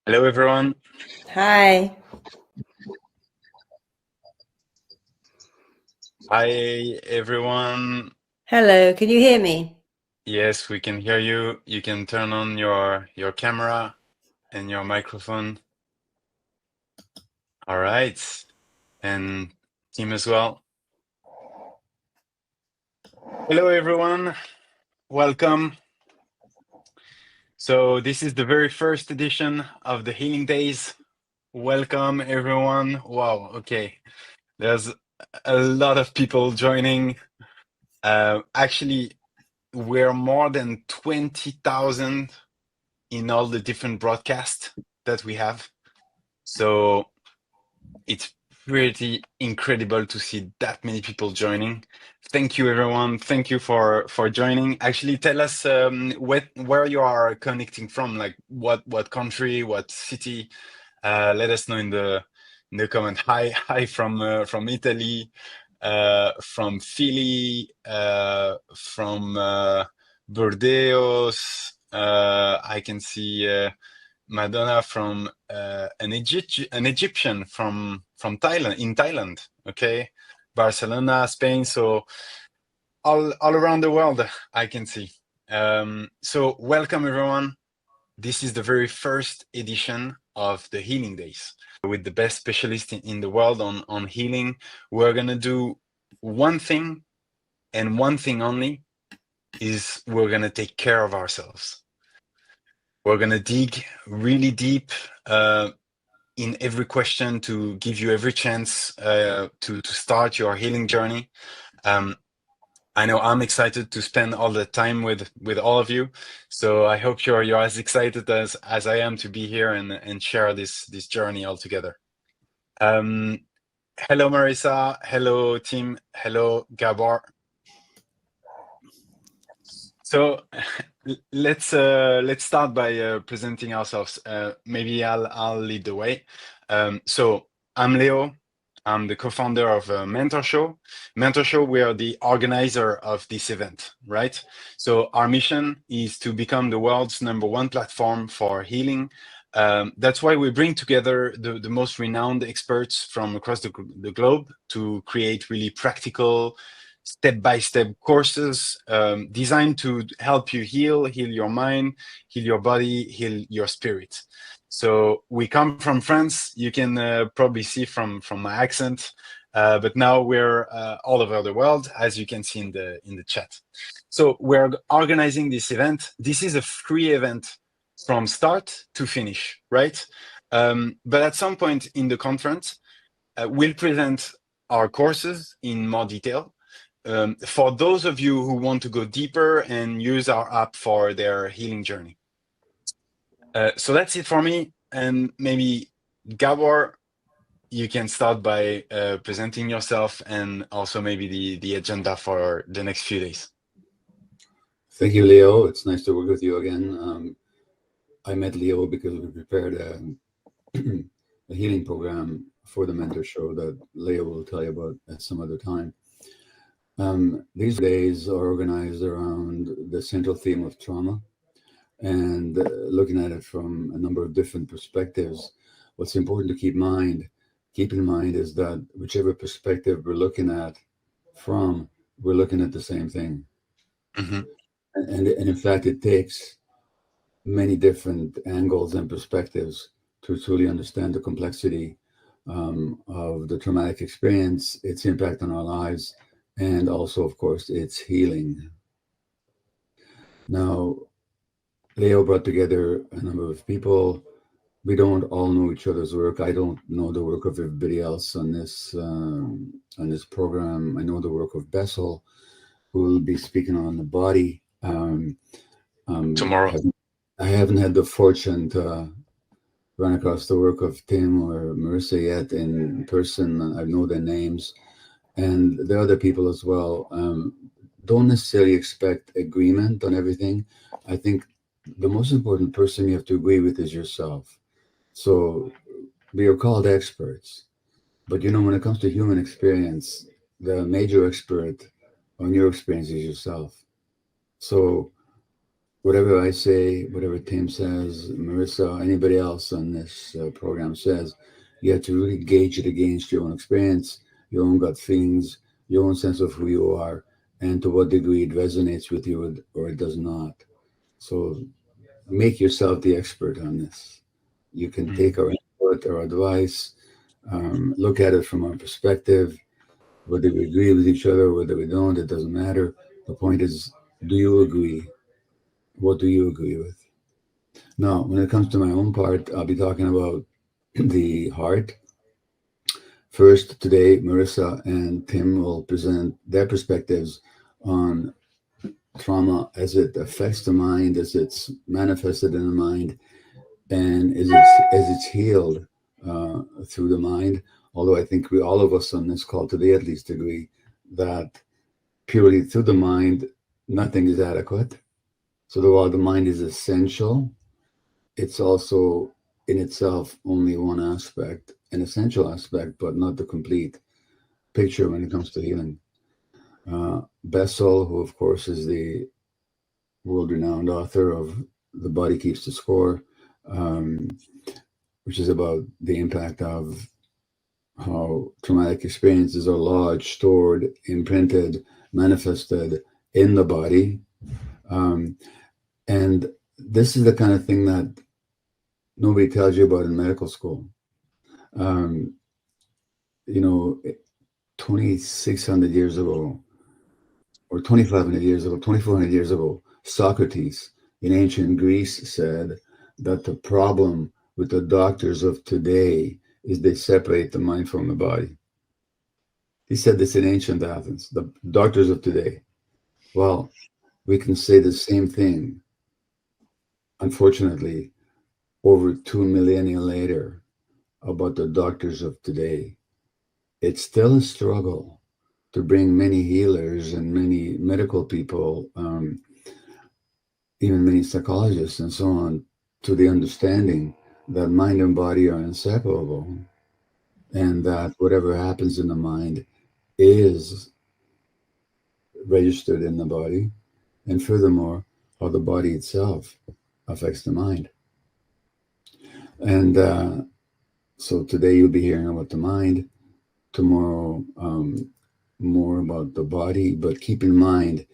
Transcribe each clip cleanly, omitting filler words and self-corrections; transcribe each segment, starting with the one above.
Hello, everyone. Hi. Hi, everyone. Hello, can you hear me? Yes, we can hear you. You can turn on your camera and your microphone. All right. And team as well. Hello, everyone. Welcome. So this is the very first edition of the Healing Days. Welcome, everyone. Wow. Okay. There's a lot of people joining. Actually, we're more than 20,000 in all the different broadcasts that we have. So it's pretty incredible to see that many people joining. Thank you, everyone. Thank you for joining. Actually, tell us where you are connecting from, like what country, what city. Let us know in the comment. Hi from Italy, from Philly, from Burdeos. I can see Madonna from an Egyptian from Thailand, in Thailand. Okay, Barcelona, Spain. So all around the world, I can see. So welcome, everyone. This is the very first edition of the Healing Days with the best specialist in the world on healing. We're gonna do one thing and one thing only, is we're gonna take care of ourselves. We're gonna dig really deep in every question to give you every chance to start your healing journey. I know I'm excited to spend all the time with all of you. So I hope you're as excited as I am to be here and share this journey all together. Hello, Marisa. Hello, team. Hello, Gabor. So let's start by presenting ourselves. Maybe I'll lead the way. So I'm Leo. I'm the co-founder of Mentor Show. Mentor Show, we are the organizer of this event, right? So our mission is to become the world's #1 platform for healing. That's why we bring together the most renowned experts from across the globe to create really practical, step-by-step courses designed to help you heal your mind, heal your body, heal your spirit. So we come from France. You can probably see from my accent, but now we're all over the world, as you can see in the chat. So we're organizing this event. This is a free event from start to finish, right? But at some point in the conference, we'll present our courses in more detail. For those of you who want to go deeper and use our app for their healing journey. So that's it for me. And maybe Gabor, you can start by presenting yourself and also maybe the agenda for the next few days. Thank you, Leo. It's nice to work with you again. I met Leo because we prepared a healing program for the Mentor Show that Leo will tell you about at some other time. These days are organized around the central theme of trauma and looking at it from a number of different perspectives. What's important to keep in mind is that whichever perspective we're looking at from, we're looking at the same thing. Mm-hmm. And in fact, it takes many different angles and perspectives to truly understand the complexity of the traumatic experience, its impact on our lives, and also, of course, its healing. Now, Leo brought together a number of people. We don't all know each other's work. I don't know the work of everybody else on this program. I know the work of Bessel, who will be speaking on the body. Tomorrow. I haven't had the fortune to run across the work of Tim or Marisa yet in person. I know their names, and the other people as well. Don't necessarily expect agreement on everything. I think the most important person you have to agree with is yourself. So we are called experts, but when it comes to human experience, the major expert on your experience is yourself. So whatever I say, whatever Tim says, Marisa, anybody else on this program says, you have to really gauge it against your own experience, your own gut feelings, your own sense of who you are, and to what degree it resonates with you or it does not. So make yourself the expert on this. You can take our input or advice, look at it from our perspective, whether we agree with each other, whether we don't, it doesn't matter. The point is, do you agree? What do you agree with? Now, when it comes to my own part, I'll be talking about the heart. First, today, Marisa and Tim will present their perspectives on trauma as it affects the mind, as it's manifested in the mind, and as it's healed through the mind. Although I think we, all of us on this call today at least, agree that purely through the mind, nothing is adequate. So while the mind is essential, it's also in itself only one aspect, an essential aspect, but not the complete picture when it comes to healing. Bessel, who of course is the world-renowned author of The Body Keeps the Score, which is about the impact of how traumatic experiences are lodged, stored, imprinted, manifested in the body. And this is the kind of thing that nobody tells you about in medical school. 2,600 years ago, or 2,500 years ago, 2,400 years ago, Socrates in ancient Greece said that the problem with the doctors of today is they separate the mind from the body. He said this in ancient Athens, the doctors of today. Well, we can say the same thing, unfortunately, over 2 millennia later, about the doctors of today. It's still a struggle to bring many healers and many medical people, even many psychologists and so on, to the understanding that mind and body are inseparable, and that whatever happens in the mind is registered in the body, and furthermore, how the body itself affects the mind. And so today you'll be hearing about the mind, tomorrow more about the body, but keep in mind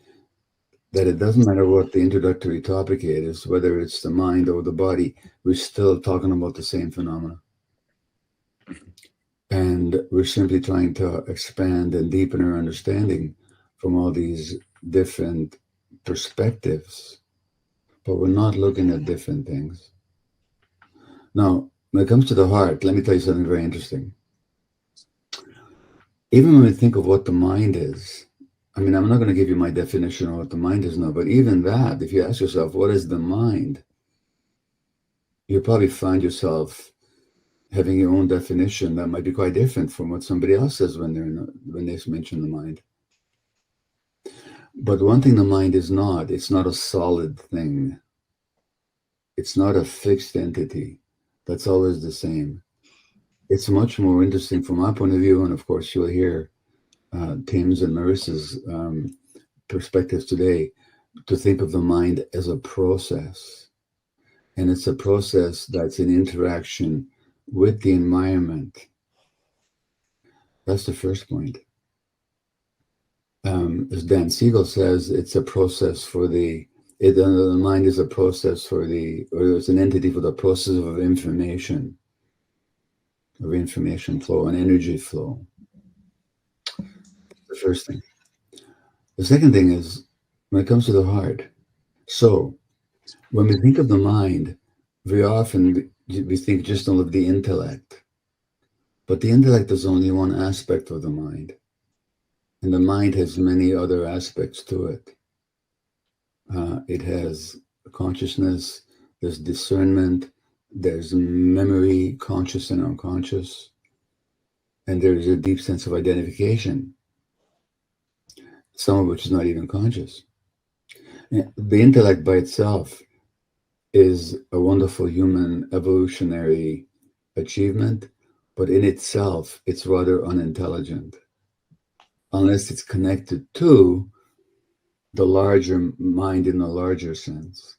that it doesn't matter what the introductory topic is, whether it's the mind or the body, we're still talking about the same phenomena. And we're simply trying to expand and deepen our understanding from all these different perspectives, but we're not looking at different things. Now, when it comes to the heart, let me tell you something very interesting. Even when we think of what the mind is, I mean, I'm not going to give you my definition of what the mind is now, but even that, if you ask yourself, what is the mind? You'll probably find yourself having your own definition that might be quite different from what somebody else says when they mention the mind. But one thing the mind is not, it's not a solid thing. It's not a fixed entity that's always the same. It's much more interesting from my point of view, and of course you'll hear Tim's and Marisa's perspectives today, to think of the mind as a process. And it's a process that's in interaction with the environment. That's the first point. As Dan Siegel says, it's a process for the mind is a process for or it's an entity for the process of information flow and energy flow. The first thing. The second thing is when it comes to the heart. So when we think of the mind, very often we think just of the intellect. But the intellect is only one aspect of the mind. And the mind has many other aspects to it. It has consciousness, there's discernment, there's memory, conscious and unconscious, and there's a deep sense of identification, some of which is not even conscious. The intellect by itself is a wonderful human evolutionary achievement, but in itself, it's rather unintelligent, unless it's connected to the larger mind in the larger sense,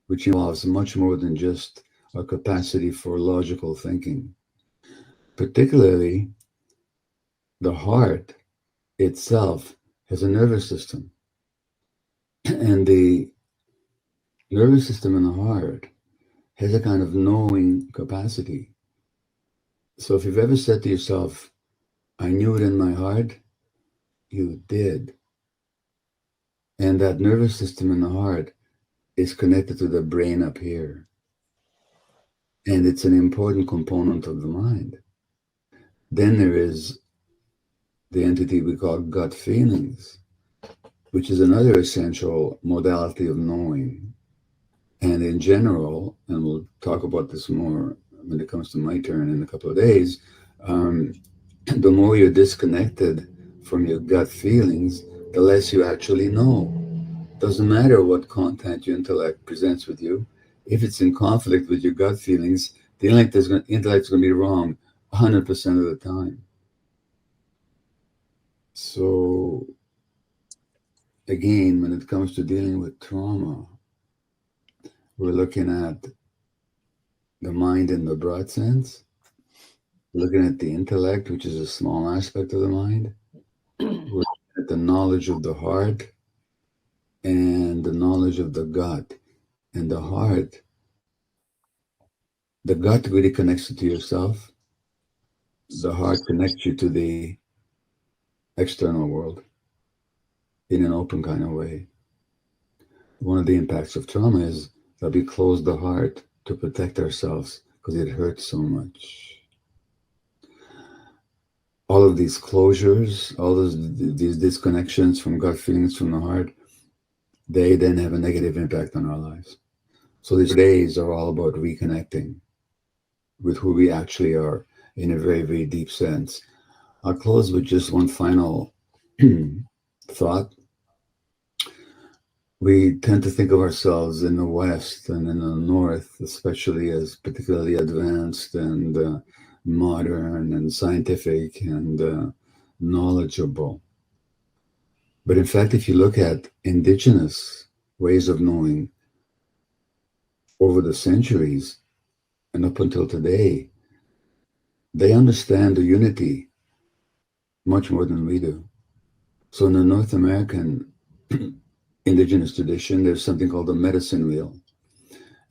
which involves much more than just a capacity for logical thinking. Particularly, the heart itself has a nervous system. And the nervous system in the heart has a kind of knowing capacity. So if you've ever said to yourself, I knew it in my heart, you did. And that nervous system in the heart is connected to the brain up here. And it's an important component of the mind. Then there is the entity we call gut feelings, which is another essential modality of knowing. And in general, and we'll talk about this more when it comes to my turn in a couple of days, the more you're disconnected from your gut feelings, the less you actually know. Doesn't matter what content your intellect presents with you. If it's in conflict with your gut feelings, the intellect is going to be wrong 100% of the time. So again, when it comes to dealing with trauma, we're looking at the mind in the broad sense, looking at the intellect, which is a small aspect of the mind, we're looking at the knowledge of the heart and the knowledge of the gut. And the heart, the gut really connects you to yourself. The heart connects you to the external world in an open kind of way. One of the impacts of trauma is that we close the heart to protect ourselves because it hurts so much. All of these closures, all these disconnections from gut feelings from the heart, they then have a negative impact on our lives. So these days are all about reconnecting with who we actually are in a very, very deep sense. I'll close with just one final thought. We tend to think of ourselves in the West and in the North, especially as particularly advanced and modern and scientific and knowledgeable. But in fact, if you look at indigenous ways of knowing over the centuries and up until today, they understand the unity much more than we do. So in the North American indigenous tradition, there's something called the medicine wheel.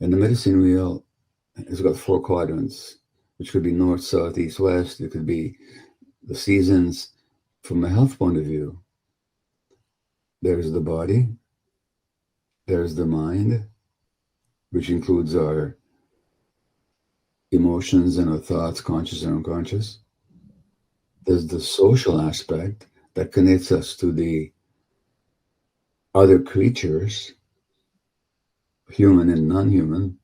And the medicine wheel has got 4 quadrants, which could be north, south, east, west. It could be the seasons. From a health point of view, there's the body, there's the mind, which includes our emotions and our thoughts, conscious and unconscious. There's the social aspect that connects us to the other creatures, human and non-human.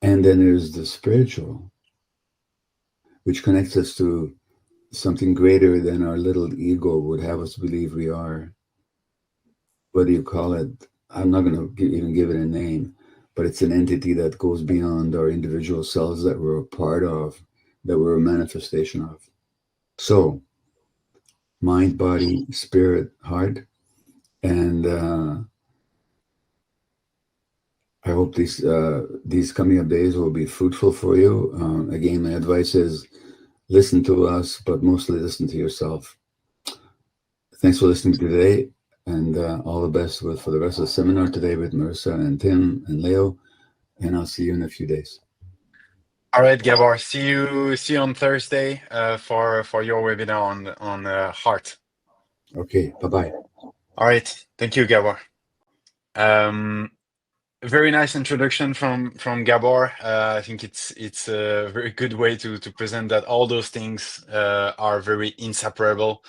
And then there's the spiritual, which connects us to something greater than our little ego would have us believe we are. Whether you call it, I'm not going to even give it a name, but it's an entity that goes beyond our individual selves that we're a part of, that we're a manifestation of. So, mind, body, spirit, heart, and I hope these coming up days will be fruitful for you. Again, my advice is listen to us, but mostly listen to yourself. Thanks for listening today, and all the best for the rest of the seminar today with Marisa and Tim and Leo, and I'll see you in a few days. All right, Gabor. See you on Thursday for your webinar on heart. Okay. Bye-bye. All right. Thank you, Gabor. Very nice introduction from Gabor. I think it's a very good way to present that all those things are very inseparable.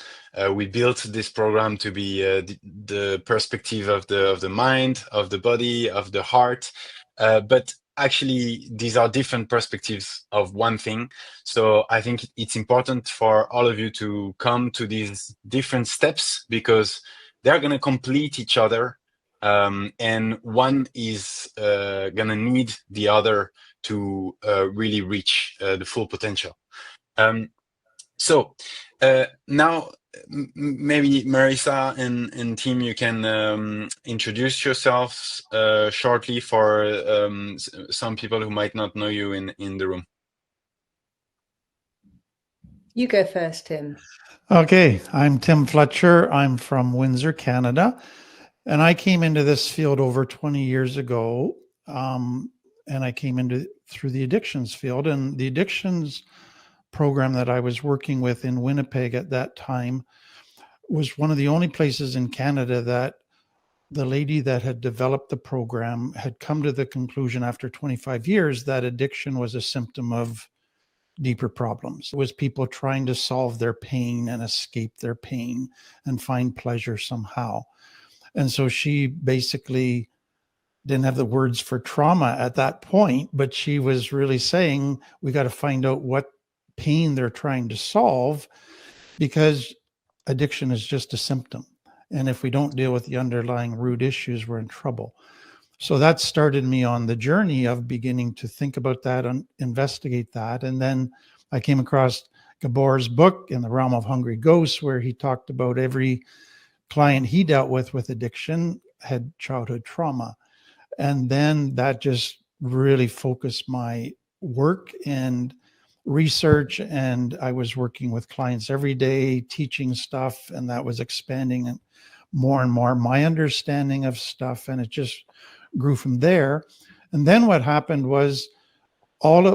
We built this program to be the perspective of the mind, of the body, of the heart, but actually these are different perspectives of one thing. So I think it's important for all of you to come to these different steps because they're going to complete each other. And one is gonna need the other to really reach the full potential. So now maybe Marisa and team, you can introduce yourselves shortly for some people who might not know you in the room. You go first, Tim. Okay, I'm Tim Fletcher. I'm from Windsor, Canada, and I came into this field over 20 years ago. And I came into through the addictions field, and the addictions program that I was working with in Winnipeg at that time was one of the only places in Canada that the lady that had developed the program had come to the conclusion after 25 years that addiction was a symptom of deeper problems. It was people trying to solve their pain and escape their pain and find pleasure somehow. And so she basically didn't have the words for trauma at that point, but she was really saying, we got to find out what pain they're trying to solve, because addiction is just a symptom. And if we don't deal with the underlying root issues, we're in trouble. So that started me on the journey of beginning to think about that and investigate that. And then I came across Gabor's book, In the Realm of Hungry Ghosts, where he talked about every client he dealt with addiction had childhood trauma. And then that just really focused my work and research. And I was working with clients every day, teaching stuff, and that was expanding more and more my understanding of stuff. And it just grew from there. And then what happened was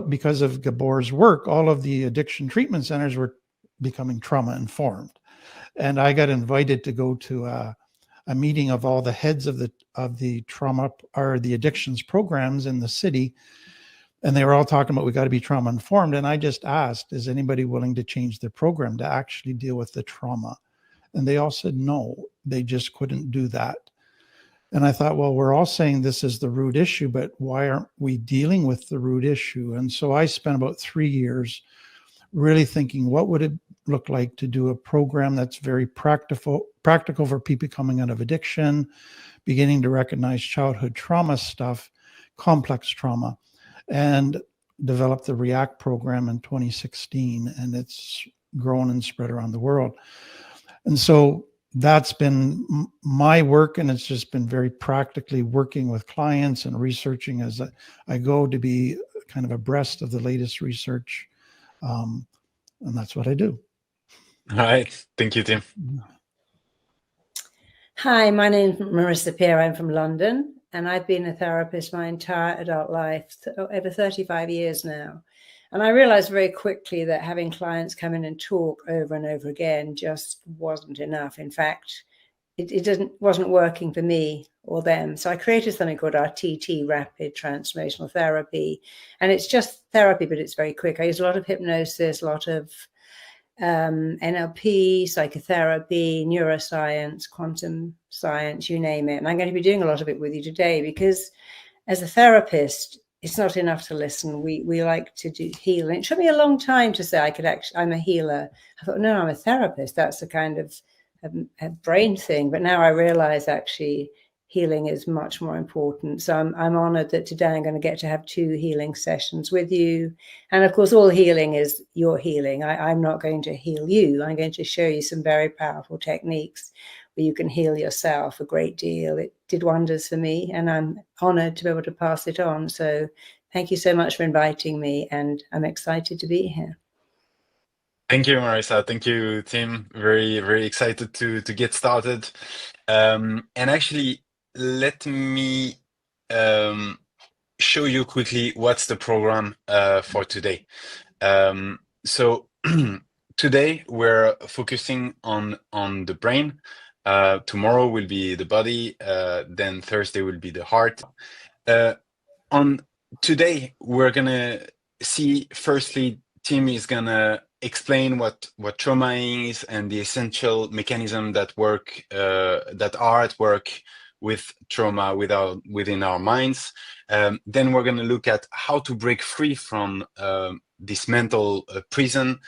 because of Gabor's work, all of the addiction treatment centers were becoming trauma informed. And I got invited to go to a meeting of all the heads of the trauma or the addictions programs in the city. And they were all talking about, we got to be trauma informed. And I just asked, is anybody willing to change their program to actually deal with the trauma? And they all said no, they just couldn't do that. And I thought, well, we're all saying this is the root issue, but why aren't we dealing with the root issue? And so I spent about 3 years really thinking, what would it look like to do a program that's very practical for people coming out of addiction, beginning to recognize childhood trauma stuff, complex trauma, and developed the REACT program in 2016. And it's grown and spread around the world. And so that's been my work, and it's just been very practically working with clients and researching as I go to be kind of abreast of the latest research. And that's what I do. All right. Thank you, Tim. Hi, my name's Marisa Peer. I'm from London, and I've been a therapist my entire adult life, over 35 years now. And I realized very quickly that having clients come in and talk over and over again just wasn't enough. In fact, it wasn't working for me or them. So I created something called RTT, Rapid Transformational Therapy. And it's just therapy, but it's very quick. I use a lot of hypnosis, a lot of NLP, psychotherapy, neuroscience, quantum science, you name it. And I'm going to be doing a lot of it with you today, because as a therapist, it's not enough to listen. We like to do healing. It took me a long time to say I'm a healer. I thought, no, I'm a therapist. That's a kind of a brain thing. But now I realize actually healing is much more important. So I'm honored that today I'm going to get to have 2 healing sessions with you. And of course, all healing is your healing. I'm not going to heal you. I'm going to show you some very powerful techniques where you can heal yourself a great deal. It did wonders for me, and I'm honored to be able to pass it on. So thank you so much for inviting me, and I'm excited to be here. Thank you, Marisa. Thank you, Tim. Very, very excited to get started. And actually, let me show you quickly what's the program for today. So today we're focusing on the brain. Tomorrow will be the body. Then Thursday will be the heart. On today, we're gonna see, firstly, Tim is gonna explain what trauma is and the essential mechanism that are at work with trauma within our minds. Then we're gonna look at how to break free from this mental prison.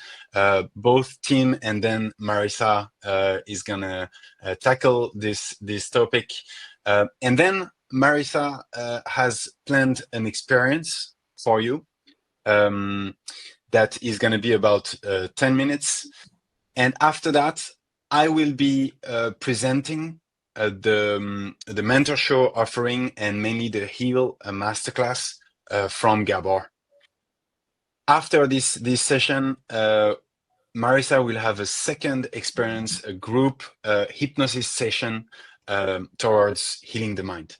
Both Tim and then Marisa is gonna tackle this topic, and then Marisa has planned an experience for you that is going to be about 10 minutes. And after that, I will be presenting the mentor show offering and mainly the Heal masterclass from Gabor. After this session, Marisa will have a second experience, a group hypnosis session towards healing the mind.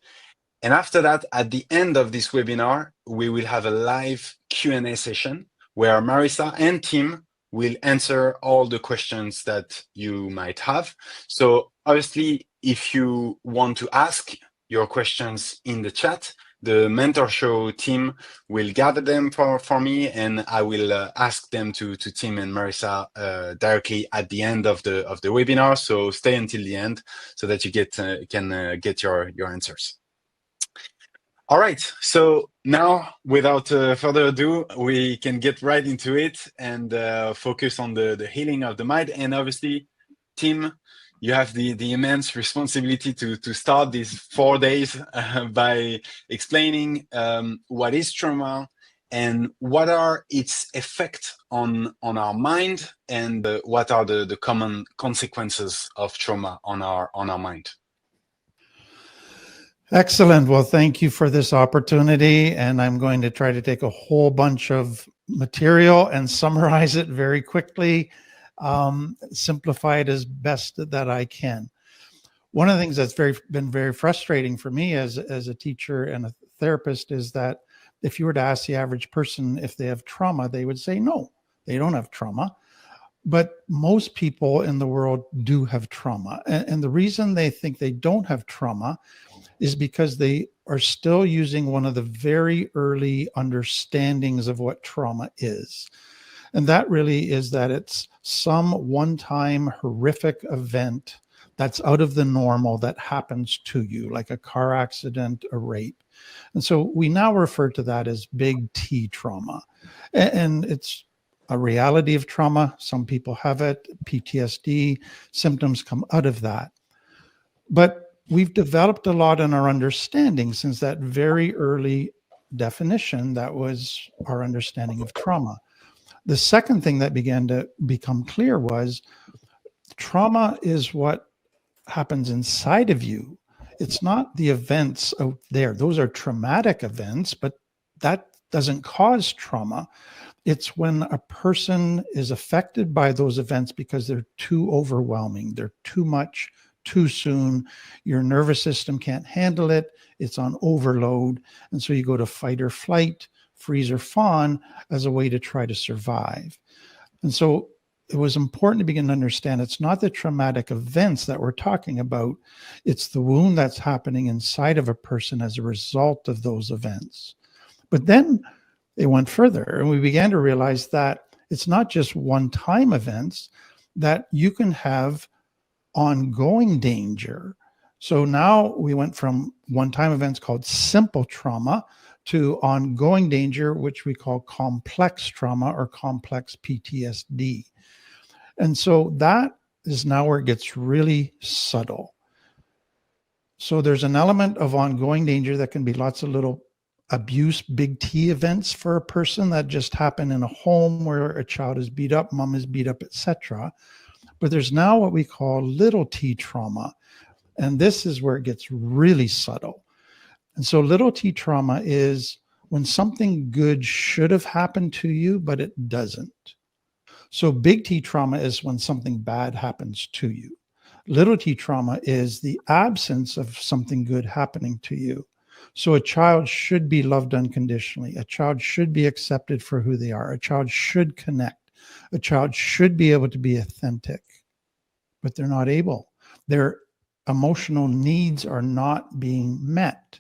And after that, at the end of this webinar, we will have a live Q&A session where Marisa and Tim will answer all the questions that you might have. So obviously, if you want to ask your questions in the chat, the mentor show team will gather them for me, and I will ask them to Tim and Marisa directly at the end of the webinar. So stay until the end so that you can get your answers. All right, so now without further ado, we can get right into it and focus on the healing of the mind. And obviously, Tim, you have the immense responsibility to start these 4 days by explaining what is trauma and what are its effects on our mind, and what are the common consequences of trauma on our mind. Excellent. Well, thank you for this opportunity. And I'm going to try to take a whole bunch of material and summarize it very quickly, simplify it as best that I can. One of the things that's been very frustrating for me as a teacher and a therapist is that if you were to ask the average person if they have trauma, they would say, no, they don't have trauma. But most people in the world do have trauma. And the reason they think they don't have trauma is because they are still using one of the very early understandings of what trauma is. And that really is that it's some one-time horrific event that's out of the normal that happens to you, like a car accident, a rape. And so we now refer to that as big T trauma. And it's a reality of trauma. Some people have it, PTSD, symptoms come out of that. But we've developed a lot in our understanding since that very early definition. That was our understanding of trauma. The second thing that began to become clear was trauma is what happens inside of you. It's not the events out there. Those are traumatic events, but that doesn't cause trauma. It's when a person is affected by those events because they're too overwhelming, they're too much, too soon. Your nervous system can't handle it. It's on overload. And so you go to fight or flight, freeze or fawn as a way to try to survive. And so it was important to begin to understand it's not the traumatic events that we're talking about. It's the wound that's happening inside of a person as a result of those events. But then it went further, and we began to realize that it's not just one-time events, that you can have ongoing danger. So now we went from one-time events called simple trauma to ongoing danger, which we call complex trauma or complex PTSD. And so that is now where it gets really subtle. So there's an element of ongoing danger that can be lots of little abuse, big T events for a person that just happen in a home where a child is beat up, mom is beat up, etc. But there's now what we call little T trauma. And this is where it gets really subtle. And so little T trauma is when something good should have happened to you, but it doesn't. So big T trauma is when something bad happens to you. Little T trauma is the absence of something good happening to you. So a child should be loved unconditionally. A child should be accepted for who they are. A child should connect. A child should be able to be authentic, but they're not able. Their emotional needs are not being met.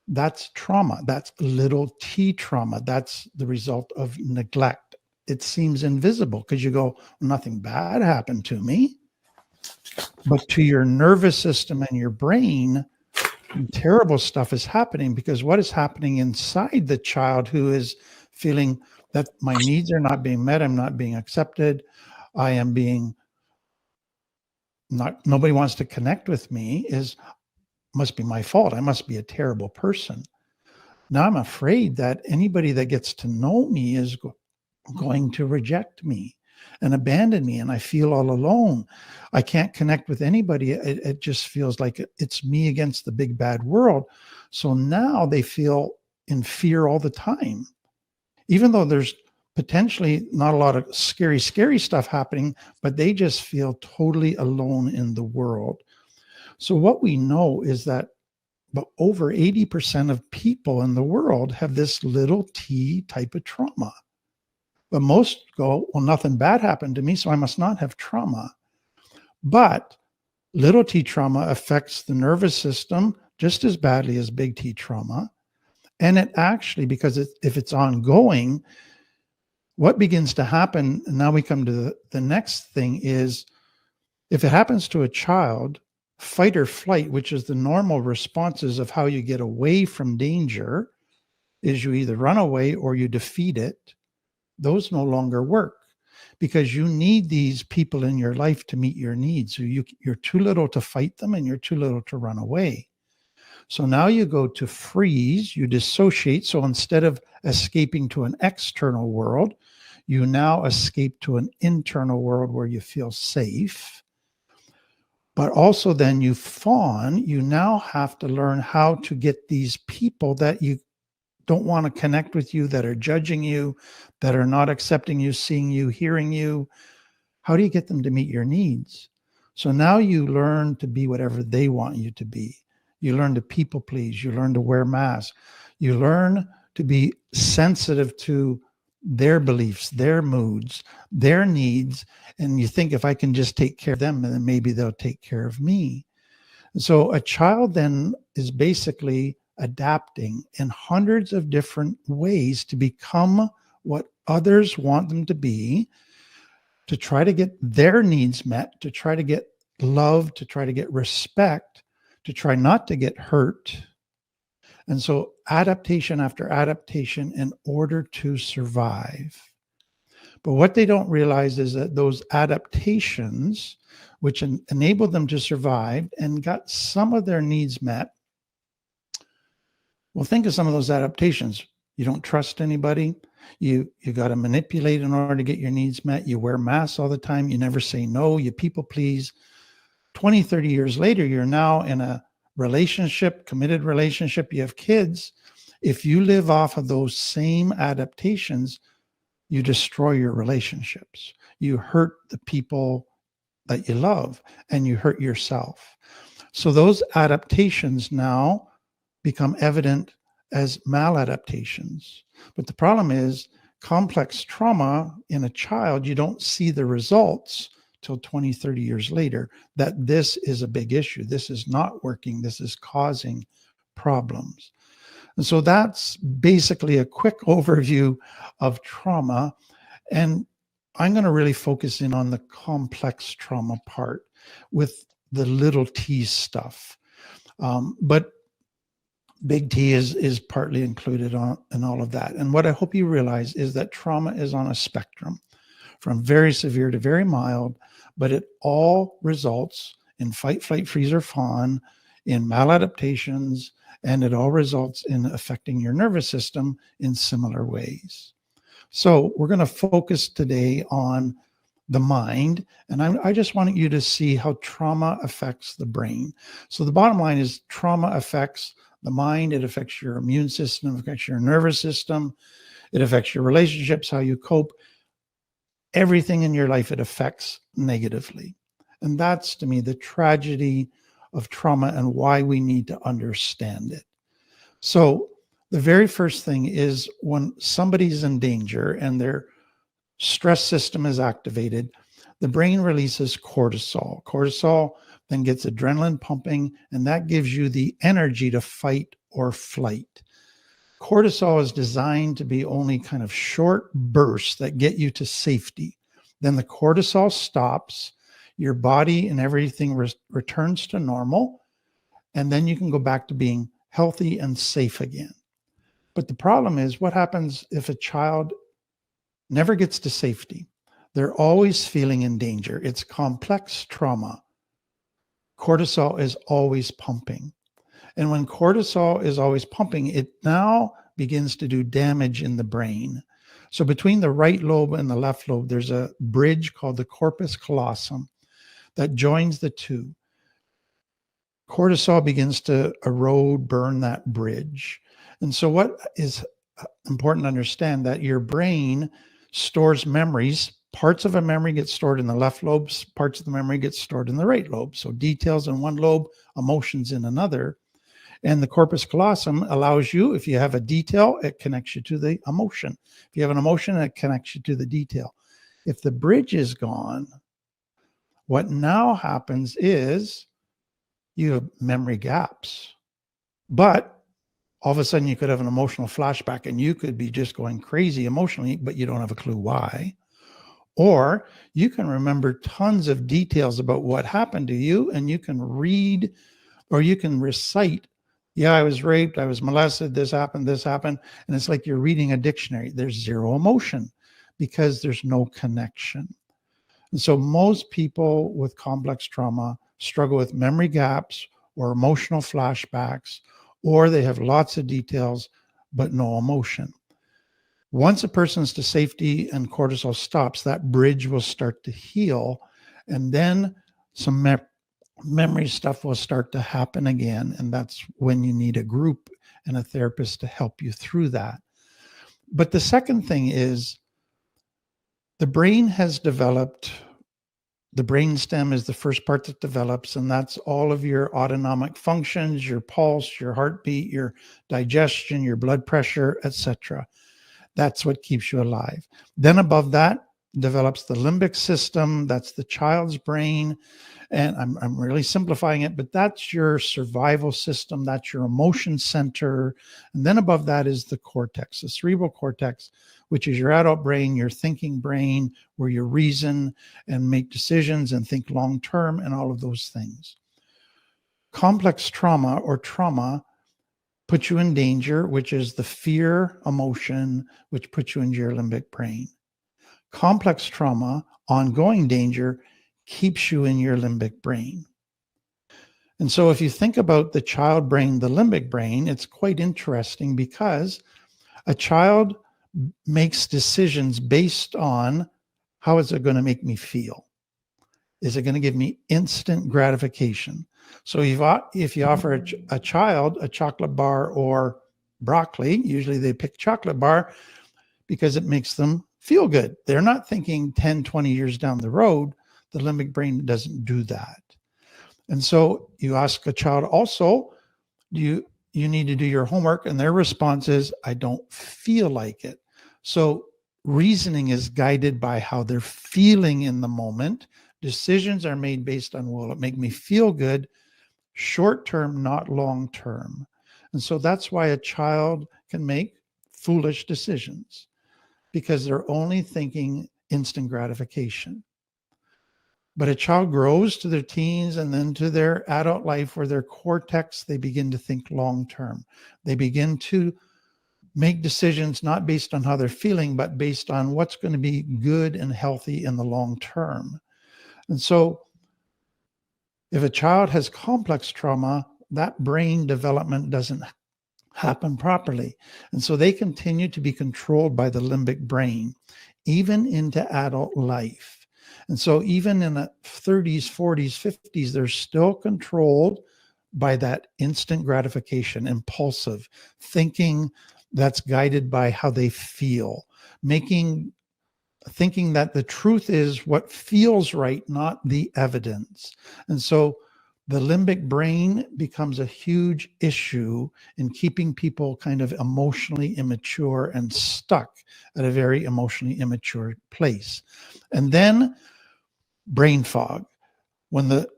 That's trauma. That's little T trauma. That's the result of neglect. It seems invisible because you go, nothing bad happened to me. But to your nervous system and your brain, terrible stuff is happening, because what is happening inside the child who is feeling that my needs are not being met, I'm not being accepted, I am being nobody wants to connect with me, must be my fault. I must be a terrible person. Now I'm afraid that anybody that gets to know me is going to reject me. and abandoned me, and I feel all alone. I can't connect with anybody. It just feels like it's me against the big bad world. So now they feel in fear all the time, even though there's potentially not a lot of scary stuff happening, but they just feel totally alone in the world. So what we know is that over 80% of people in the world have this little t type of trauma. But most go, well, nothing bad happened to me, so I must not have trauma. But little t trauma affects the nervous system just as badly as big T trauma. And it actually, because if it's ongoing, what begins to happen, and now we come to the next thing, is if it happens to a child, fight or flight, which is the normal responses of how you get away from danger, is you either run away or you defeat it. Those no longer work because you need these people in your life to meet your needs. So you're too little to fight them and you're too little to run away. So now you go to freeze, you dissociate. So instead of escaping to an external world, you now escape to an internal world where you feel safe. But also then you fawn, you now have to learn how to get these people that you don't want to connect with you, that are judging you, that are not accepting you, seeing you, hearing you. How do you get them to meet your needs? So now you learn to be whatever they want you to be. You learn to people please. You learn to wear masks. You learn to be sensitive to their beliefs, their moods, their needs. And you think if I can just take care of them, then maybe they'll take care of me. So a child then is basically adapting in hundreds of different ways to become what others want them to be, to try to get their needs met, to try to get love, to try to get respect, to try not to get hurt. And so adaptation after adaptation in order to survive. But what they don't realize is that those adaptations, which enabled them to survive and got some of their needs met. Well, think of some of those adaptations. You don't trust anybody. You got to manipulate in order to get your needs met. You wear masks all the time. You never say no. You people please. 20, 30 years later, you're now in a relationship, committed relationship. You have kids. If you live off of those same adaptations, you destroy your relationships. You hurt the people that you love and you hurt yourself. So those adaptations now become evident as maladaptations. But the problem is complex trauma in a child, you don't see the results till 20, 30 years later, that this is a big issue. This is not working. This is causing problems. And so that's basically a quick overview of trauma. And I'm going to really focus in on the complex trauma part with the little t stuff. But big T is partly included in all of that. And what I hope you realize is that trauma is on a spectrum from very severe to very mild, but it all results in fight, flight, freeze, or fawn, in maladaptations, and it all results in affecting your nervous system in similar ways. So we're going to focus today on the mind, and I just want you to see how trauma affects the brain. So the bottom line is trauma affects the mind, it affects your immune system, it affects your nervous system, it affects your relationships, how you cope. Everything in your life it affects negatively. And that's, to me, the tragedy of trauma and why we need to understand it. So the very first thing is when somebody's in danger and their stress system is activated, the brain releases cortisol. Cortisol then gets adrenaline pumping, and that gives you the energy to fight or flight. Cortisol is designed to be only kind of short bursts that get you to safety. Then the cortisol stops, your body and everything returns to normal, and then you can go back to being healthy and safe again. But the problem is, what happens if a child never gets to safety? They're always feeling in danger. It's complex trauma. Cortisol is always pumping. And when cortisol is always pumping, it now begins to do damage in the brain. So between the right lobe and the left lobe, there's a bridge called the corpus callosum that joins the two. Cortisol begins to erode, burn that bridge. And so what is important to understand, that your brain stores memories. Parts of a memory get stored in the left lobe, parts of the memory get stored in the right lobe. So details in one lobe, emotions in another. And the corpus callosum allows you, if you have a detail, it connects you to the emotion. If you have an emotion, it connects you to the detail. If the bridge is gone, what now happens is you have memory gaps. But all of a sudden you could have an emotional flashback and you could be just going crazy emotionally, but you don't have a clue why. Or you can remember tons of details about what happened to you, and you can read or you can recite, yeah, I was raped, I was molested, this happened. And it's like you're reading a dictionary. There's zero emotion because there's no connection. And so most people with complex trauma struggle with memory gaps or emotional flashbacks, or they have lots of details, but no emotion. Once a person's to safety and cortisol stops, that bridge will start to heal. And then some memory stuff will start to happen again. And that's when you need a group and a therapist to help you through that. But the second thing is the brain has developed, the brainstem is the first part that develops, and that's all of your autonomic functions, your pulse, your heartbeat, your digestion, your blood pressure, etc. That's what keeps you alive. Then above that develops the limbic system. That's the child's brain. And I'm really simplifying it, but that's your survival system. That's your emotion center. And then above that is the cortex, the cerebral cortex, which is your adult brain, your thinking brain, where you reason and make decisions and think long-term and all of those things. Complex trauma or trauma puts you in danger, which is the fear emotion, which puts you into your limbic brain. Complex trauma, ongoing danger, keeps you in your limbic brain. And so if you think about the child brain, the limbic brain, it's quite interesting because a child makes decisions based on how is it going to make me feel? Is it going to give me instant gratification? So if you offer a child a chocolate bar or broccoli, usually they pick chocolate bar because it makes them feel good. They're not thinking 10, 20 years down the road. The limbic brain doesn't do that. And so you ask a child also, you need to do your homework? And their response is, I don't feel like it. So reasoning is guided by how they're feeling in the moment. Decisions are made based on, will it make me feel good? Short term, not long term. And so that's why a child can make foolish decisions, because they're only thinking instant gratification. But a child grows to their teens and then to their adult life, where their cortex, they begin to think long term. They begin to make decisions not based on how they're feeling, but based on what's going to be good and healthy in the long term. And so if a child has complex trauma, that brain development doesn't happen properly. And so they continue to be controlled by the limbic brain, even into adult life. And so even in the 30s, 40s, 50s, they're still controlled by that instant gratification, impulsive thinking that's guided by how they feel, thinking that the truth is what feels right, not the evidence. And so the limbic brain becomes a huge issue in keeping people kind of emotionally immature and stuck at a very emotionally immature place. And then brain fog. When the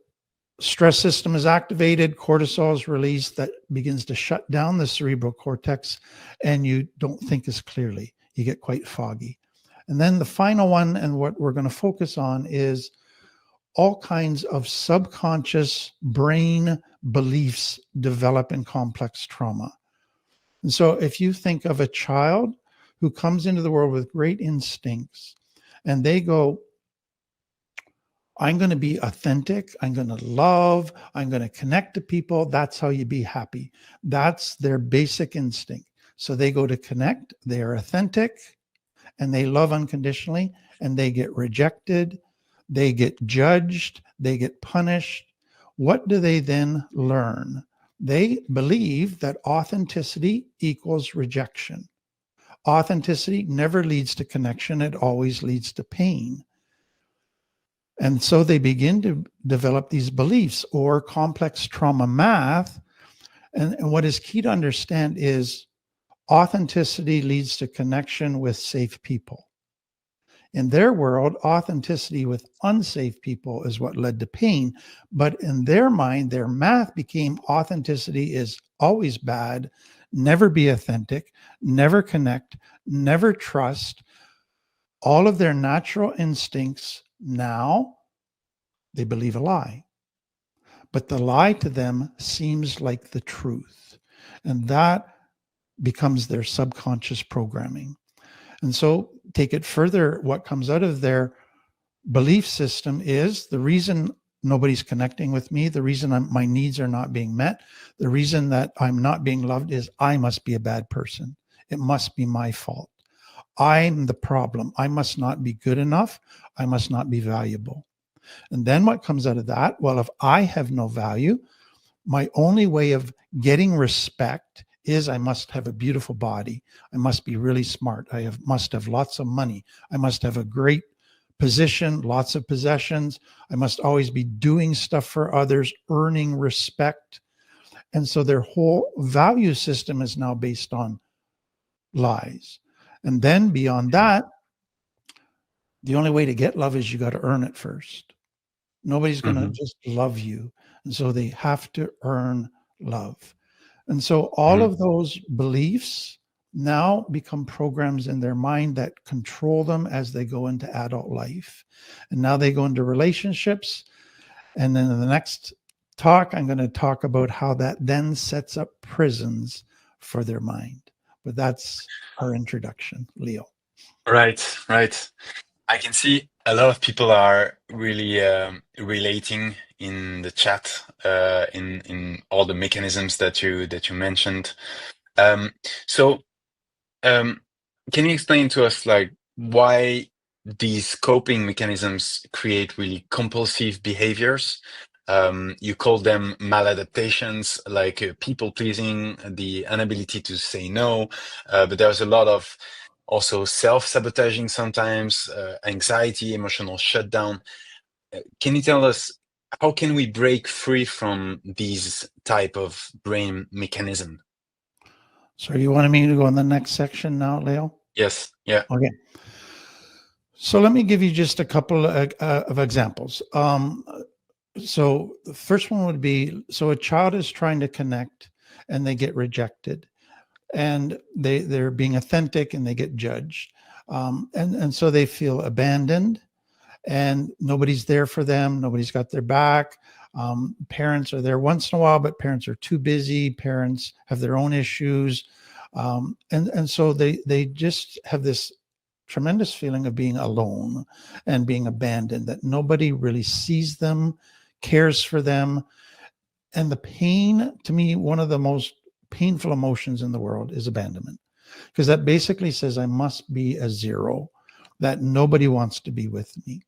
stress system is activated, cortisol is released, that begins to shut down the cerebral cortex, and you don't think as clearly. You get quite foggy. And then the final one, and what we're going to focus on, is all kinds of subconscious brain beliefs develop in complex trauma. And so if you think of a child who comes into the world with great instincts, and they go, I'm going to be authentic, I'm going to love, I'm going to connect to people, that's how you be happy. That's their basic instinct. So they go to connect, they are authentic, and they love unconditionally, and they get rejected, they get judged, they get punished. What do they then learn? They believe that authenticity equals rejection. Authenticity never leads to connection, it always leads to pain. And so they begin to develop these beliefs or complex trauma math. And what is key to understand is authenticity leads to connection with safe people. In their world, authenticity with unsafe people is what led to pain. But in their mind, their math became authenticity is always bad, never be authentic, never connect, never trust. All of their natural instincts now, they believe a lie. But the lie to them seems like the truth. And that becomes their subconscious programming. And so take it further, what comes out of their belief system is the reason nobody's connecting with me, the reason my needs are not being met, the reason that I'm not being loved is I must be a bad person. It must be my fault. I'm the problem. I must not be good enough. I must not be valuable. And then what comes out of that? Well, if I have no value, my only way of getting respect is I must have a beautiful body. I must be really smart. Must have lots of money. I must have a great position, lots of possessions. I must always be doing stuff for others, earning respect. And so their whole value system is now based on lies. And then beyond that, the only way to get love is you got to earn it first. Nobody's going to just love you. And so they have to earn love. And so all of those beliefs now become programs in their mind that control them as they go into adult life. And now they go into relationships. And then in the next talk, I'm going to talk about how that then sets up prisons for their mind. But that's our introduction, Leo. Right. I can see a lot of people are really relating in the chat in all the mechanisms that you mentioned. So can you explain to us like why these coping mechanisms create really compulsive behaviors? You call them maladaptations, like people pleasing, the inability to say no, but there's a lot of also self-sabotaging sometimes, anxiety, emotional shutdown. Can you tell us how can we break free from these type of brain mechanism? So you wanted me to go on the next section now, Leo? Yes. Yeah. Okay. So let me give you just a couple of examples. So the first one would be, so a child is trying to connect and they get rejected. And they're being authentic and they get judged. And so they feel abandoned and nobody's there for them. Nobody's got their back. Parents are there once in a while, but parents are too busy. Parents have their own issues. And so they just have this tremendous feeling of being alone and being abandoned, that nobody really sees them, cares for them. And the pain, to me, one of the most painful emotions in the world is abandonment, because that basically says I must be a zero, that nobody wants to be with me.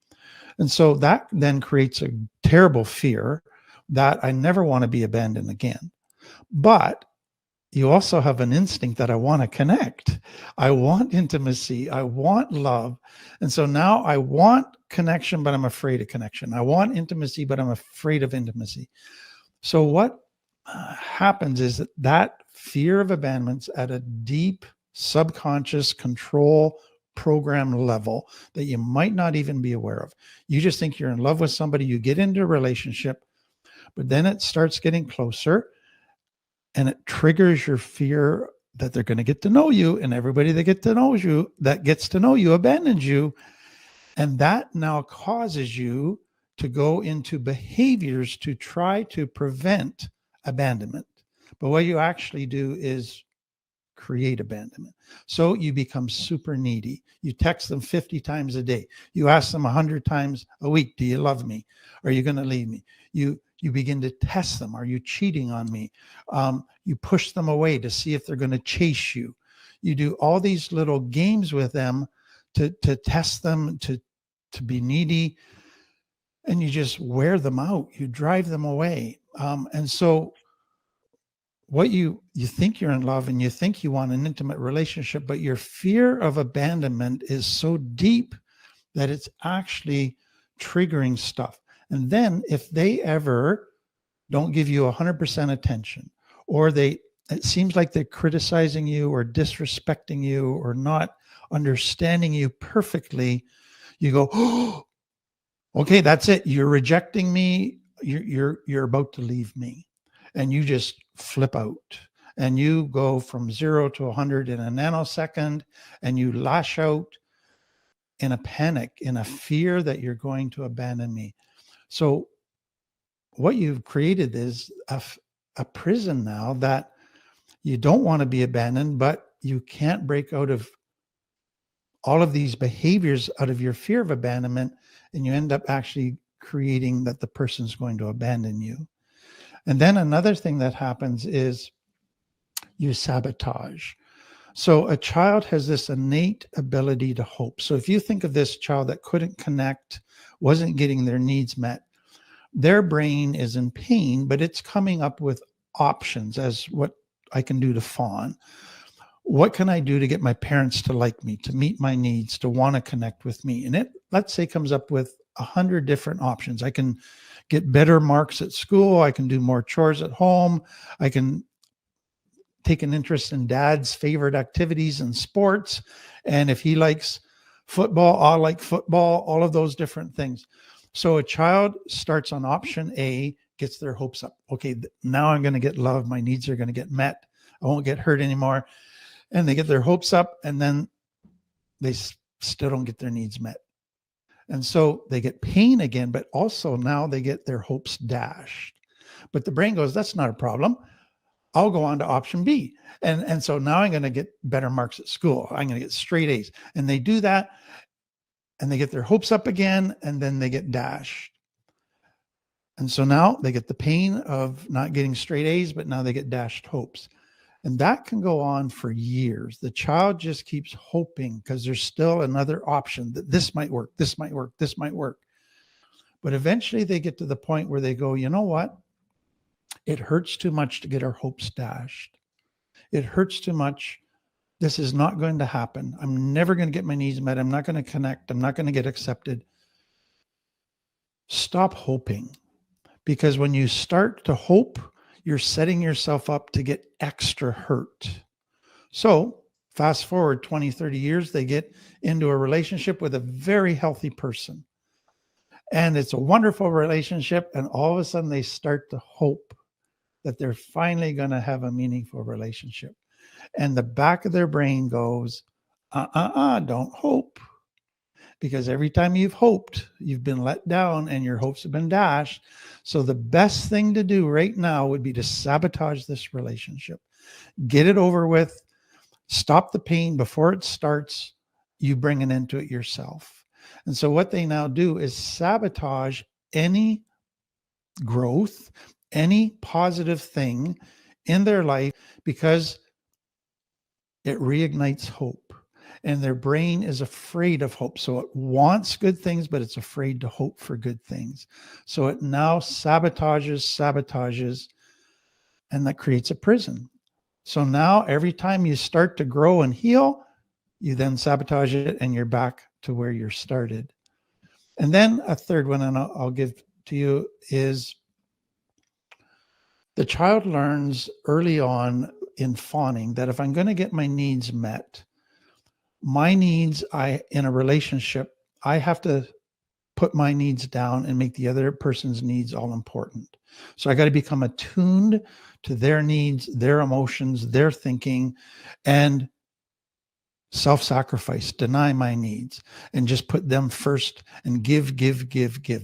And so that then creates a terrible fear that I never want to be abandoned again. But you also have an instinct that I want to connect. I want intimacy. I want love. And so now I want connection, but I'm afraid of connection. I want intimacy, but I'm afraid of intimacy. So what happens is that fear of abandonment's at a deep subconscious control program level that you might not even be aware of. You just think you're in love with somebody, you get into a relationship, but then it starts getting closer and it triggers your fear that they're going to get to know you, and everybody that gets to know you abandons you. And that now causes you to go into behaviors to try to prevent abandonment. But what you actually do is create abandonment. So you become super needy. You text them 50 times a day. You ask them 100 times a week, do you love me? Are you going to leave me? You begin to test them. Are you cheating on me? You push them away to see if they're going to chase you. You do all these little games with them to test them, to be needy, and you just wear them out. You drive them away. And so what you think you're in love and you think you want an intimate relationship, but your fear of abandonment is so deep that it's actually triggering stuff. And then if they ever don't give you 100% attention, or it seems like they're criticizing you or disrespecting you or not understanding you perfectly, you go, oh, okay, that's it. You're rejecting me. You're about to leave me. And you just flip out and you go from 0 to 100 in a nanosecond, and you lash out in a panic, in a fear that you're going to abandon me. So what you've created is a prison now that you don't want to be abandoned, but you can't break out of all of these behaviors out of your fear of abandonment, and you end up actually creating that the person's going to abandon you. And then another thing that happens is you sabotage. So a child has this innate ability to hope. So if you think of this child that couldn't connect, wasn't getting their needs met, their brain is in pain, but it's coming up with options as what I can do to fawn. What can I do to get my parents to like me, to meet my needs, to want to connect with me? And it, let's say, comes up with 100 different options. I can get better marks at school. I can do more chores at home. I can take an interest in dad's favorite activities and sports. And if he likes football, I'll like football, all of those different things. So a child starts on option A, gets their hopes up. Okay, now I'm going to get love. My needs are going to get met. I won't get hurt anymore. And they get their hopes up, and then they still don't get their needs met. And so they get pain again, but also now they get their hopes dashed. But the brain goes, that's not a problem. I'll go on to option B. And so now I'm going to get better marks at school. I'm going to get straight A's. And they do that, and they get their hopes up again, and then they get dashed. And so now they get the pain of not getting straight A's, but now they get dashed hopes. And that can go on for years. The child just keeps hoping because there's still another option that this might work, this might work, this might work. But eventually they get to the point where they go, you know what? It hurts too much to get our hopes dashed. It hurts too much. This is not going to happen. I'm never going to get my needs met. I'm not going to connect. I'm not going to get accepted. Stop hoping. Because when you start to hope, you're setting yourself up to get extra hurt. So fast forward 20, 30 years, they get into a relationship with a very healthy person. And it's a wonderful relationship. And all of a sudden they start to hope that they're finally going to have a meaningful relationship. And the back of their brain goes, don't hope. Because every time you've hoped, you've been let down and your hopes have been dashed. So the best thing to do right now would be to sabotage this relationship. Get it over with. Stop the pain before it starts. You bring an end to it yourself. And so what they now do is sabotage any growth, any positive thing in their life, because it reignites hope. And their brain is afraid of hope. So it wants good things, but it's afraid to hope for good things. So it now sabotages, and that creates a prison. So now every time you start to grow and heal, you then sabotage it and you're back to where you started. And then a third one, and I'll give to you, is the child learns early on in fawning that if I'm going to get my needs met, my needs, in a relationship, I have to put my needs down and make the other person's needs all important. So I got to become attuned to their needs, their emotions, their thinking, and self-sacrifice, deny my needs, and just put them first and give.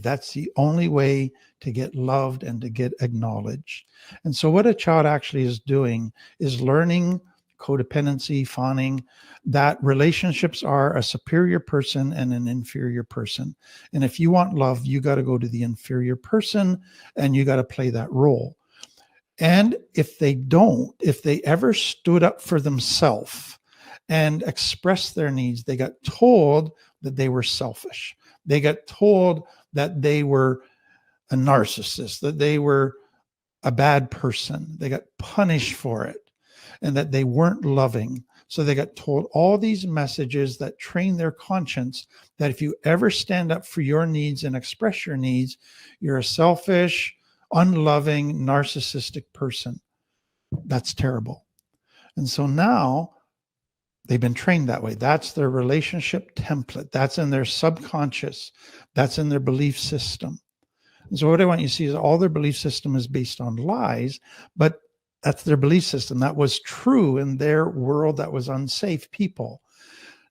That's the only way to get loved and to get acknowledged. And so what a child actually is doing is learning codependency, fawning, that relationships are a superior person and an inferior person. And if you want love, you got to go to the inferior person and you got to play that role. And if they ever stood up for themselves and express their needs. They got told that they were selfish. They got told that they were a narcissist, that they were a bad person. They got punished for it, and that they weren't loving. So they got told all these messages that train their conscience that if you ever stand up for your needs and express your needs, you're a selfish, unloving, narcissistic person. That's terrible. And so now they've been trained that way. That's their relationship template. That's in their subconscious. That's in their belief system. And so what I want you to see is all their belief system is based on lies, but that's their belief system. That was true in their world. That was unsafe people.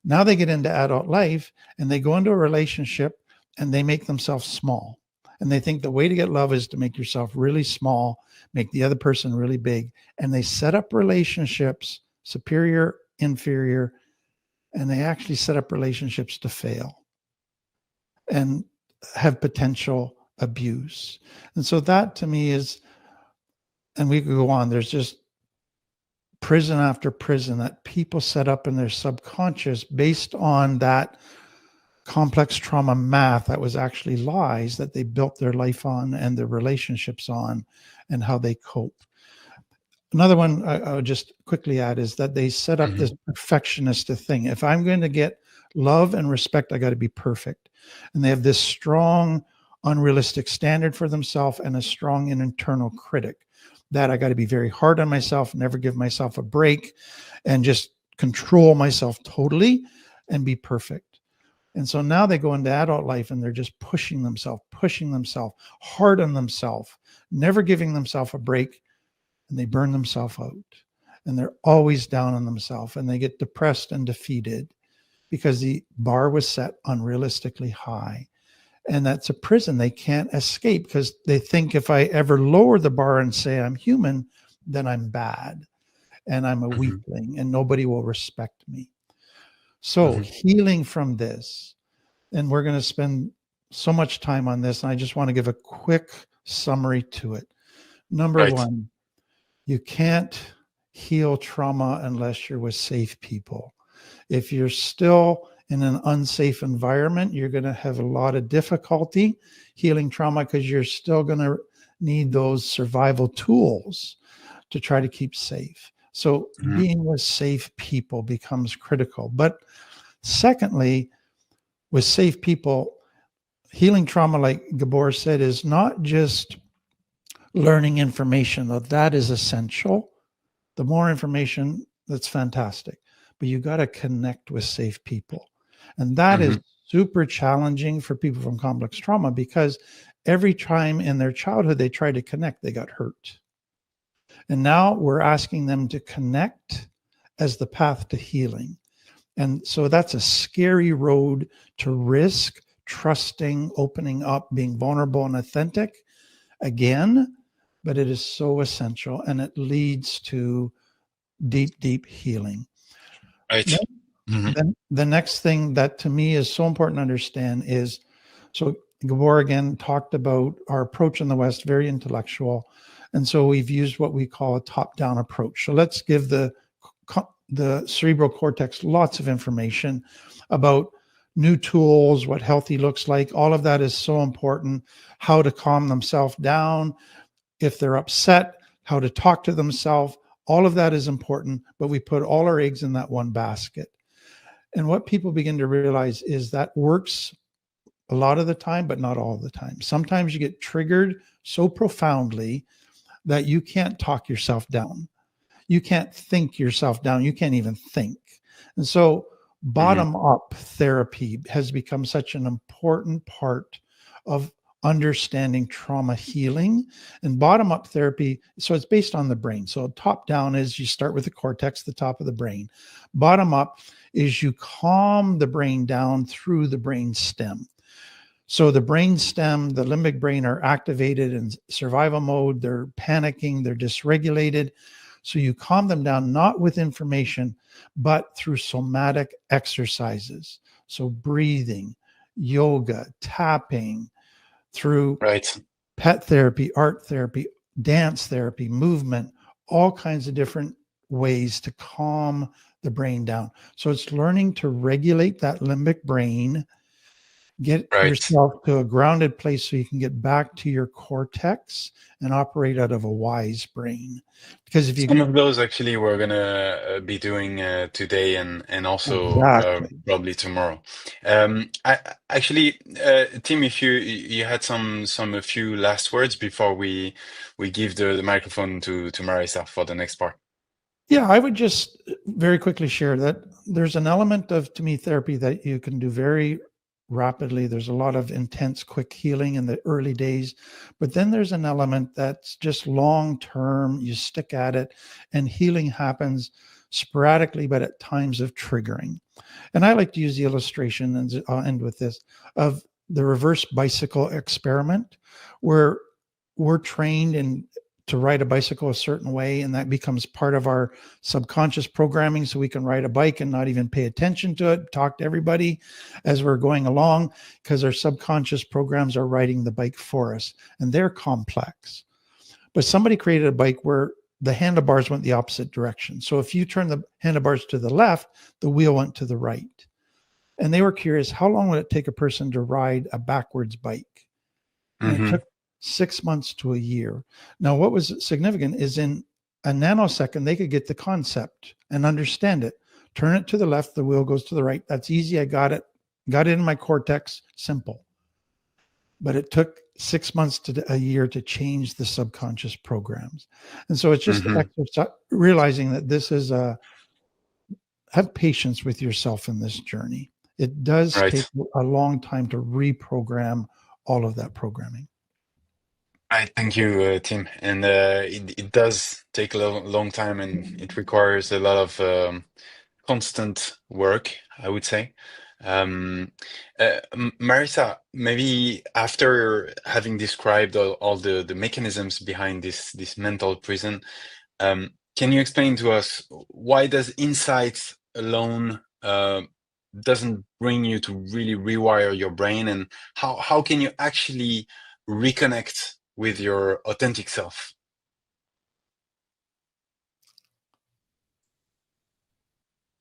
Now they get into adult life and they go into a relationship and they make themselves small. And they think the way to get love is to make yourself really small, make the other person really big. And they set up relationships, superior, inferior, and they actually set up relationships to fail and have potential abuse. And so that to me is, and we could go on, there's just prison after prison that people set up in their subconscious based on that complex trauma math that was actually lies that they built their life on and their relationships on and how they cope. Another one I'll just quickly add is that they set up this perfectionist thing. If I'm going to get love and respect, I got to be perfect. And they have this strong, unrealistic standard for themselves and a strong and internal critic that I got to be very hard on myself, never give myself a break, and just control myself totally and be perfect. And so now they go into adult life and they're just pushing themselves, hard on themselves, never giving themselves a break, and they burn themselves out. And they're always down on themselves and they get depressed and defeated because the bar was set unrealistically high. And that's a prison they can't escape because they think if I ever lower the bar and say I'm human, then I'm bad and I'm a weakling and nobody will respect me. So healing from this, and we're going to spend so much time on this, and I just want to give a quick summary to it. Number one, you can't heal trauma unless you're with safe people. If you're still in an unsafe environment, you're going to have a lot of difficulty healing trauma because you're still going to need those survival tools to try to keep safe. So being with safe people becomes critical. But secondly, with safe people, healing trauma, like Gabor said, is not just learning information, though that is essential. The more information, that's fantastic. But you got to connect with safe people. And that is super challenging for people from complex trauma because every time in their childhood they tried to connect, they got hurt. And now we're asking them to connect as the path to healing. And so that's a scary road to risk trusting, opening up, being vulnerable and authentic again, but it is so essential and it leads to deep, deep healing. Right. Then the next thing that to me is so important to understand is, so Gabor again talked about our approach in the West, very intellectual. And so we've used what we call a top-down approach. So let's give the cerebral cortex lots of information about new tools, what healthy looks like. All of that is so important. How to calm themselves down. If they're upset, how to talk to themselves. All of that is important, but we put all our eggs in that one basket. And what people begin to realize is that works a lot of the time, but not all the time. Sometimes you get triggered so profoundly that you can't talk yourself down. You can't think yourself down. You can't even think. And so bottom-up therapy has become such an important part of understanding trauma healing. And bottom-up therapy, so it's based on the brain. So top-down is you start with the cortex, the top of the brain. Bottom-up is you calm the brain down through the brain stem. So the brain stem, the limbic brain are activated in survival mode. They're panicking, they're dysregulated. So you calm them down, not with information, but through somatic exercises. So breathing, yoga, tapping, through pet therapy, art therapy, dance therapy, movement, all kinds of different ways to calm the brain down. So it's learning to regulate that limbic brain, get Right. yourself to a grounded place so you can get back to your cortex and operate out of a wise brain. Because if you Some of those actually we're gonna be doing today and also Exactly. probably tomorrow. Actually, Tim, if you had a few last words before we give the microphone to Marisa for the next part. Yeah, I would just very quickly share that there's an element of, to me, therapy that you can do very rapidly. There's a lot of intense, quick healing in the early days, but then there's an element that's just long-term. You stick at it and healing happens sporadically, but at times of triggering. And I like to use the illustration, and I'll end with this, of the reverse bicycle experiment, where we're trained to ride a bicycle a certain way, and that becomes part of our subconscious programming, so we can ride a bike and not even pay attention to it, talk to everybody as we're going along, because our subconscious programs are riding the bike for us, and they're complex. But somebody created a bike where the handlebars went the opposite direction. So if you turn the handlebars to the left, the wheel went to the right. And they were curious, how long would it take a person to ride a backwards bike? And it took 6 months to a year. Now, what was significant is in a nanosecond, they could get the concept and understand it. Turn it to the left, the wheel goes to the right. That's easy. I got it in my cortex, simple. But it took 6 months to a year to change the subconscious programs. And so it's just realizing that this is have patience with yourself in this journey. It does take a long time to reprogram all of that programming. Right, thank you, Tim. And it does take a long time, and it requires a lot of constant work, I would say. Marisa, maybe after having described all the mechanisms behind this mental prison, can you explain to us why does insights alone doesn't bring you to really rewire your brain, and how can you actually reconnect with your authentic self?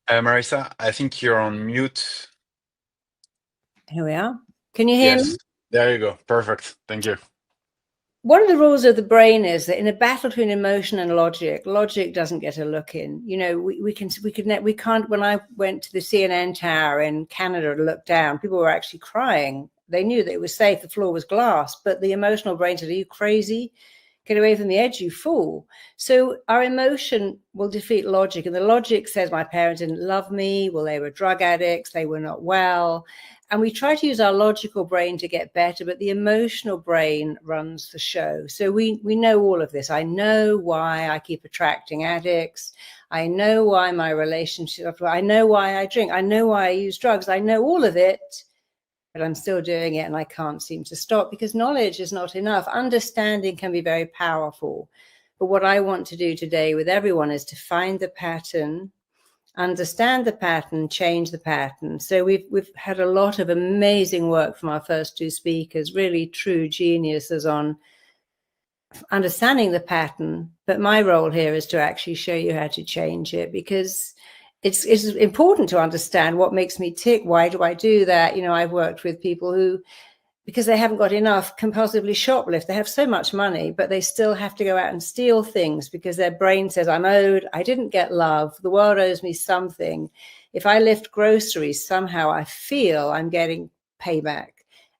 Marisa, I think you're on mute. Here we are. Can you hear me? There you go. Perfect. Thank you. One of the rules of the brain is that in a battle between emotion and logic doesn't get a look in. You know, we can't. When I went to the CNN tower in Canada to look down, people were actually crying. They knew that it was safe. The floor was glass, but the emotional brain said, "Are you crazy? Get away from the edge, you fool." So our emotion will defeat logic. And the logic says, my parents didn't love me. Well, they were drug addicts. They were not well. And we try to use our logical brain to get better, but the emotional brain runs the show. So we know all of this. I know why I keep attracting addicts. I know why my relationship, I know why I drink. I know why I use drugs. I know all of it. But I'm still doing it and I can't seem to stop because knowledge is not enough. Understanding can be very powerful. But what I want to do today with everyone is to find the pattern, understand the pattern, change the pattern. So we've had a lot of amazing work from our first two speakers, really true geniuses on understanding the pattern. But my role here is to actually show you how to change it, because it's important to understand what makes me tick. Why do I do that? You know, I've worked with people who, because they haven't got enough, compulsively shoplift. They have so much money, but they still have to go out and steal things because their brain says, I'm owed, I didn't get love, the world owes me something. If I lift groceries, somehow I feel I'm getting payback.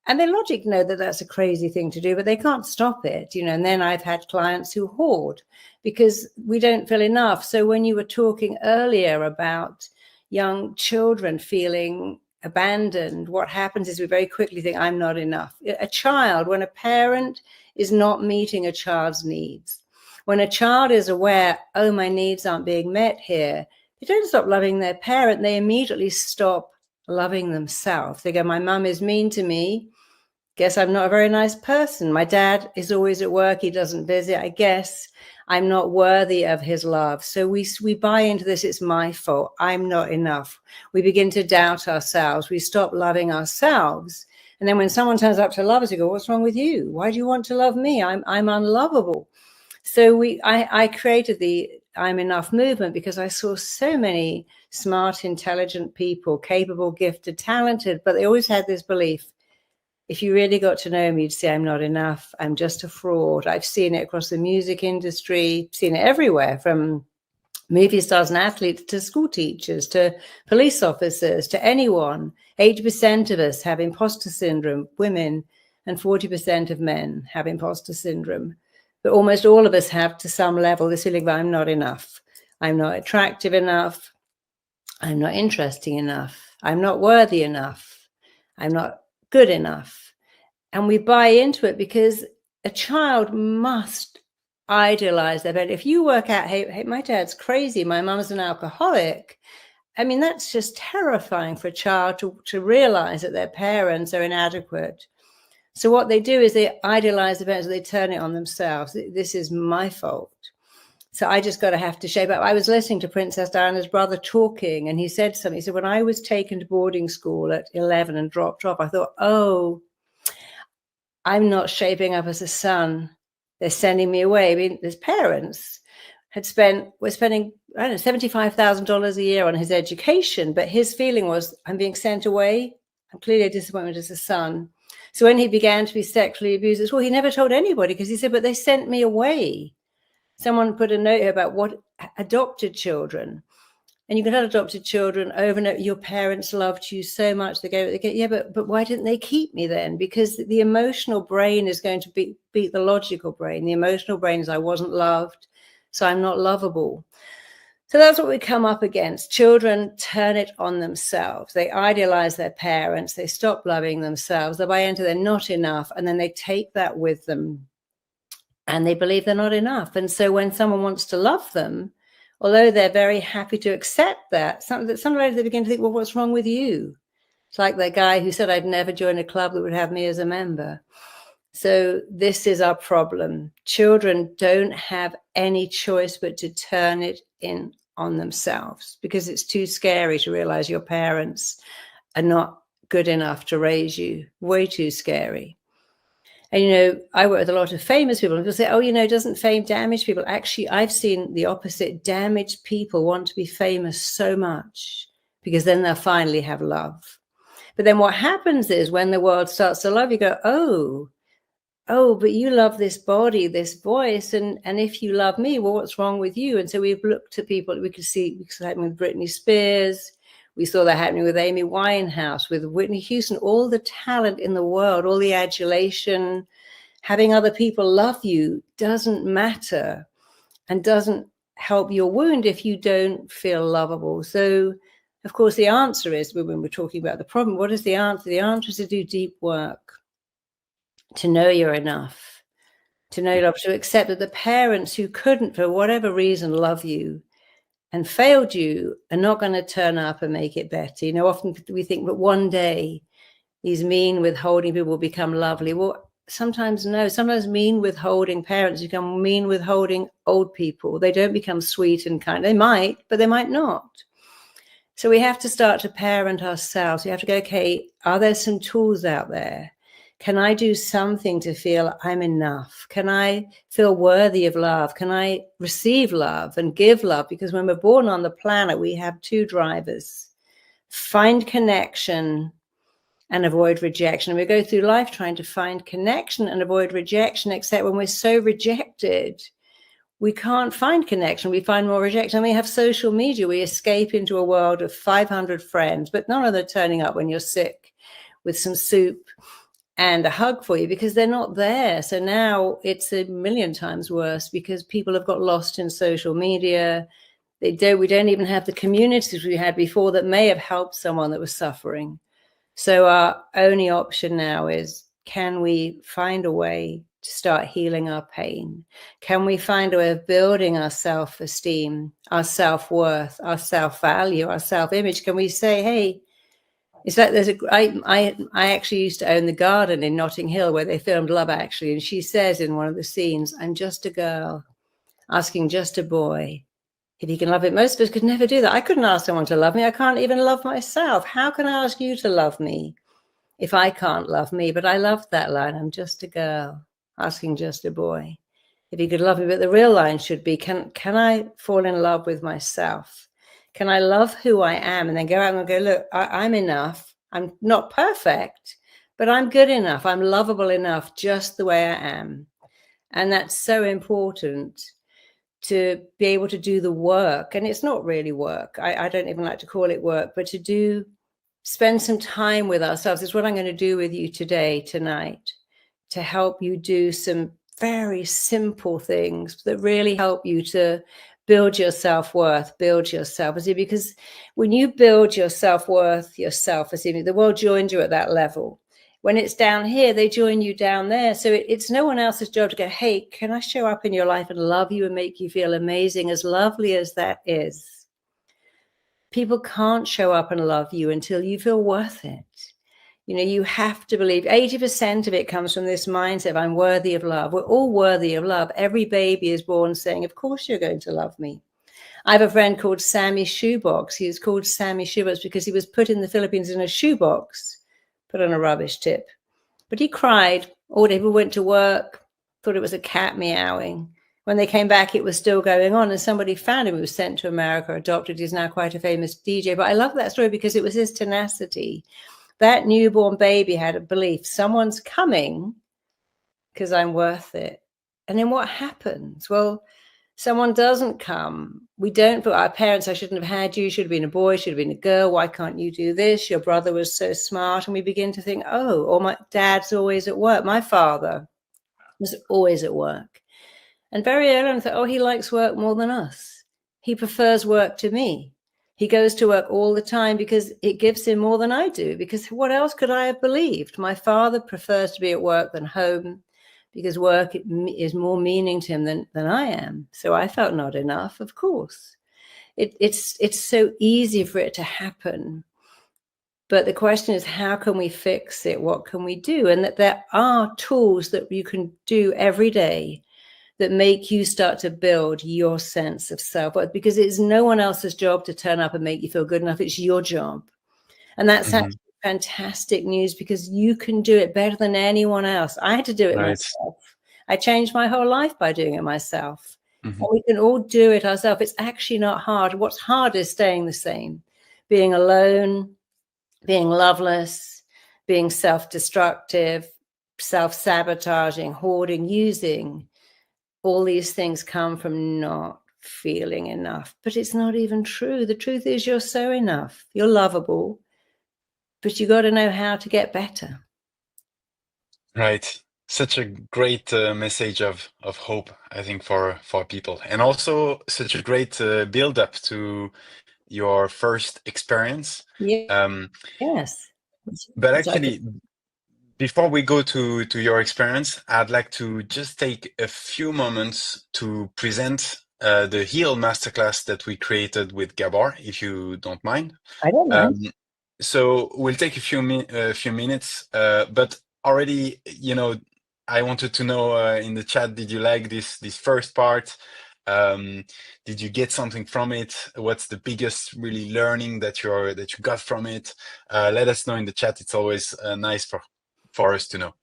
And their logic know that that's a crazy thing to do, but they can't stop it, you know. And then I've had clients who hoard because we don't feel enough. So when you were talking earlier about young children feeling abandoned, what happens is we very quickly think, I'm not enough. A child, when a parent is not meeting a child's needs, when a child is aware, oh, my needs aren't being met here, they don't stop loving their parent. They immediately stop loving themselves. They go, my mum is mean to me. Guess I'm not a very nice person. My dad is always at work. He doesn't visit. I guess I'm not worthy of his love. So we buy into this. It's my fault. I'm not enough. We begin to doubt ourselves. We stop loving ourselves. And then when someone turns up to love us, we go, what's wrong with you? Why do you want to love me? I'm unlovable. So I created the I'm enough movement, because I saw so many smart, intelligent people, capable, gifted, talented, but they always had this belief, if you really got to know me, you'd say I'm not enough. I'm just a fraud. I've seen it across the music industry, seen it everywhere, from movie stars and athletes to school teachers to police officers to anyone. 80% of us have imposter syndrome, women, and 40% of men have imposter syndrome. But almost all of us have, to some level, this feeling that I'm not enough. I'm not attractive enough. I'm not interesting enough. I'm not worthy enough. I'm not good enough. And we buy into it because a child must idealize their parent. If you work out, hey, my dad's crazy, my mum's an alcoholic, I mean, that's just terrifying for a child to realize that their parents are inadequate. So what they do is they idealize the parents, they turn it on themselves. This is my fault. So I just got to have to shape up. I was listening to Princess Diana's brother talking, and he said something. He said, when I was taken to boarding school at 11 and dropped off, I thought, oh, I'm not shaping up as a son. They're sending me away. I mean, his parents were spending, I don't know, $75,000 a year on his education, but his feeling was, I'm being sent away. I'm clearly a disappointment as a son. So when he began to be sexually abused, well, he never told anybody, because he said, but they sent me away. Someone put a note here about what adopted children, and you can have adopted children over and over. Your parents loved you so much. They gave, yeah, but why didn't they keep me then? Because the emotional brain is going to beat the logical brain. The emotional brain is, I wasn't loved, so I'm not lovable. So that's what we come up against. Children turn it on themselves. They idealize their parents. They stop loving themselves. They buy into they're not enough, and then they take that with them, and they believe they're not enough. And so when someone wants to love them, although they're very happy to accept that, sometimes they begin to think, well, what's wrong with you? It's like that guy who said, I'd never join a club that would have me as a member. So this is our problem. Children don't have any choice but to turn it in on themselves, because it's too scary to realize your parents are not good enough to raise you. Way too scary. And, you know, I work with a lot of famous people, and people say, oh, you know, doesn't fame damage people? Actually, I've seen the opposite. Damaged people want to be famous so much because then they'll finally have love. But then what happens is when the world starts to love, you go, oh, but you love this body, this voice. And if you love me, well, what's wrong with you? And so we've looked at people, we could see what's happening with Britney Spears. We saw that happening with Amy Winehouse, with Whitney Houston, all the talent in the world, all the adulation. Having other people love you doesn't matter and doesn't help your wound if you don't feel lovable. So, of course, the answer is, when we're talking about the problem, what is the answer? The answer is to do deep work, to know you're enough, to know love, to accept that the parents who couldn't, for whatever reason, love you and failed you are not going to turn up and make it better. You know, often we think, but one day these mean, withholding people will become lovely. Well, sometimes no. Sometimes mean, withholding parents become mean, withholding old people. They don't become sweet and kind. They might, but they might not. So we have to start to parent ourselves. We have to go, okay, are there some tools out there? Can I do something to feel I'm enough? Can I feel worthy of love? Can I receive love and give love? Because when we're born on the planet, we have two drivers: find connection and avoid rejection. And we go through life trying to find connection and avoid rejection, except when we're so rejected, we can't find connection. We find more rejection. And we have social media. We escape into a world of 500 friends, but none of them are turning up when you're sick with some soup and a hug for you, because they're not there. So now it's a million times worse because people have got lost in social media. We don't even have the communities we had before that may have helped someone that was suffering. So our only option now is, can we find a way to start healing our pain? Can we find a way of building our self-esteem, our self-worth, our self-value, our self-image? Can we say, hey, it's like I actually used to own the garden in Notting Hill where they filmed Love Actually. And she says in one of the scenes, I'm just a girl asking just a boy if he can love it. Most of us could never do that. I couldn't ask someone to love me. I can't even love myself. How can I ask you to love me if I can't love me? But I loved that line. I'm just a girl asking just a boy if you could love me. But the real line should be, can I fall in love with myself? Can I love who I am and then go out and go, look, I'm enough. I'm not perfect, but I'm good enough. I'm lovable enough just the way I am. And that's so important to be able to do the work. And it's not really work. I don't even like to call it work, but to spend some time with ourselves is what I'm going to do with you tonight, to help you do some very simple things that really help you to build your self-worth, build your self-esteem. Because when you build your self-worth, your self-esteem, the world joins you at that level. When it's down here, they join you down there. So it's no one else's job to go, hey, can I show up in your life and love you and make you feel amazing, as lovely as that is? People can't show up and love you until you feel worth it. You know, you have to believe 80% of it comes from this mindset of I'm worthy of love. We're all worthy of love. Every baby is born saying, of course you're going to love me. I have a friend called Sammy Shoebox. He was called Sammy Shoebox because he was put in the Philippines in a shoebox, put on a rubbish tip. But he cried all day. People went to work, thought it was a cat meowing. When they came back, it was still going on. And somebody found him. He was sent to America, adopted. He's now quite a famous DJ. But I love that story because it was his tenacity. That newborn baby had a belief, someone's coming because I'm worth it. And then what happens? Well, someone doesn't come. We don't put our parents, I shouldn't have had you, should have been a boy, should have been a girl. Why can't you do this? Your brother was so smart. And we begin to think, oh, or my dad's always at work. My father was always at work. And very early on I thought, oh, he likes work more than us. He prefers work to me. He goes to work all the time because it gives him more than I do. Because what else could I have believed? My father prefers to be at work than home because work is more meaning to him than I am. So I felt not enough, of course. It's so easy for it to happen. But the question is, how can we fix it? What can we do? And that there are tools that you can do every day that make you start to build your sense of self-worth, because it's no one else's job to turn up and make you feel good enough. It's your job. And that's actually fantastic news because you can do it better than anyone else. I had to do it myself. I changed my whole life by doing it myself. And we can all do it ourselves. It's actually not hard. What's hard is staying the same, being alone, being loveless, being self-destructive, self-sabotaging, hoarding, using. All these things come from not feeling enough, but it's not even true. The truth is you're so enough. You're lovable, but you got to know how to get better. Right. Such a great message of hope, I think, for people, and also such a great build up to your first experience. Yes. But actually, before we go to your experience, I'd like to just take a few moments to present the Heal Masterclass that we created with Gabor, if you don't mind. I don't mind. So we'll take a few minutes, but already, you know, I wanted to know in the chat, did you like this first part? Did you get something from it? What's the biggest really learning that you got from it? Let us know in the chat. It's always nice for us to know.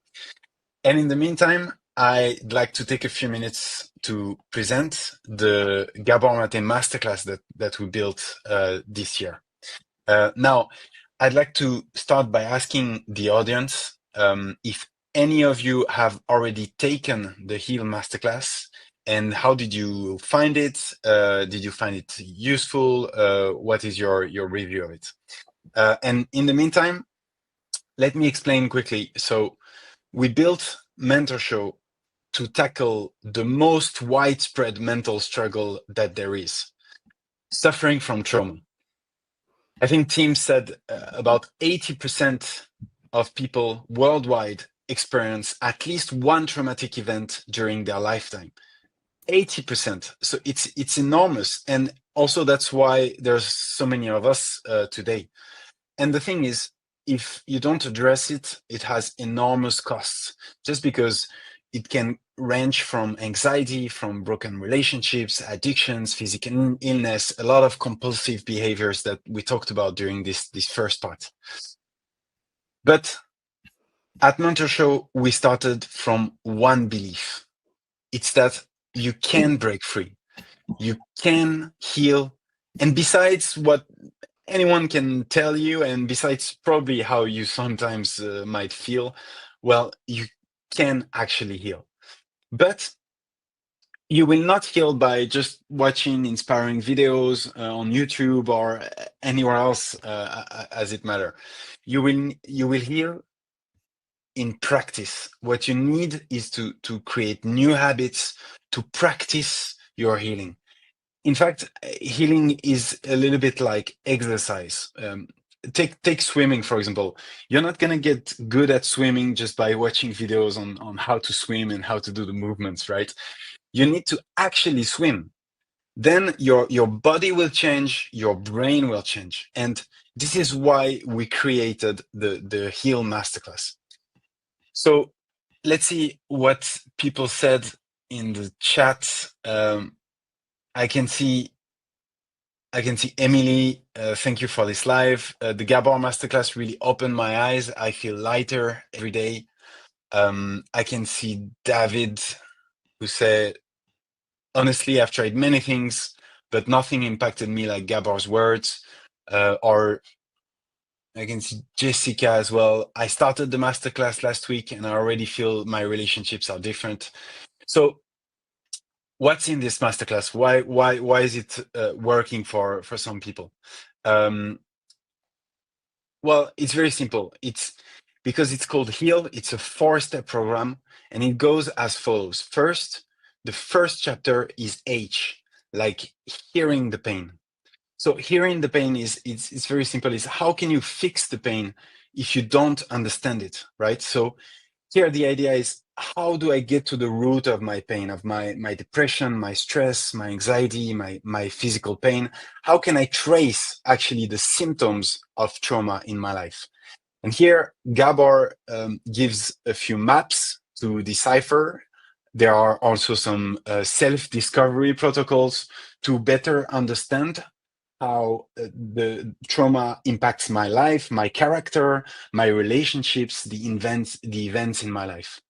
And in the meantime, I'd like to take a few minutes to present the Gabor Maté Masterclass that we built this year. Now, I'd like to start by asking the audience if any of you have already taken the Heal Masterclass, and how did you find it? Did you find it useful? What is your review of it? And in the meantime, let me explain quickly. So we built Mentor Show to tackle the most widespread mental struggle that there is, suffering from trauma. I think Tim said about 80% of people worldwide experience at least one traumatic event during their lifetime. 80%. So it's enormous. And also that's why there's so many of us today. And the thing is, if you don't address it, it has enormous costs, just because it can range from anxiety, from broken relationships, addictions, physical illness, a lot of compulsive behaviors that we talked about during this first part. But at Mentor Show, we started from one belief. It's that you can break free. You can heal. And besides what anyone can tell you, and besides probably how you sometimes might feel, well, you can actually heal. But you will not heal by just watching inspiring videos on YouTube or anywhere else, as it matter. You will heal in practice. What you need is to create new habits to practice your healing. In fact, healing is a little bit like exercise. Take swimming, for example. You're not going to get good at swimming just by watching videos on how to swim and how to do the movements, right? You need to actually swim. Then your body will change, your brain will change. And this is why we created the Heal Masterclass. So let's see what people said in the chat. I can see Emily, thank you for this live. The Gabor Masterclass really opened my eyes. I feel lighter every day. I can see David, who said, honestly, I've tried many things, but nothing impacted me like Gabor's words. Or I can see Jessica as well. I started the masterclass last week and I already feel my relationships are different. So what's in this masterclass? Why is it working for some people? Well, it's very simple. It's because it's called Heal. It's a 4-step program, and it goes as follows. First, the first chapter is H, like hearing the pain. So hearing the pain it's very simple. It's how can you fix the pain if you don't understand it, right? So here the idea is, how do I get to the root of my pain, of my depression, my stress, my anxiety, my physical pain? How can I trace actually the symptoms of trauma in my life? And here Gabor gives a few maps to decipher. There are also some self-discovery protocols to better understand how the trauma impacts my life, my character, my relationships, the events in my life.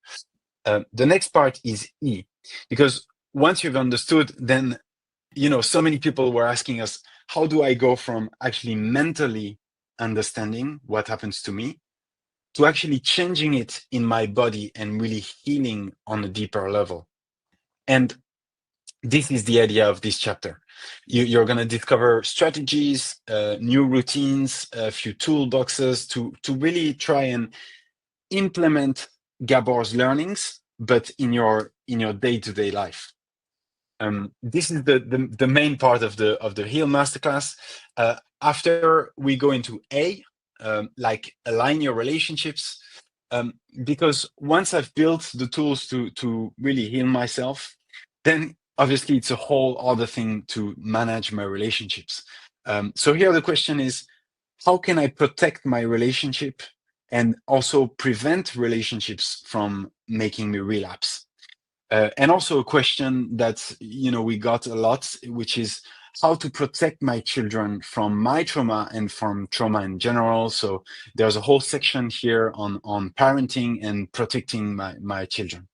The next part is E, because once you've understood, then, so many people were asking us, how do I go from actually mentally understanding what happens to me to actually changing it in my body and really healing on a deeper level? And this is the idea of this chapter. You're going to discover strategies, new routines, a few toolboxes to really try and implement Gabor's learnings, but in your day-to-day life. This is the main part of the Heal Masterclass. After we go into A, like align your relationships, because once I've built the tools to really heal myself, then obviously it's a whole other thing to manage my relationships. So here the question is, how can I protect my relationship and also prevent relationships from making me relapse? And also a question that we got a lot, which is how to protect my children from my trauma and from trauma in general. So there's a whole section here on parenting and protecting my children.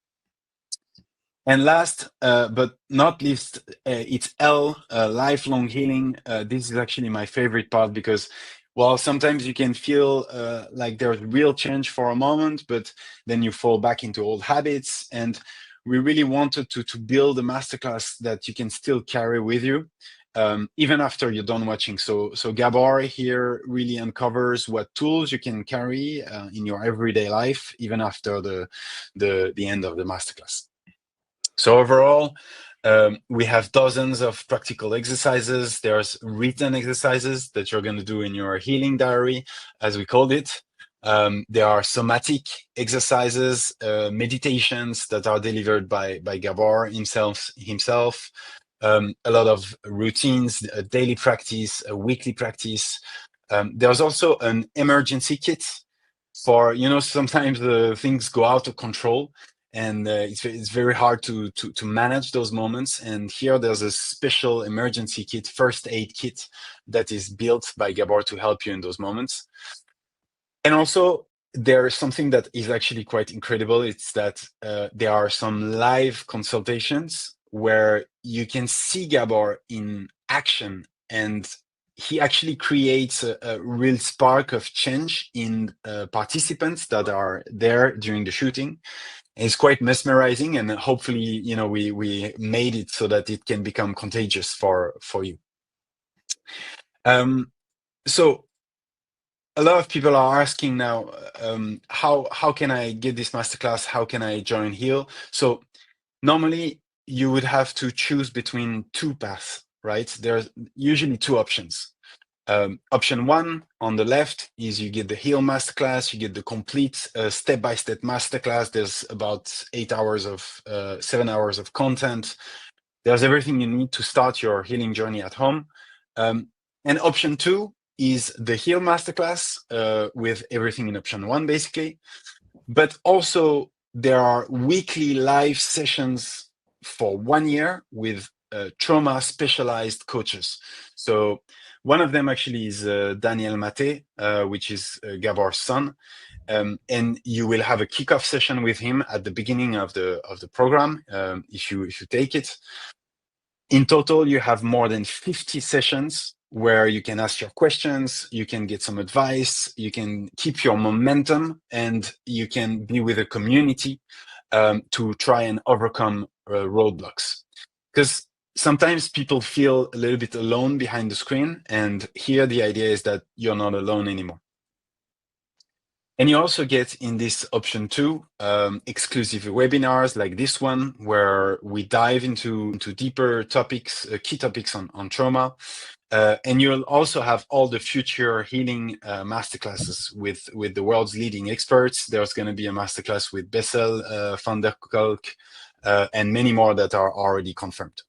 And last but not least, it's L, lifelong healing. This is actually my favorite part because, well, sometimes you can feel like there's real change for a moment, but then you fall back into old habits. And we really wanted to build a masterclass that you can still carry with you, even after you're done watching. So Gabor here really uncovers what tools you can carry in your everyday life, even after the end of the masterclass. So overall, we have dozens of practical exercises. There's written exercises that you're going to do in your healing diary, as we called it. There are somatic exercises, meditations that are delivered by Gabor himself. A lot of routines, a daily practice, a weekly practice. There's also an emergency kit for, sometimes things go out of control. And it's very hard to manage those moments. And here there's a special emergency kit, first aid kit, that is built by Gabor to help you in those moments. And also there is something that is actually quite incredible. It's that there are some live consultations where you can see Gabor in action, and he actually creates a real spark of change in participants that are there during the shooting. It's quite mesmerizing, and hopefully, you know, we made it so that it can become contagious for you. So a lot of people are asking now, how can I get this masterclass? How can I join Heal? So normally you would have to choose between two paths, right? There's usually two options. Option one on the left is you get the Heal masterclass, you get the complete step-by-step masterclass. There's about 7 hours of content. There's everything you need to start your healing journey at home. And option two is the Heal masterclass with everything in option one, basically. But also there are weekly live sessions for 1 year with trauma specialized coaches. So one of them actually is Daniel Maté, which is Gabor's son. And you will have a kickoff session with him at the beginning of the program if you take it. In total, you have more than 50 sessions where you can ask your questions, you can get some advice, you can keep your momentum, and you can be with a community to try and overcome roadblocks. Because sometimes people feel a little bit alone behind the screen, and here the idea is that you're not alone anymore. And you also get in this option two, exclusive webinars like this one, where we dive into deeper topics, key topics on trauma. And you'll also have all the future healing masterclasses with the world's leading experts. There's going to be a masterclass with Bessel van der Kolk, and many more that are already confirmed.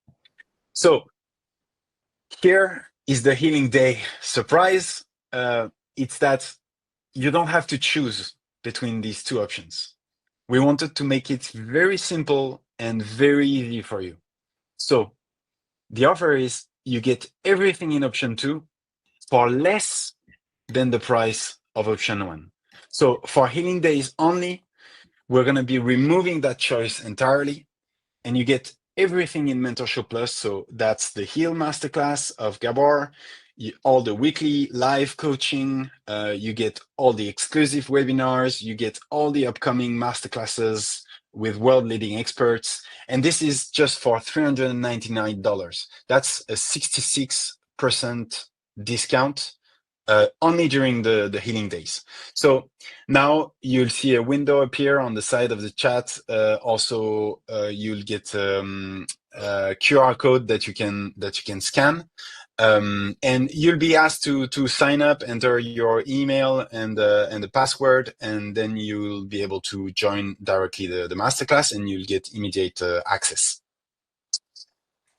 So here is the Healing Day surprise. It's that you don't have to choose between these two options. We wanted to make it very simple and very easy for you. So the offer is you get everything in option two for less than the price of option one. So for Healing Days only, we're going to be removing that choice entirely, and you get everything in Mentorship Plus. So that's the Heal Masterclass of Gabor, all the weekly live coaching, you get all the exclusive webinars, you get all the upcoming masterclasses with world-leading experts. And this is just for $399. That's a 66% discount only during the Healing Days. So now you'll see a window appear on the side of the chat. Also, you'll get a QR code that you can scan. And you'll be asked to sign up, enter your email and the password, and then you'll be able to join directly the masterclass, and you'll get immediate access.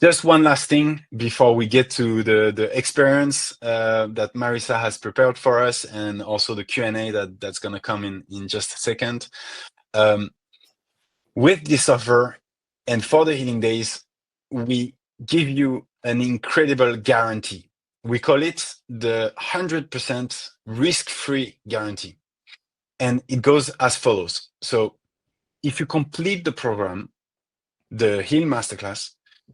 Just one last thing before we get to the experience that Marisa has prepared for us, and also the Q&A that's going to come in just a second. With this offer and for the Healing Days, we give you an incredible guarantee. We call it the 100% risk-free guarantee. And it goes as follows. So if you complete the program, the Heal Masterclass,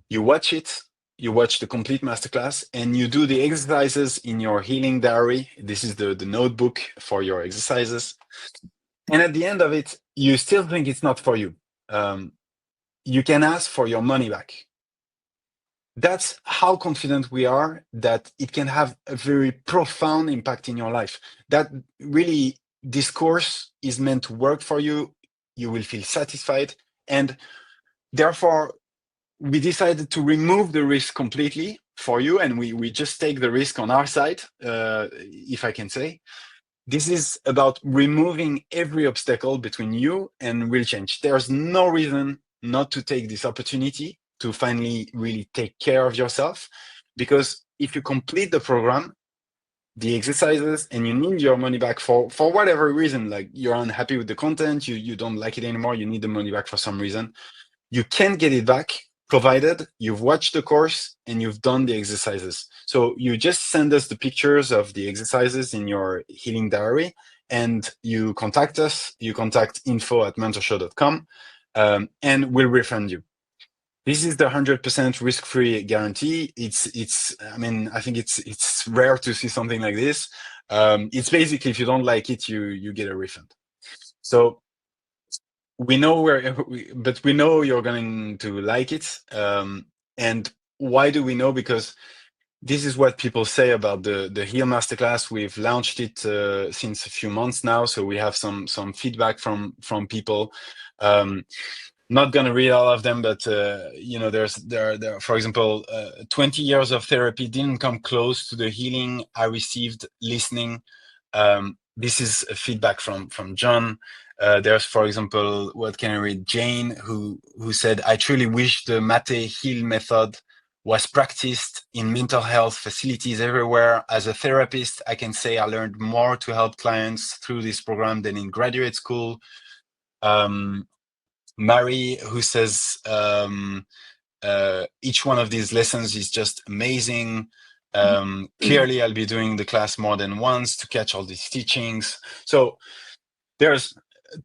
you watch it, you watch the complete masterclass, and you do the exercises in your healing diary. This is the notebook for your exercises. And at the end of it, you still think it's not for you. You can ask for your money back. That's how confident we are that it can have a very profound impact in your life. That really, this course is meant to work for you. You will feel satisfied. And therefore, we decided to remove the risk completely for you. And we just take the risk on our side, if I can say. This is about removing every obstacle between you and real change. There's no reason not to take this opportunity to finally really take care of yourself, because if you complete the program, the exercises, and you need your money back for whatever reason, like you're unhappy with the content, you don't like it anymore, you need the money back for some reason, you can get it back, provided you've watched the course and you've done the exercises. So you just send us the pictures of the exercises in your healing diary, and you contact us, you contact info@mentorshow.com, and we'll refund you. This is the 100% risk-free guarantee. I mean, I think it's rare to see something like this. It's basically, if you don't like it, you get a refund. So we know but we know you're going to like it. And why do we know? Because this is what people say about the Heal Masterclass. We've launched it since a few months now, so we have some feedback from people. Not going to read all of them, but you know, there are, for example, 20 years of therapy didn't come close to the healing I received listening. This is a feedback from John. There's, for example, what can I read? Jane, who said, I truly wish the Maté Heal method was practiced in mental health facilities everywhere. As a therapist, I can say I learned more to help clients through this program than in graduate school. Mary, who says each one of these lessons is just amazing. Clearly, I'll be doing the class more than once to catch all these teachings. So there's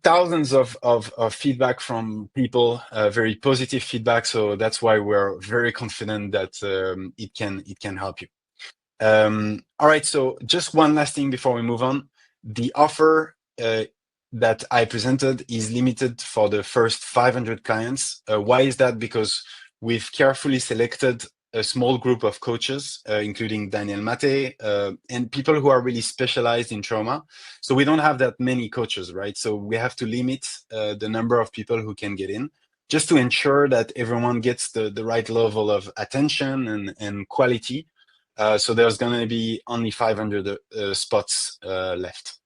thousands of feedback from people, very positive feedback. So that's why we're very confident that it can help you. All right. So just one last thing before we move on. The offer that I presented is limited for the first 500 clients. Why is that? Because we've carefully selected a small group of coaches, including Daniel Maté, and people who are really specialized in trauma. So we don't have that many coaches, right? So we have to limit the number of people who can get in, just to ensure that everyone gets the right level of attention and quality. So there's going to be only 500 spots left.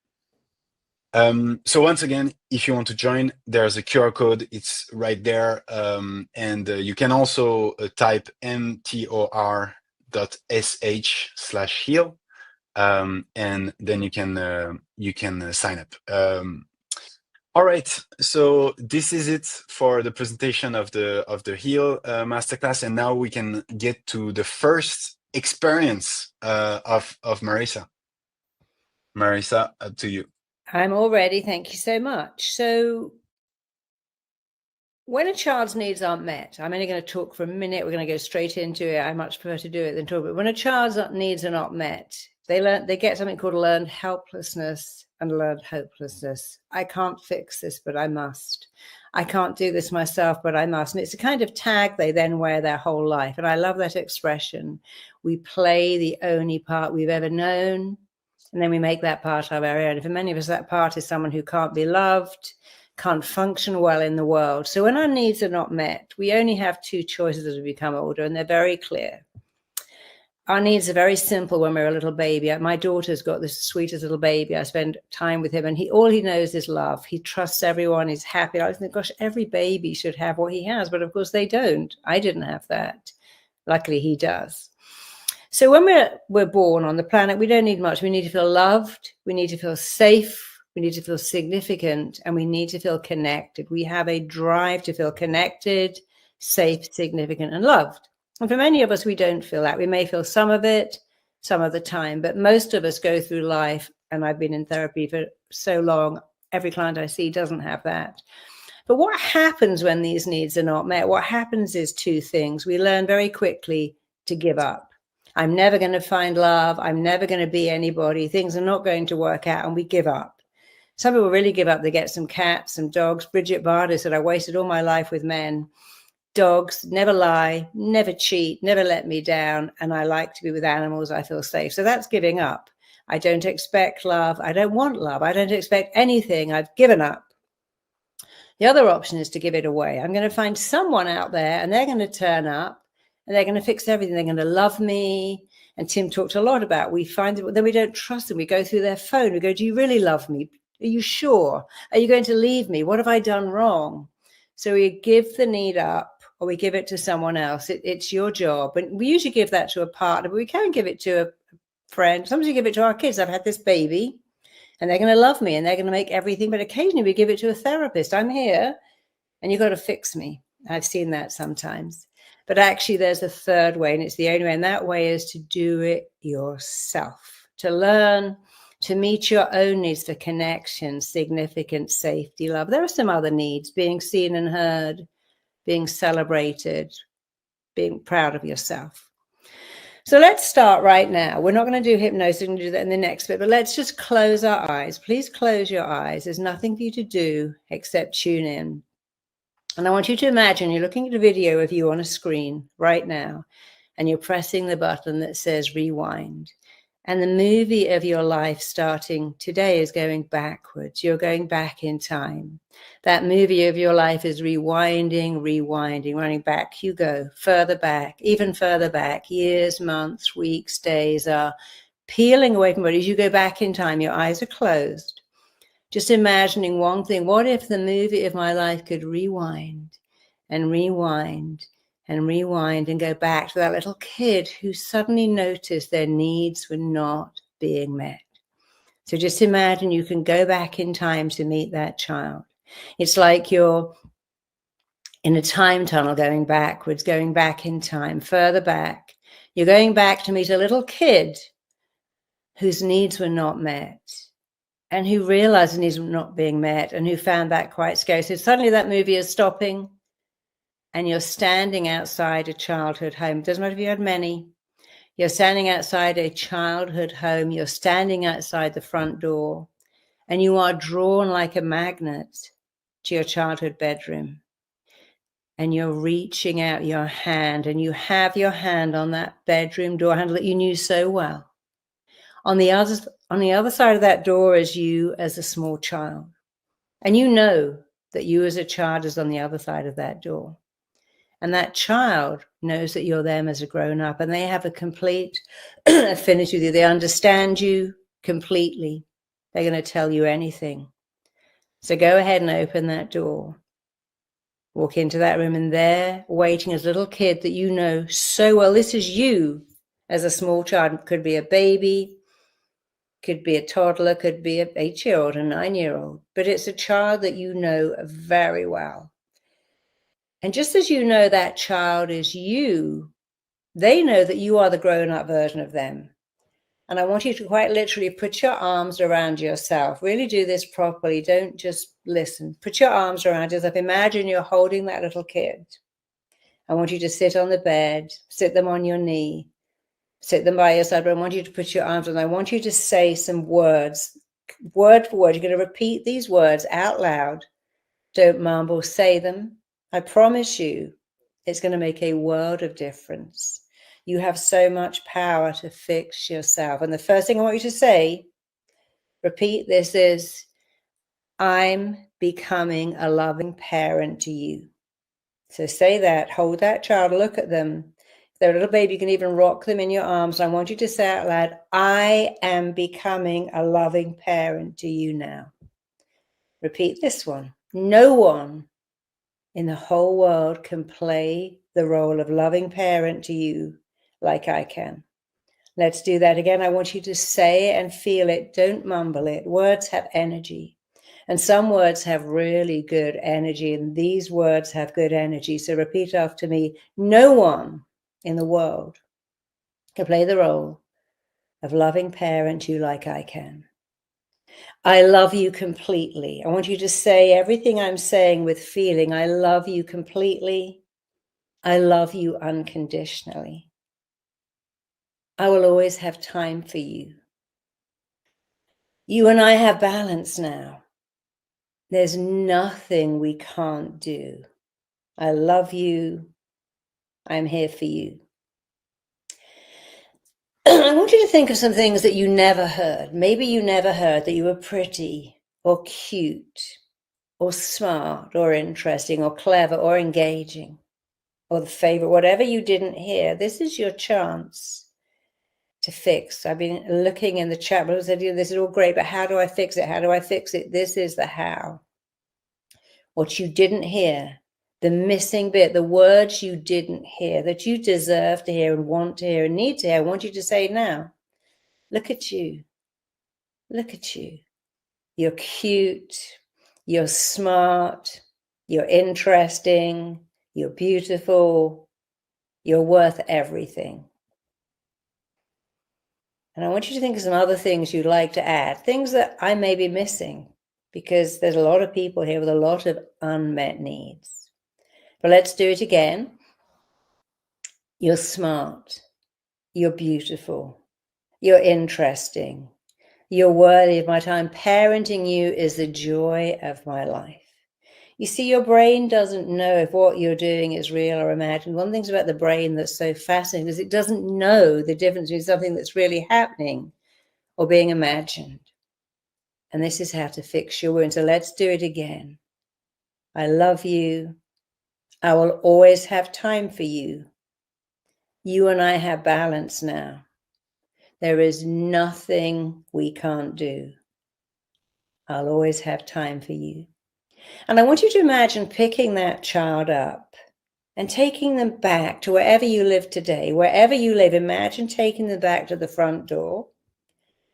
So once again, if you want to join, there's a QR code. It's right there. And you can also type mtor.sh/heal. And then you can sign up. All right. So this is it for the presentation of the Heal Masterclass. And now we can get to the first experience of Marisa. Marisa, up to you. I'm all ready. Thank you so much. So when a child's needs aren't met, I'm only going to talk for a minute. We're going to go straight into it. I much prefer to do it than talk. But when a child's needs are not met, they get something called learned helplessness and learned hopelessness. I can't fix this, but I must. I can't do this myself, but I must. And it's a kind of tag they then wear their whole life. And I love that expression. We play the only part we've ever known. And then we make that part our own. And for many of us, that part is someone who can't be loved, can't function well in the world. So when our needs are not met, we only have two choices as we become older, and they're very clear. Our needs are very simple when we're a little baby. My daughter's got this sweetest little baby. I spend time with him, and all he knows is love. He trusts everyone. He's happy. I think, gosh, every baby should have what he has. But of course they don't. I didn't have that. Luckily, he does. So when we're born on the planet, we don't need much. We need to feel loved. We need to feel safe. We need to feel significant, and we need to feel connected. We have a drive to feel connected, safe, significant, and loved. And for many of us, we don't feel that. We may feel some of it, some of the time, but most of us go through life, and I've been in therapy for so long, every client I see doesn't have that. But what happens when these needs are not met? What happens is two things. We learn very quickly to give up. I'm never going to find love. I'm never going to be anybody. Things are not going to work out, and we give up. Some people really give up. They get some cats, some dogs. Bridget Barder said, I wasted all my life with men. Dogs never lie, never cheat, never let me down. And I like to be with animals. I feel safe. So that's giving up. I don't expect love. I don't want love. I don't expect anything. I've given up. The other option is to give it away. I'm going to find someone out there, and they're going to turn up, and they're going to fix everything. They're going to love me. And Tim talked a lot about, we find that then we don't trust them. We go through their phone. We go, do you really love me? Are you sure? Are you going to leave me? What have I done wrong? So we give the need up, or we give it to someone else. It's your job. And we usually give that to a partner, but we can give it to a friend. Sometimes we give it to our kids. I've had this baby, and they're going to love me, and they're going to make everything. But occasionally we give it to a therapist. I'm here, and you've got to fix me. I've seen that sometimes. But actually, there's a third way, and it's the only way. And that way is to do it yourself, to learn to meet your own needs for connection, significance, safety, love. There are some other needs, being seen and heard, being celebrated, being proud of yourself. So let's start right now. We're not going to do hypnosis, we're going to do that in the next bit, but let's just close our eyes. Please close your eyes. There's nothing for you to do except tune in. And I want you to imagine you're looking at a video of you on a screen right now, and you're pressing the button that says rewind. And the movie of your life starting today is going backwards. You're going back in time. That movie of your life is rewinding, running back. You go further back, even further back. Years, months, weeks, days are peeling away from body. As you go back in time, your eyes are closed. Just imagining one thing. What if the movie of my life could rewind and rewind and rewind and go back to that little kid who suddenly noticed their needs were not being met? So just imagine you can go back in time to meet that child. It's like you're in a time tunnel going backwards, going back in time, further back. You're going back to meet a little kid whose needs were not met and who realized his needs were not being met and who found that quite scary. So suddenly that movie is stopping, and you're standing outside a childhood home. It doesn't matter if you had many. You're standing outside a childhood home. You're standing outside the front door, and you are drawn like a magnet to your childhood bedroom. And you're reaching out your hand, and you have your hand on that bedroom door handle that you knew so well. On the other side of that door is you as a small child. And you know that you as a child is on the other side of that door. And that child knows that you're them as a grown-up, and they have a complete affinity with you. They understand you completely. They're going to tell you anything. So go ahead and open that door. Walk into that room, and there, waiting as a little kid that you know so well. This is you as a small child. It could be a baby, could be a toddler, could be an 8-year-old, a 9-year-old. But it's a child that you know very well. And just as you know that child is you, they know that you are the grown-up version of them. And I want you to quite literally put your arms around yourself. Really do this properly. Don't just listen. Put your arms around yourself. Imagine you're holding that little kid. I want you to sit on the bed, sit them on your knee, sit them by your side. But I want you to put your arms on. I want you to say some words, word for word. You're going to repeat these words out loud. Don't mumble. Say them. I promise you, it's going to make a world of difference. You have so much power to fix yourself. And the first thing I want you to say, repeat this, is, I'm becoming a loving parent to you. So say that, hold that child, look at them. If they're a little baby, you can even rock them in your arms. I want you to say out loud, I am becoming a loving parent to you now. Repeat this one. No one in the whole world can play the role of loving parent to you like I can. Let's do that again. I want you to say it and feel it. Don't mumble it. Words have energy. And some words have really good energy, and these words have good energy. So repeat after me. No one in the world can play the role of loving parent to you like I can. I love you completely. I want you to say everything I'm saying with feeling. I love you completely. I love you unconditionally. I will always have time for you. You and I have balance now. There's nothing we can't do. I love you. I'm here for you. I want you to think of some things that you never heard. Maybe you never heard that you were pretty or cute or smart or interesting or clever or engaging or the favorite, whatever you didn't hear. This is your chance to fix. I've been looking in the chat, but I said, this is all great, but how do I fix it? How do I fix it? This is the how. What you didn't hear, the missing bit, the words you didn't hear that you deserve to hear and want to hear and need to hear. I want you to say now, look at you. Look at you. You're cute. You're smart. You're interesting. You're beautiful. You're worth everything. And I want you to think of some other things you'd like to add, things that I may be missing, because there's a lot of people here with a lot of unmet needs. But let's do it again. You're smart. You're beautiful. You're interesting. You're worthy of my time. Parenting you is the joy of my life. You see, your brain doesn't know if what you're doing is real or imagined. One of the things about the brain that's so fascinating is it doesn't know the difference between something that's really happening or being imagined. And this is how to fix your wound. So let's do it again. I love you. I will always have time for you. You and I have balance now. There is nothing we can't do. I'll always have time for you. And I want you to imagine picking that child up and taking them back to wherever you live today. Wherever you live, imagine taking them back to the front door.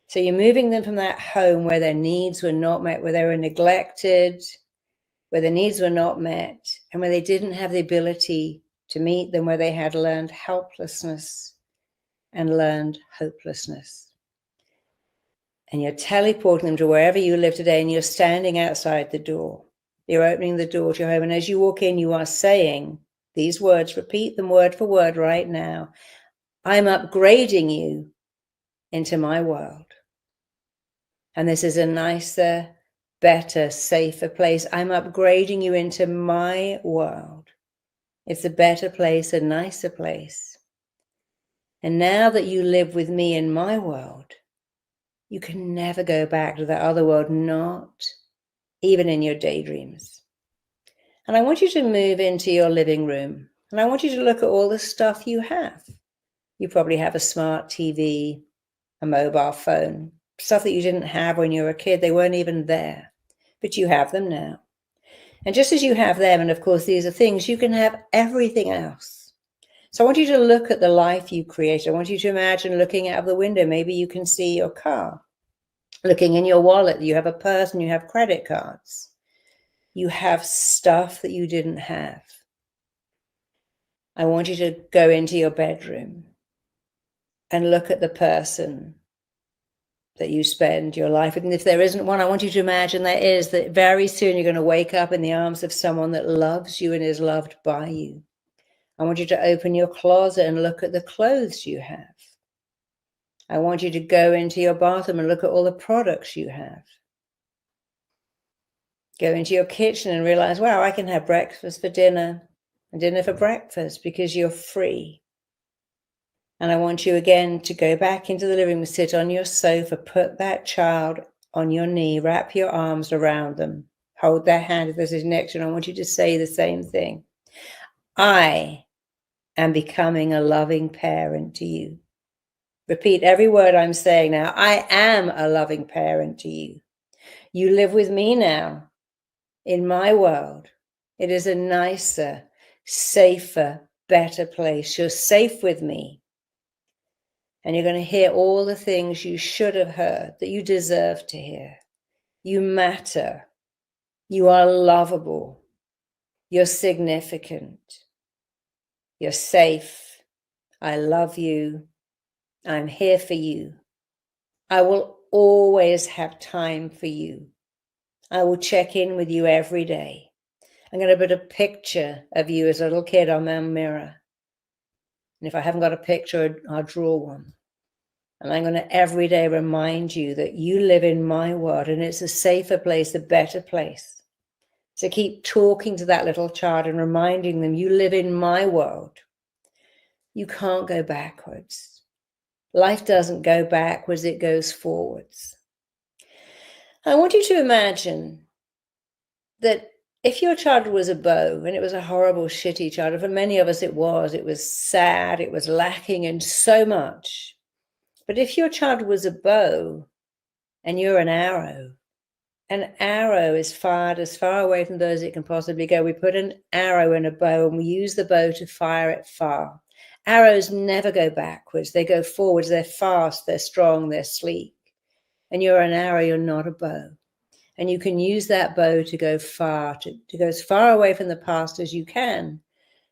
So you're moving them from that home where their needs were not met, where they were neglected, where their needs were not met, and where they didn't have the ability to meet them, where they had learned helplessness and learned hopelessness. And you're teleporting them to wherever you live today, and you're standing outside the door. You're opening the door to your home, and as you walk in, you are saying these words, repeat them word for word right now. I'm upgrading you into my world. And this is a nicer, better, safer place. I'm upgrading you into my world. It's a better place, a nicer place. And now that you live with me in my world, you can never go back to that other world, not even in your daydreams. And I want you to move into your living room. And I want you to look at all the stuff you have. You probably have a smart TV, a mobile phone, stuff that you didn't have when you were a kid. They weren't even there, but you have them now. And just as you have them, and of course, these are things, you can have everything else. So I want you to look at the life you created. I want you to imagine looking out of the window. Maybe you can see your car. Looking in your wallet, you have a purse and you have credit cards. You have stuff that you didn't have. I want you to go into your bedroom and look at the person that you spend your life with. And if there isn't one, I want you to imagine there is, that very soon you're going to wake up in the arms of someone that loves you and is loved by you. I want you to open your closet and look at the clothes you have. I want you to go into your bathroom and look at all the products you have. Go into your kitchen and realize, wow, I can have breakfast for dinner and dinner for breakfast because you're free. And I want you again to go back into the living room, sit on your sofa, put that child on your knee, wrap your arms around them, hold their hand if this is next to you. And I want you to say the same thing. I am becoming a loving parent to you. Repeat every word I'm saying now. I am a loving parent to you. You live with me now in my world. It is a nicer, safer, better place. You're safe with me. And you're going to hear all the things you should have heard, that you deserve to hear. You matter. You are lovable. You're significant. You're safe. I love you. I'm here for you. I will always have time for you. I will check in with you every day. I'm going to put a picture of you as a little kid on my mirror. And if I haven't got a picture, I'll draw one. And I'm going to every day remind you that you live in my world and it's a safer place, a better place. So keep talking to that little child and reminding them you live in my world. You can't go backwards. Life doesn't go backwards, it goes forwards. I want you to imagine that if your child was a bow, and it was a horrible, shitty child, for many of us it was sad, it was lacking in so much. But if your child was a bow and you're an arrow is fired as far away from those it can possibly go. We put an arrow in a bow and we use the bow to fire it far. Arrows never go backwards. They go forwards. They're fast, they're strong, they're sleek. And you're an arrow, you're not a bow. And you can use that bow to go far, to go as far away from the past as you can,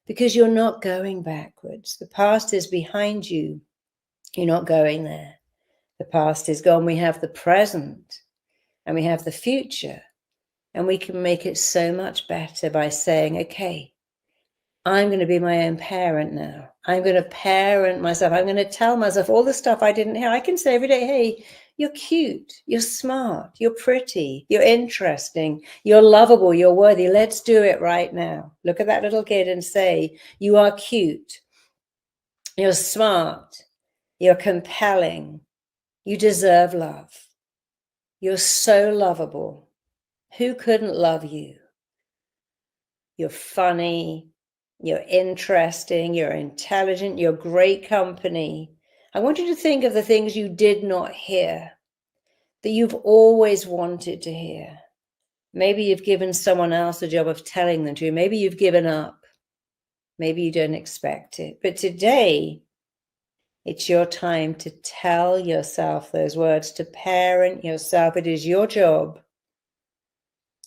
because you're not going backwards. The past is behind you. You're not going there. The past is gone. We have the present and we have the future. And we can make it so much better by saying, okay, I'm going to be my own parent now. I'm going to parent myself. I'm going to tell myself all the stuff I didn't hear. I can say every day, hey, you're cute, you're smart, you're pretty, you're interesting, you're lovable, you're worthy. Let's do it right now. Look at that little kid and say, you are cute, you're smart, you're compelling, you deserve love. You're so lovable. Who couldn't love you? You're funny, you're interesting, you're intelligent, you're great company. I want you to think of the things you did not hear that you've always wanted to hear. Maybe you've given someone else the job of telling them to you. Maybe you've given up. Maybe you don't expect it. But today, it's your time to tell yourself those words, to parent yourself. It is your job.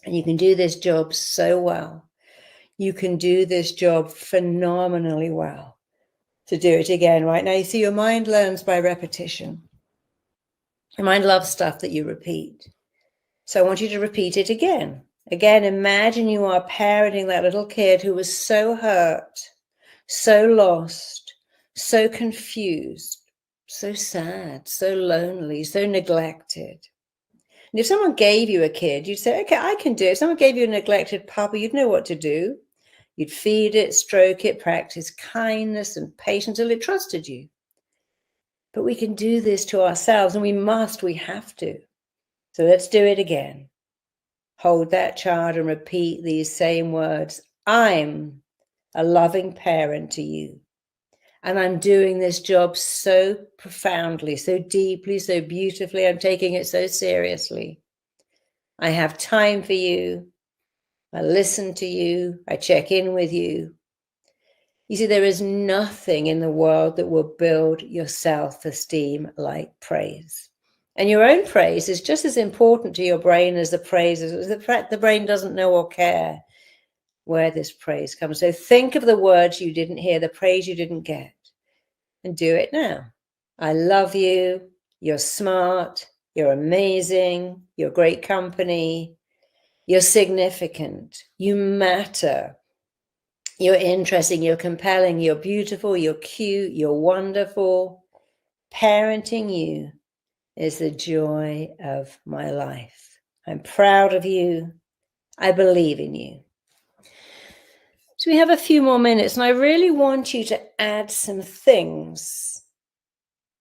And you can do this job so well. You can do this job phenomenally well. To do it again right now. You see, your mind learns by repetition. Your mind loves stuff that you repeat. So I want you to repeat it again. Again, imagine you are parenting that little kid who was so hurt, so lost, so confused, so sad, so lonely, so neglected. And if someone gave you a kid, you'd say, okay, I can do it. If someone gave you a neglected puppy, you'd know what to do. You'd feed it, stroke it, practice kindness and patience until it trusted you. But we can do this to ourselves, and we have to. So let's do it again. Hold that child and repeat these same words. I'm a loving parent to you. And I'm doing this job so profoundly, so deeply, so beautifully. I'm taking it so seriously. I have time for you. I listen to you. I check in with you. You see, there is nothing in the world that will build your self-esteem like praise. And your own praise is just as important to your brain as the praise. The fact the brain doesn't know or care where this praise comes. So think of the words you didn't hear, the praise you didn't get, and do it now. I love you. You're smart. You're amazing. You're great company. You're significant. You matter. You're interesting, you're compelling, you're beautiful, you're cute, you're wonderful. Parenting you is the joy of my life. I'm proud of you. I believe in you. So we have a few more minutes, and I really want you to add some things.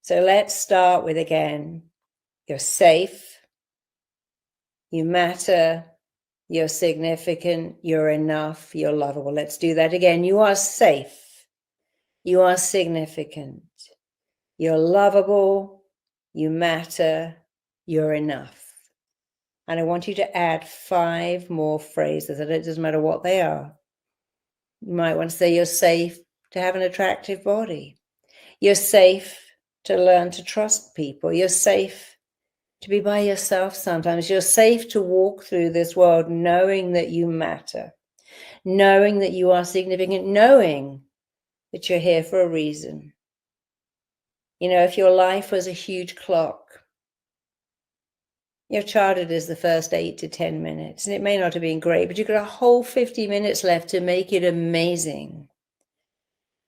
So let's start with, again, you're safe, you matter, you're significant, you're enough, you're lovable. Let's do that again. You are safe. You are significant. You're lovable. You matter. You're enough. And I want you to add 5 more phrases. And it doesn't matter what they are. You might want to say you're safe to have an attractive body. You're safe to learn to trust people. You're safe to be by yourself sometimes. You're safe to walk through this world knowing that you matter, knowing that you are significant, knowing that you're here for a reason. You know, if your life was a huge clock, your childhood is the first 8 to 10 minutes, and it may not have been great, but you've got a whole 50 minutes left to make it amazing.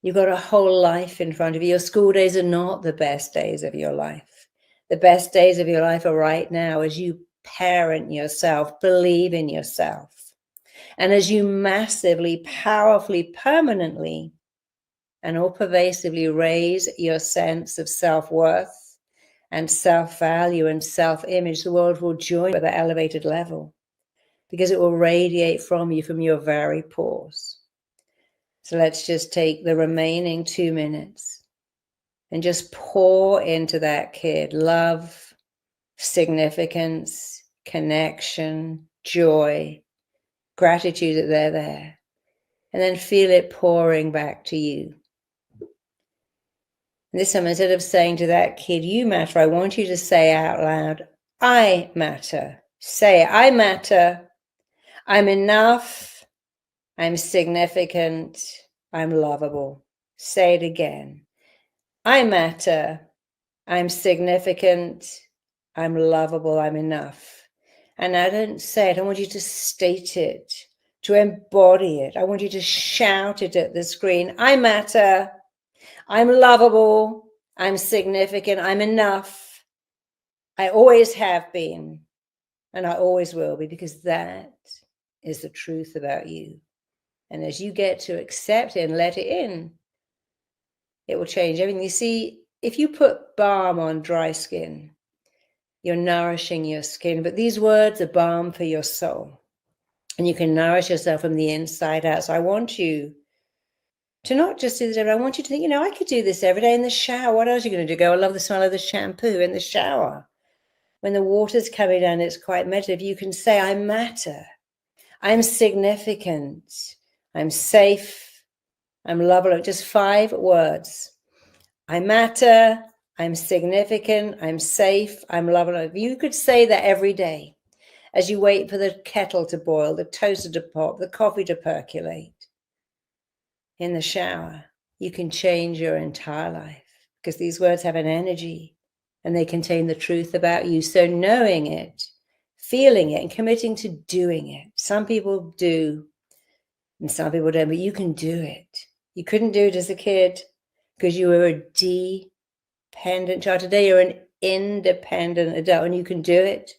You've got a whole life in front of you. Your school days are not the best days of your life. The best days of your life are right now as you parent yourself, believe in yourself, and as you massively, powerfully, permanently, and all pervasively raise your sense of self-worth and self-value and self-image. The world will join you at that elevated level because it will radiate from you, from your very pores. So let's just take the remaining 2 minutes and just pour into that kid love, significance, connection, joy, gratitude that they're there. And then feel it pouring back to you. And this time, instead of saying to that kid, you matter, I want you to say out loud, I matter. Say, I matter. I'm enough. I'm significant. I'm lovable. Say it again. I matter. I'm significant. I'm lovable. I'm enough. And I don't say it. I want you to state it to embody it. I want you to shout it at the screen. I matter. I'm lovable. I'm significant. I'm enough. I always have been. And I always will be, because that is the truth about you. And as you get to accept it and let it in, it will change everything. You see, if you put balm on dry skin, you're nourishing your skin. But these words are balm for your soul. And you can nourish yourself from the inside out. So I want you to not just do this every day. I want you to think, you know, I could do this every day in the shower. What else are you going to do? Go, I love the smell of the shampoo in the shower. When the water's coming down, it's quite meditative. You can say, I matter. I'm significant. I'm safe. I'm lovable. Just 5 words. I matter. I'm significant. I'm safe. I'm lovable. You could say that every day as you wait for the kettle to boil, the toaster to pop, the coffee to percolate. In the shower, you can change your entire life, because these words have an energy and they contain the truth about you. So knowing it, feeling it, and committing to doing it. Some people do and some people don't, but you can do it. You couldn't do it as a kid because you were a dependent child. Today you're an independent adult, and you can do it.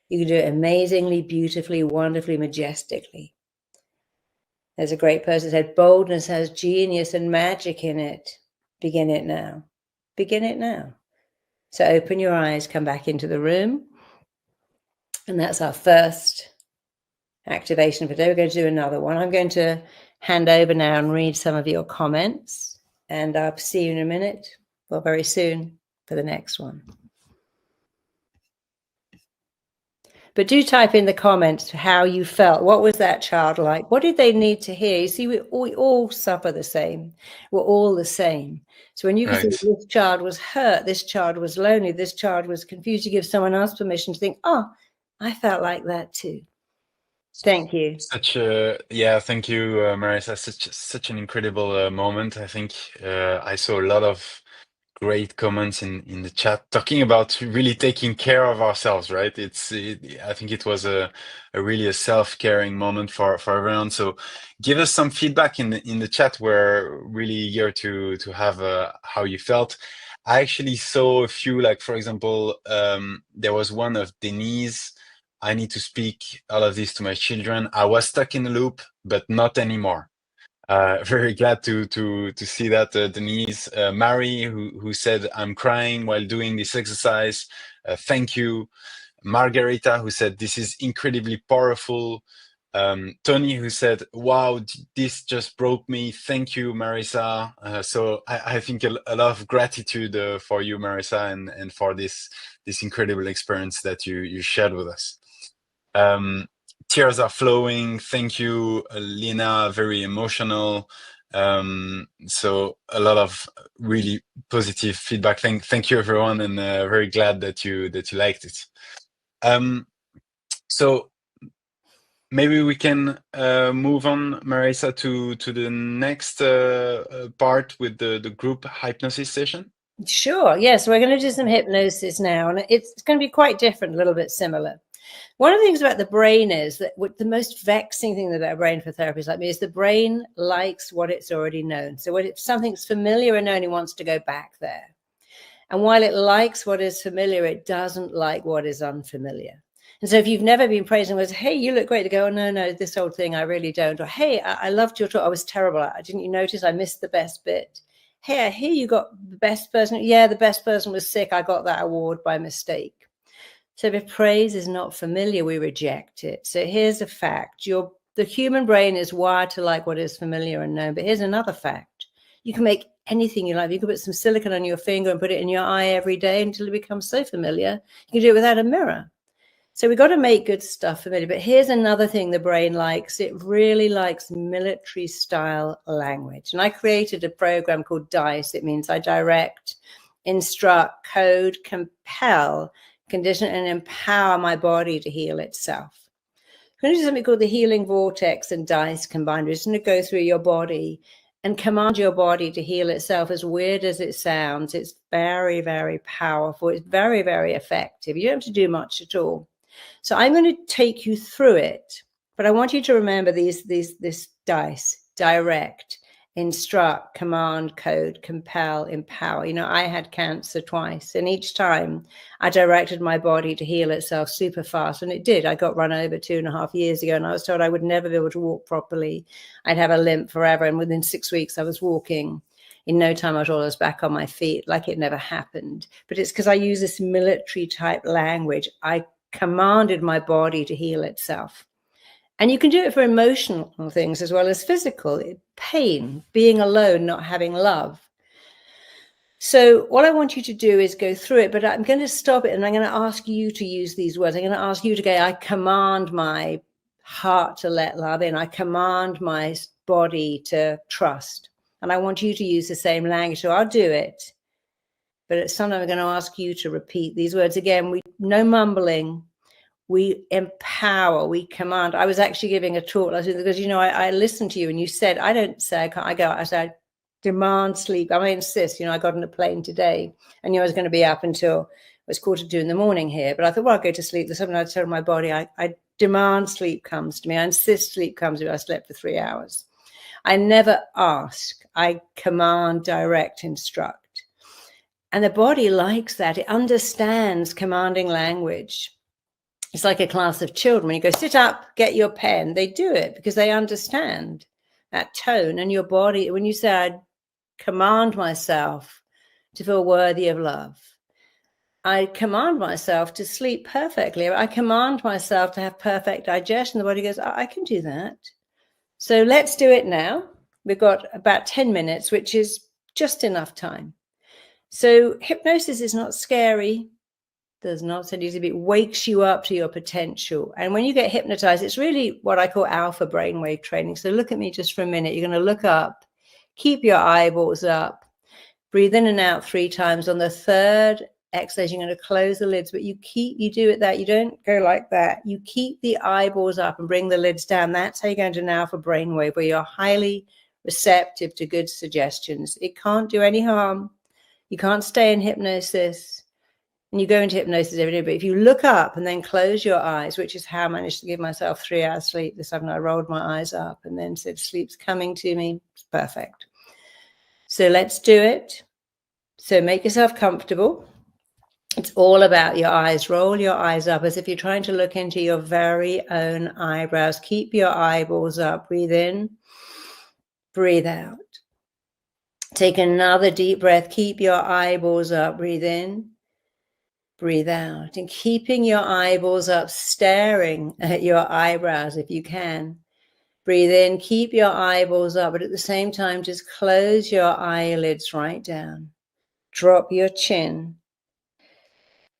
You can do it amazingly, beautifully, wonderfully, majestically. There's a great person that said, boldness has genius and magic in it. Begin it now. Begin it now. So open your eyes, come back into the room. And that's our first activation for today. We're going to do another one. I'm going to hand over now and read some of your comments. And I'll see you in a minute, or very soon, for the next one. But do type in the comments how you felt. What was that child like? What did they need to hear? You see, we all suffer the same. We're all the same. So when you can see this child was hurt, this child was lonely, this child was confused, you give someone else permission to think, oh, I felt like that too. Thank you. Thank you, Marisa. Such an incredible moment. I think I saw a lot of great comments in the chat talking about really taking care of ourselves, right? I think it was a really a self-caring moment for everyone. So give us some feedback in the chat. We're really eager to have how you felt. I actually saw a few, like, for example, there was one of Denise. I need to speak all of this to my children. I was stuck in a loop, but not anymore. Very glad to see that, Denise. Mary, who said, I'm crying while doing this exercise. Thank you. Margarita, who said, this is incredibly powerful. Tony, who said, wow, this just broke me. Thank you, Marisa. So I think a lot of gratitude for you, Marisa, and for this incredible experience that you shared with us. Tears are flowing. Thank you, Lena. Very emotional. So a lot of really positive feedback. Thank you, everyone, and very glad that you liked it. So maybe we can move on, Marisa, to the next part with the group hypnosis session. Sure. Yes, we're going to do some hypnosis now, and it's going to be quite different, a little bit similar. One of the things about the brain is that the most vexing thing about a brain for therapists like me is the brain likes what it's already known. So when something's familiar and known, it wants to go back there. And while it likes what is familiar, it doesn't like what is unfamiliar. And so if you've never been praising was, hey, you look great, to go, oh, no, this old thing, I really don't. Or, hey, I loved your talk. I was terrible. Didn't you notice I missed the best bit? Hey, I hear you got the best person. Yeah, the best person was sick. I got that award by mistake. So if praise is not familiar, we reject it. So here's a fact. The human brain is wired to like what is familiar and known. But here's another fact. You can make anything you like. You can put some silicone on your finger and put it in your eye every day until it becomes so familiar. You can do it without a mirror. So we've got to make good stuff familiar. But here's another thing the brain likes. It really likes military style language. And I created a program called DICE. It means I direct, instruct, code, compel, condition, and empower my body to heal itself. I'm going to do something called the healing vortex and DICE combined. We're just going to go through your body and command your body to heal itself. As weird as it sounds, it's very, very powerful. It's very, very effective. You don't have to do much at all. So I'm going to take you through it. But I want you to remember this dice: direct, instruct, command, code, compel, empower. You know, I had cancer twice, and each time I directed my body to heal itself super fast, and it did. I got run over 2.5 years ago, and I was told I would never be able to walk properly. I'd have a limp forever, and within 6 weeks I was walking. In no time at all, I was back on my feet like it never happened. But it's because I use this military type language. I commanded my body to heal itself. And you can do it for emotional things as well as physical. Pain, being alone, not having love. So what I want you to do is go through it, but I'm going to stop it and I'm going to ask you to use these words. I'm going to ask you to go, I command my heart to let love in. I command my body to trust. And I want you to use the same language. So I'll do it. But at some time I'm going to ask you to repeat these words again. No mumbling. We empower, we command. I was actually giving a talk last week because, you know, I listened to you and you said, I don't say I can't, I said, demand sleep. I insist, you know, I got on a plane today and, you know, I was going to be up until it was 1:45 in the morning here. But I thought, well, I'll go to sleep. There's something I told my body, I demand sleep comes to me. I insist sleep comes to me. I slept for 3 hours. I never ask. I command, direct, instruct. And the body likes that. It understands commanding language. It's like a class of children. When you go, sit up, get your pen, they do it because they understand that tone. And your body, when you say, I command myself to feel worthy of love, I command myself to sleep perfectly, I command myself to have perfect digestion, the body goes, I can do that. So let's do it now. We've got about 10 minutes, which is just enough time. So hypnosis is not scary. Does not send you to be, it wakes you up to your potential. And when you get hypnotized, it's really what I call alpha brainwave training. So look at me just for a minute. You're going to look up, keep your eyeballs up, breathe in and out 3 times. On the third exhalation, you're going to close the lids, but you do it that you don't go like that. You keep the eyeballs up and bring the lids down. That's how you go into an alpha brainwave where you're highly receptive to good suggestions. It can't do any harm. You can't stay in hypnosis. And you go into hypnosis every day, but if you look up and then close your eyes, which is how I managed to give myself 3 hours sleep this afternoon, I rolled my eyes up and then said, sleep's coming to me. It's perfect. So let's do it. So make yourself comfortable. It's all about your eyes. Roll your eyes up as if you're trying to look into your very own eyebrows. Keep your eyeballs up. Breathe in, breathe out. Take another deep breath. Keep your eyeballs up. Breathe in. Breathe out, and keeping your eyeballs up, staring at your eyebrows if you can. Breathe in, keep your eyeballs up, but at the same time, just close your eyelids right down. Drop your chin.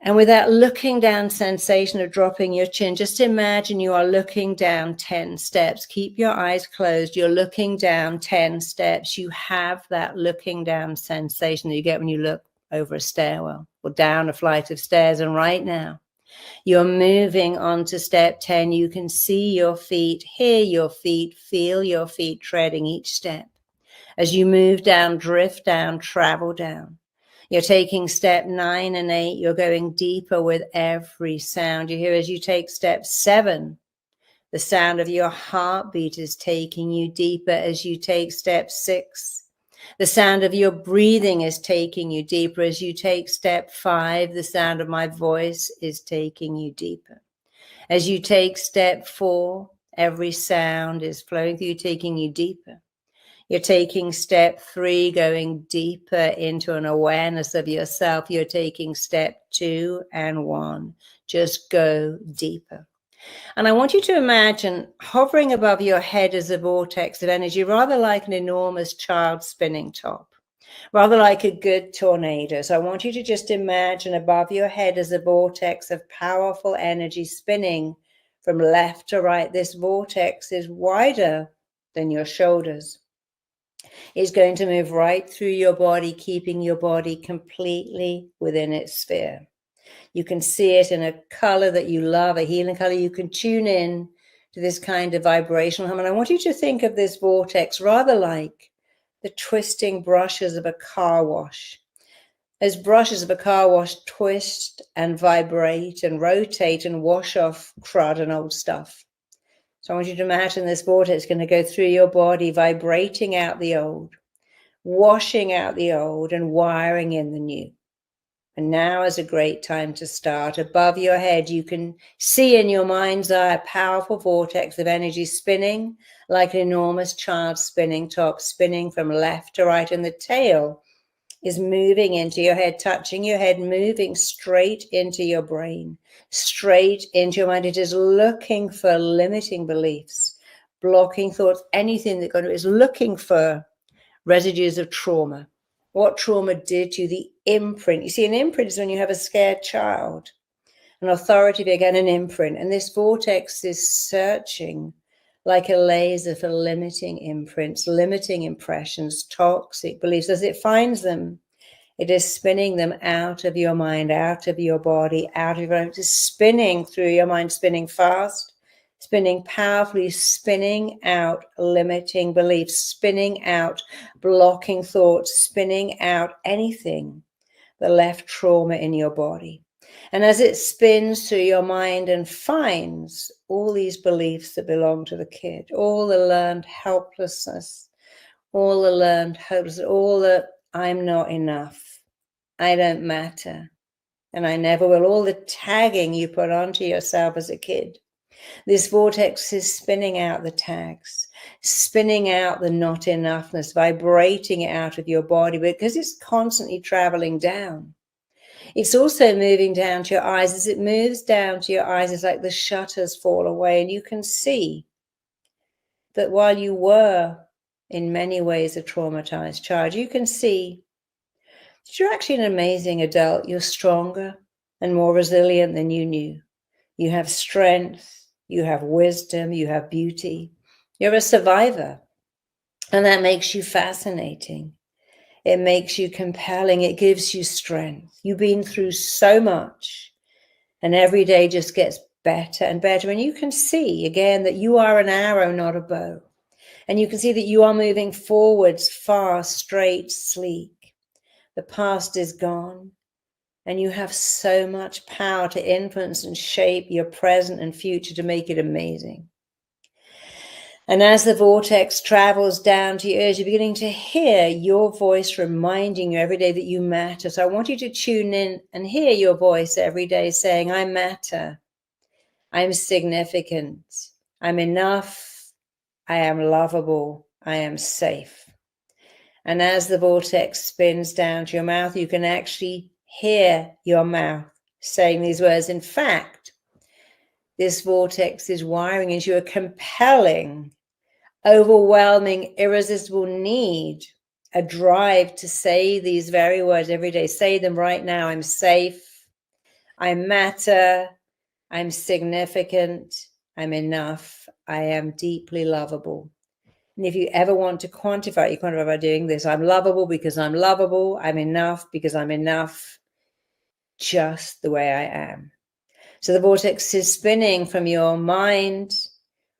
And with that looking down sensation of dropping your chin, just imagine you are looking down 10 steps. Keep your eyes closed. You're looking down 10 steps. You have that looking down sensation that you get when you look over a stairwell or down a flight of stairs. And right now, you're moving on to step 10. You can see your feet, hear your feet, feel your feet treading each step. As you move down, drift down, travel down. You're taking step 9 and 8. You're going deeper with every sound you hear. As you take step 7, the sound of your heartbeat is taking you deeper. As you take step 6, the sound of your breathing is taking you deeper. As you take step 5, the sound of my voice is taking you deeper. As you take step 4, every sound is flowing through you, taking you deeper. You're taking step 3, going deeper into an awareness of yourself. You're taking step 2 and 1. Just go deeper. And I want you to imagine hovering above your head as a vortex of energy, rather like an enormous child spinning top, rather like a good tornado. So I want you to just imagine above your head as a vortex of powerful energy spinning from left to right. This vortex is wider than your shoulders. It's going to move right through your body, keeping your body completely within its sphere. You can see it in a color that you love, a healing color. You can tune in to this kind of vibrational hum. And I want you to think of this vortex rather like the twisting brushes of a car wash. Those brushes of a car wash twist and vibrate and rotate and wash off crud and old stuff. So I want you to imagine this vortex going to go through your body, vibrating out the old, washing out the old and wiring in the new. And now is a great time to start. Above your head, you can see in your mind's eye a powerful vortex of energy spinning like an enormous child spinning top, spinning from left to right. And the tail is moving into your head, touching your head, moving straight into your brain, straight into your mind. It is looking for limiting beliefs, blocking thoughts, anything that is looking for residues of trauma. What trauma did to you? The imprint. You see, an imprint is when you have a scared child. An authority figure, again, an imprint. And this vortex is searching like a laser for limiting imprints, limiting impressions, toxic beliefs. As it finds them, it is spinning them out of your mind, out of your body, out of your mind. It is spinning through your mind, spinning fast, spinning powerfully, spinning out limiting beliefs, spinning out blocking thoughts, spinning out anything that left trauma in your body. And as it spins through your mind and finds all these beliefs that belong to the kid, all the learned helplessness, all the learned hopelessness, all the I'm not enough, I don't matter, and I never will, all the tagging you put onto yourself as a kid. This vortex is spinning out the tags, spinning out the not enoughness, vibrating it out of your body because it's constantly traveling down. It's also moving down to your eyes. As it moves down to your eyes, it's like the shutters fall away, and you can see that while you were in many ways a traumatized child, you can see that you're actually an amazing adult. You're stronger and more resilient than you knew. You have strength, you have wisdom, you have beauty. You're a survivor, and that makes you fascinating. It makes you compelling. It gives you strength. You've been through so much, and every day just gets better and better. And you can see, again, that you are an arrow, not a bow. And you can see that you are moving forwards, fast, straight, sleek. The past is gone, and you have so much power to influence and shape your present and future to make it amazing. And as the vortex travels down to your ears, you're beginning to hear your voice reminding you every day that you matter. So I want you to tune in and hear your voice every day saying, I matter, I'm significant, I'm enough, I am lovable, I am safe. And as the vortex spins down to your mouth, you can actually hear your mouth saying these words. In fact, this vortex is wiring into a compelling, overwhelming, irresistible need, a drive to say these very words every day. Say them right now. I'm safe, I matter, I'm significant, I'm enough, I am deeply lovable. And if you ever want to quantify, you quantify by doing this. I'm lovable because I'm lovable. I'm enough because I'm enough, just the way I am. So the vortex is spinning from your mind,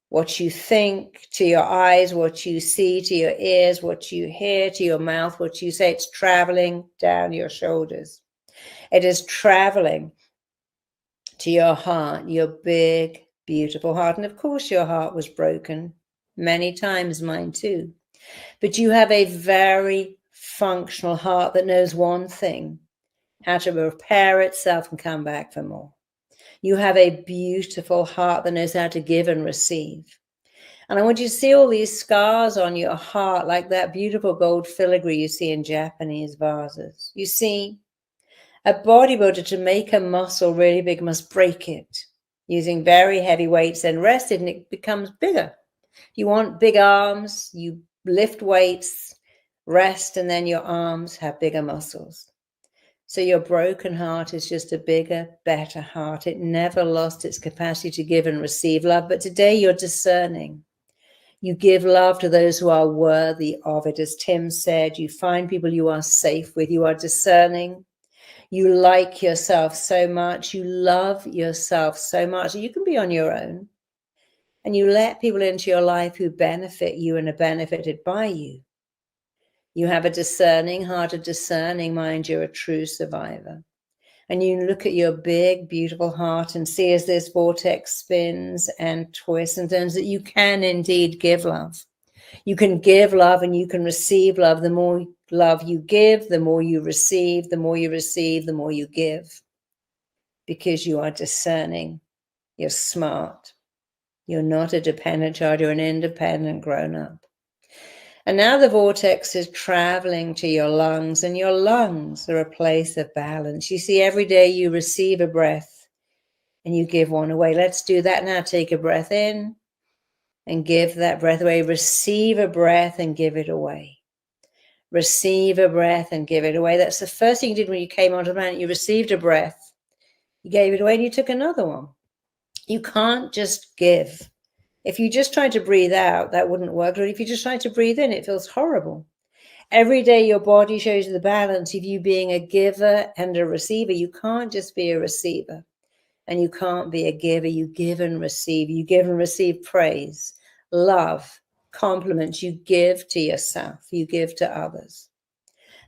what you think, to your eyes, what you see, to your ears, what you hear, to your mouth, what you say. It's traveling down your shoulders. It is traveling to your heart, your big, beautiful heart. And of course, your heart was broken many times, mine too. But you have a very functional heart that knows one thing, how to repair itself and come back for more. You have a beautiful heart that knows how to give and receive. And I want you to see all these scars on your heart, like that beautiful gold filigree you see in Japanese vases. You see, a bodybuilder, to make a muscle really big, must break it using very heavy weights, and rest it, and it becomes bigger. You want big arms, you lift weights, rest, and then your arms have bigger muscles. So your broken heart is just a bigger, better heart. It never lost its capacity to give and receive love. But today you're discerning. You give love to those who are worthy of it. As Tim said, you find people you are safe with. You are discerning. You like yourself so much. You love yourself so much. You can be on your own. And you let people into your life who benefit you and are benefited by you. You have a discerning heart, a discerning mind. You're a true survivor. And you look at your big, beautiful heart and see as this vortex spins and twists and turns that you can indeed give love. You can give love and you can receive love. The more love you give, the more you receive, the more you receive, the more you give. Because you are discerning, you're smart, you're not a dependent child, you're an independent grown-up. And now the vortex is traveling to your lungs, and your lungs are a place of balance. You see, every day you receive a breath and you give one away. Let's do that now. Take a breath in and give that breath away. Receive a breath and give it away. Receive a breath and give it away. That's the first thing you did when you came onto the planet. You received a breath, you gave it away, and you took another one. You can't just give. If you just tried to breathe out, that wouldn't work. Or if you just tried to breathe in, it feels horrible. Every day your body shows you the balance of you being a giver and a receiver. You can't just be a receiver, and you can't be a giver. You give and receive. You give and receive praise, love, compliments. You give to yourself. You give to others.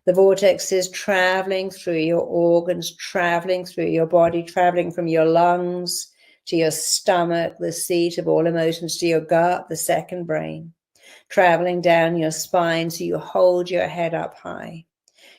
The vortex is traveling through your organs, traveling through your body, traveling from your lungs to your stomach, the seat of all emotions, to your gut, the second brain, traveling down your spine so you hold your head up high.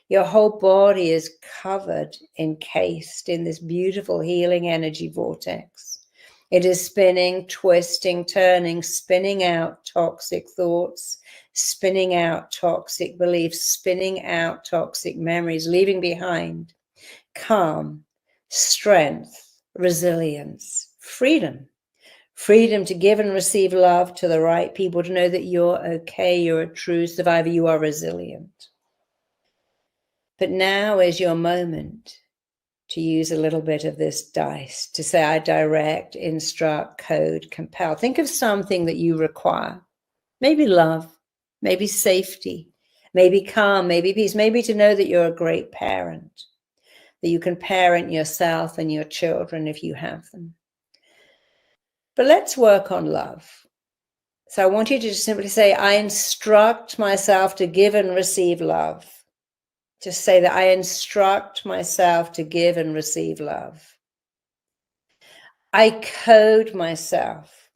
Your whole body is covered, encased in this beautiful healing energy vortex. It is spinning, twisting, turning, spinning out toxic thoughts, spinning out toxic beliefs, spinning out toxic memories, leaving behind calm, strength, resilience, freedom. Freedom to give and receive love to the right people, to know that you're okay, you're a true survivor, you are resilient. But now is your moment to use a little bit of this dice, to say, I direct, instruct, code, compel. Think of something that you require. Maybe love, maybe safety, maybe calm, maybe peace, maybe to know that you're a great parent, that you can parent yourself and your children if you have them. But let's work on love. So I want you to just simply say, I instruct myself to give and receive love. Just say that I instruct myself to give and receive love. I code myself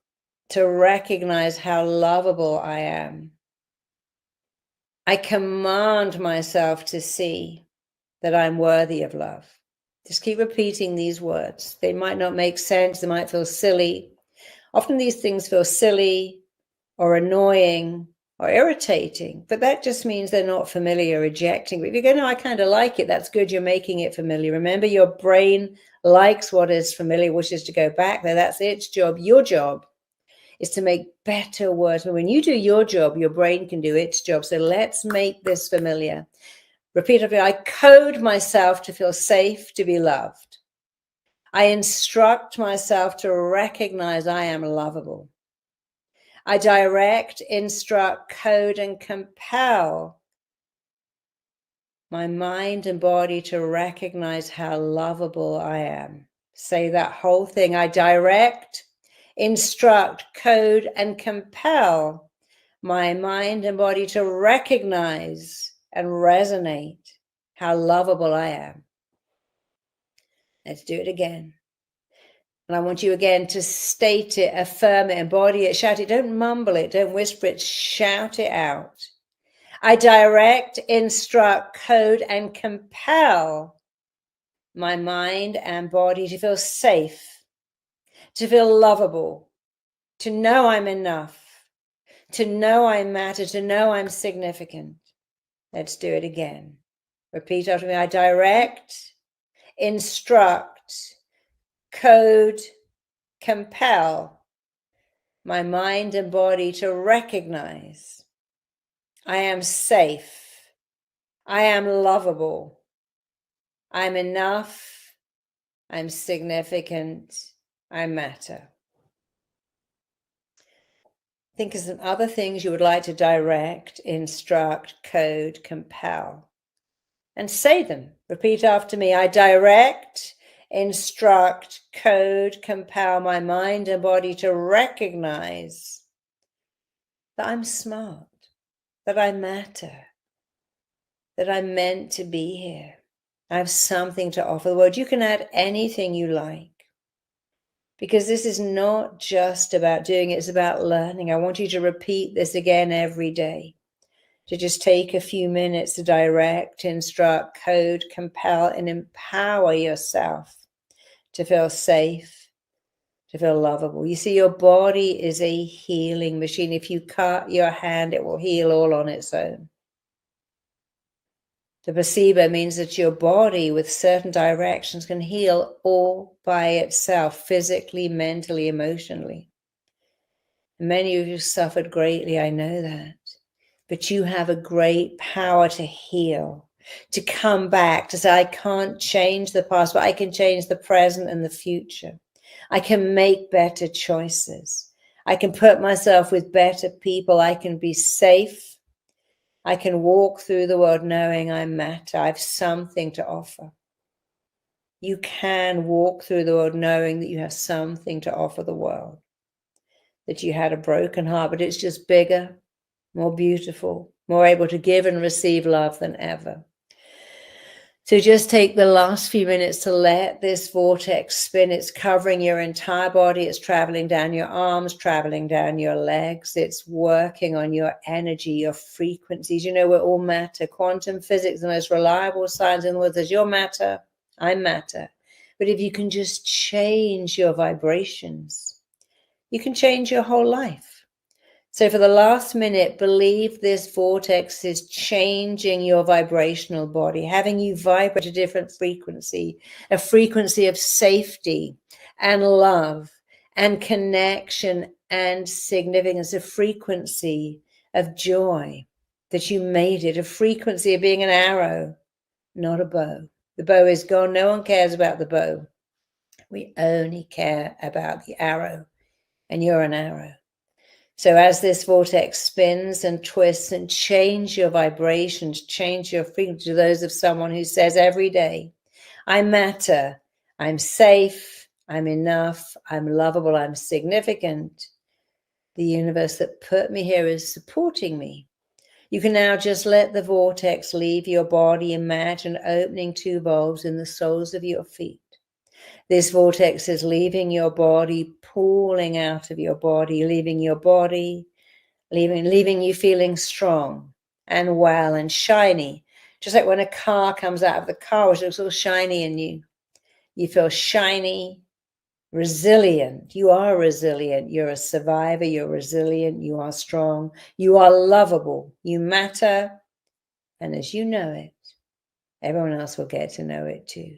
to recognize how lovable I am. I command myself to see that I'm worthy of love. Just keep repeating these words. They might not make sense. They might feel silly. Often these things feel silly or annoying or irritating, but that just means they're not familiar, rejecting. But if you go, no, I kind of like it, that's good, you're making it familiar. Remember, your brain likes what is familiar, which is to go back there. That's its job. Your job is to make better words. But when you do your job, your brain can do its job. So let's make this familiar. Repeat after me. I code myself to feel safe, to be loved. I instruct myself to recognize I am lovable. I direct, instruct, code, and compel my mind and body to recognize how lovable I am. Say that whole thing. I direct, instruct, code, and compel my mind and body to recognize and resonate how lovable I am. Let's do it again. And I want you again to state it, affirm it, embody it, shout it. Don't mumble it, don't whisper it, shout it out. I direct, instruct, code, and compel my mind and body to feel safe, to feel lovable, to know I'm enough, to know I matter, to know I'm significant. Let's do it again. Repeat after me. I direct, instruct, code, compel my mind and body to recognize I am safe, I am lovable, I'm enough, I'm significant, I matter. Think of some other things you would like to direct, instruct, code, compel, and say them. Repeat after me. I direct, instruct, code, compel my mind and body to recognize that I'm smart, that I matter, that I'm meant to be here, I have something to offer the world. You can add anything you like, because this is not just about doing it, it's about learning. I want you to repeat this again every day, to just take a few minutes to direct, instruct, code, compel, and empower yourself to feel safe, to feel lovable. You see, your body is a healing machine. If you cut your hand, it will heal all on its own. The placebo means that your body with certain directions can heal all by itself, physically, mentally, emotionally. Many of you suffered greatly, I know that. But you have a great power to heal, to come back, to say, I can't change the past, but I can change the present and the future. I can make better choices. I can put myself with better people. I can be safe. I can walk through the world knowing I matter. I have something to offer. You can walk through the world knowing that you have something to offer the world, that you had a broken heart, but it's just bigger, more beautiful, more able to give and receive love than ever. So just take the last few minutes to let this vortex spin. It's covering your entire body. It's traveling down your arms, traveling down your legs. It's working on your energy, your frequencies. You know, we're all matter. Quantum physics, the most reliable science in the world, says you're matter, I'm matter. But if you can just change your vibrations, you can change your whole life. So for the last minute, believe this vortex is changing your vibrational body, having you vibrate a different frequency, a frequency of safety and love and connection and significance, a frequency of joy that you made it, a frequency of being an arrow, not a bow. The bow is gone. No one cares about the bow. We only care about the arrow, and you're an arrow. So as this vortex spins and twists, and change your vibrations, change your frequency to those of someone who says every day, I matter, I'm safe, I'm enough, I'm lovable, I'm significant. The universe that put me here is supporting me. You can now just let the vortex leave your body. Imagine opening 2 valves in the soles of your feet. This vortex is leaving your body, pulling out of your body, leaving your body, leaving you feeling strong and well and shiny. Just like when a car comes out of the car, which looks all shiny in you. You feel shiny, resilient. You are resilient. You're a survivor. You're resilient. You are strong. You are lovable. You matter. And as you know it, everyone else will get to know it too.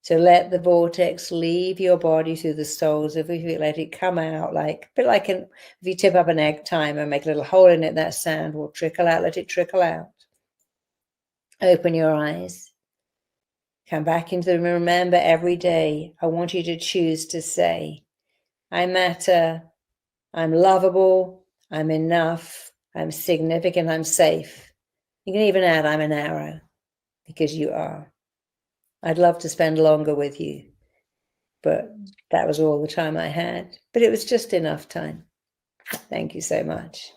So let the vortex leave your body through the soles of your feet. Let it come out like, a bit like if you tip up an egg timer, make a little hole in it, that sand will trickle out. Let it trickle out. Open your eyes. Come back into the room. Remember, every day, I want you to choose to say, I matter, I'm lovable, I'm enough, I'm significant, I'm safe. You can even add, I'm an arrow, because you are. I'd love to spend longer with you, but that was all the time I had. But it was just enough time. Thank you so much.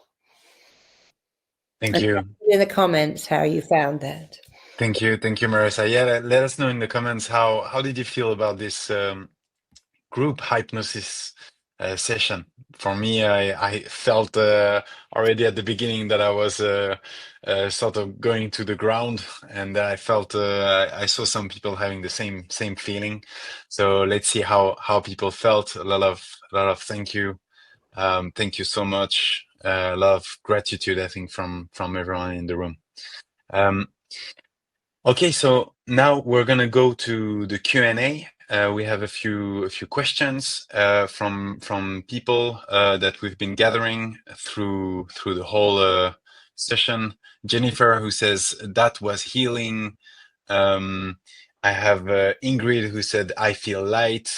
Thank you. In the comments how you found that. Thank you, Marisa. Yeah, let us know in the comments how did you feel about this group hypnosis session. For me, I felt already at the beginning that I was sort of going to the ground, and I felt I saw some people having the same feeling. So let's see how people felt. A lot of thank you so much. A lot of gratitude, I think, from everyone in the room. Okay, so now we're gonna go to the Q&A. We have a few questions from people that we've been gathering through the whole session. Jennifer, who says that was healing. I have Ingrid, who said I feel light.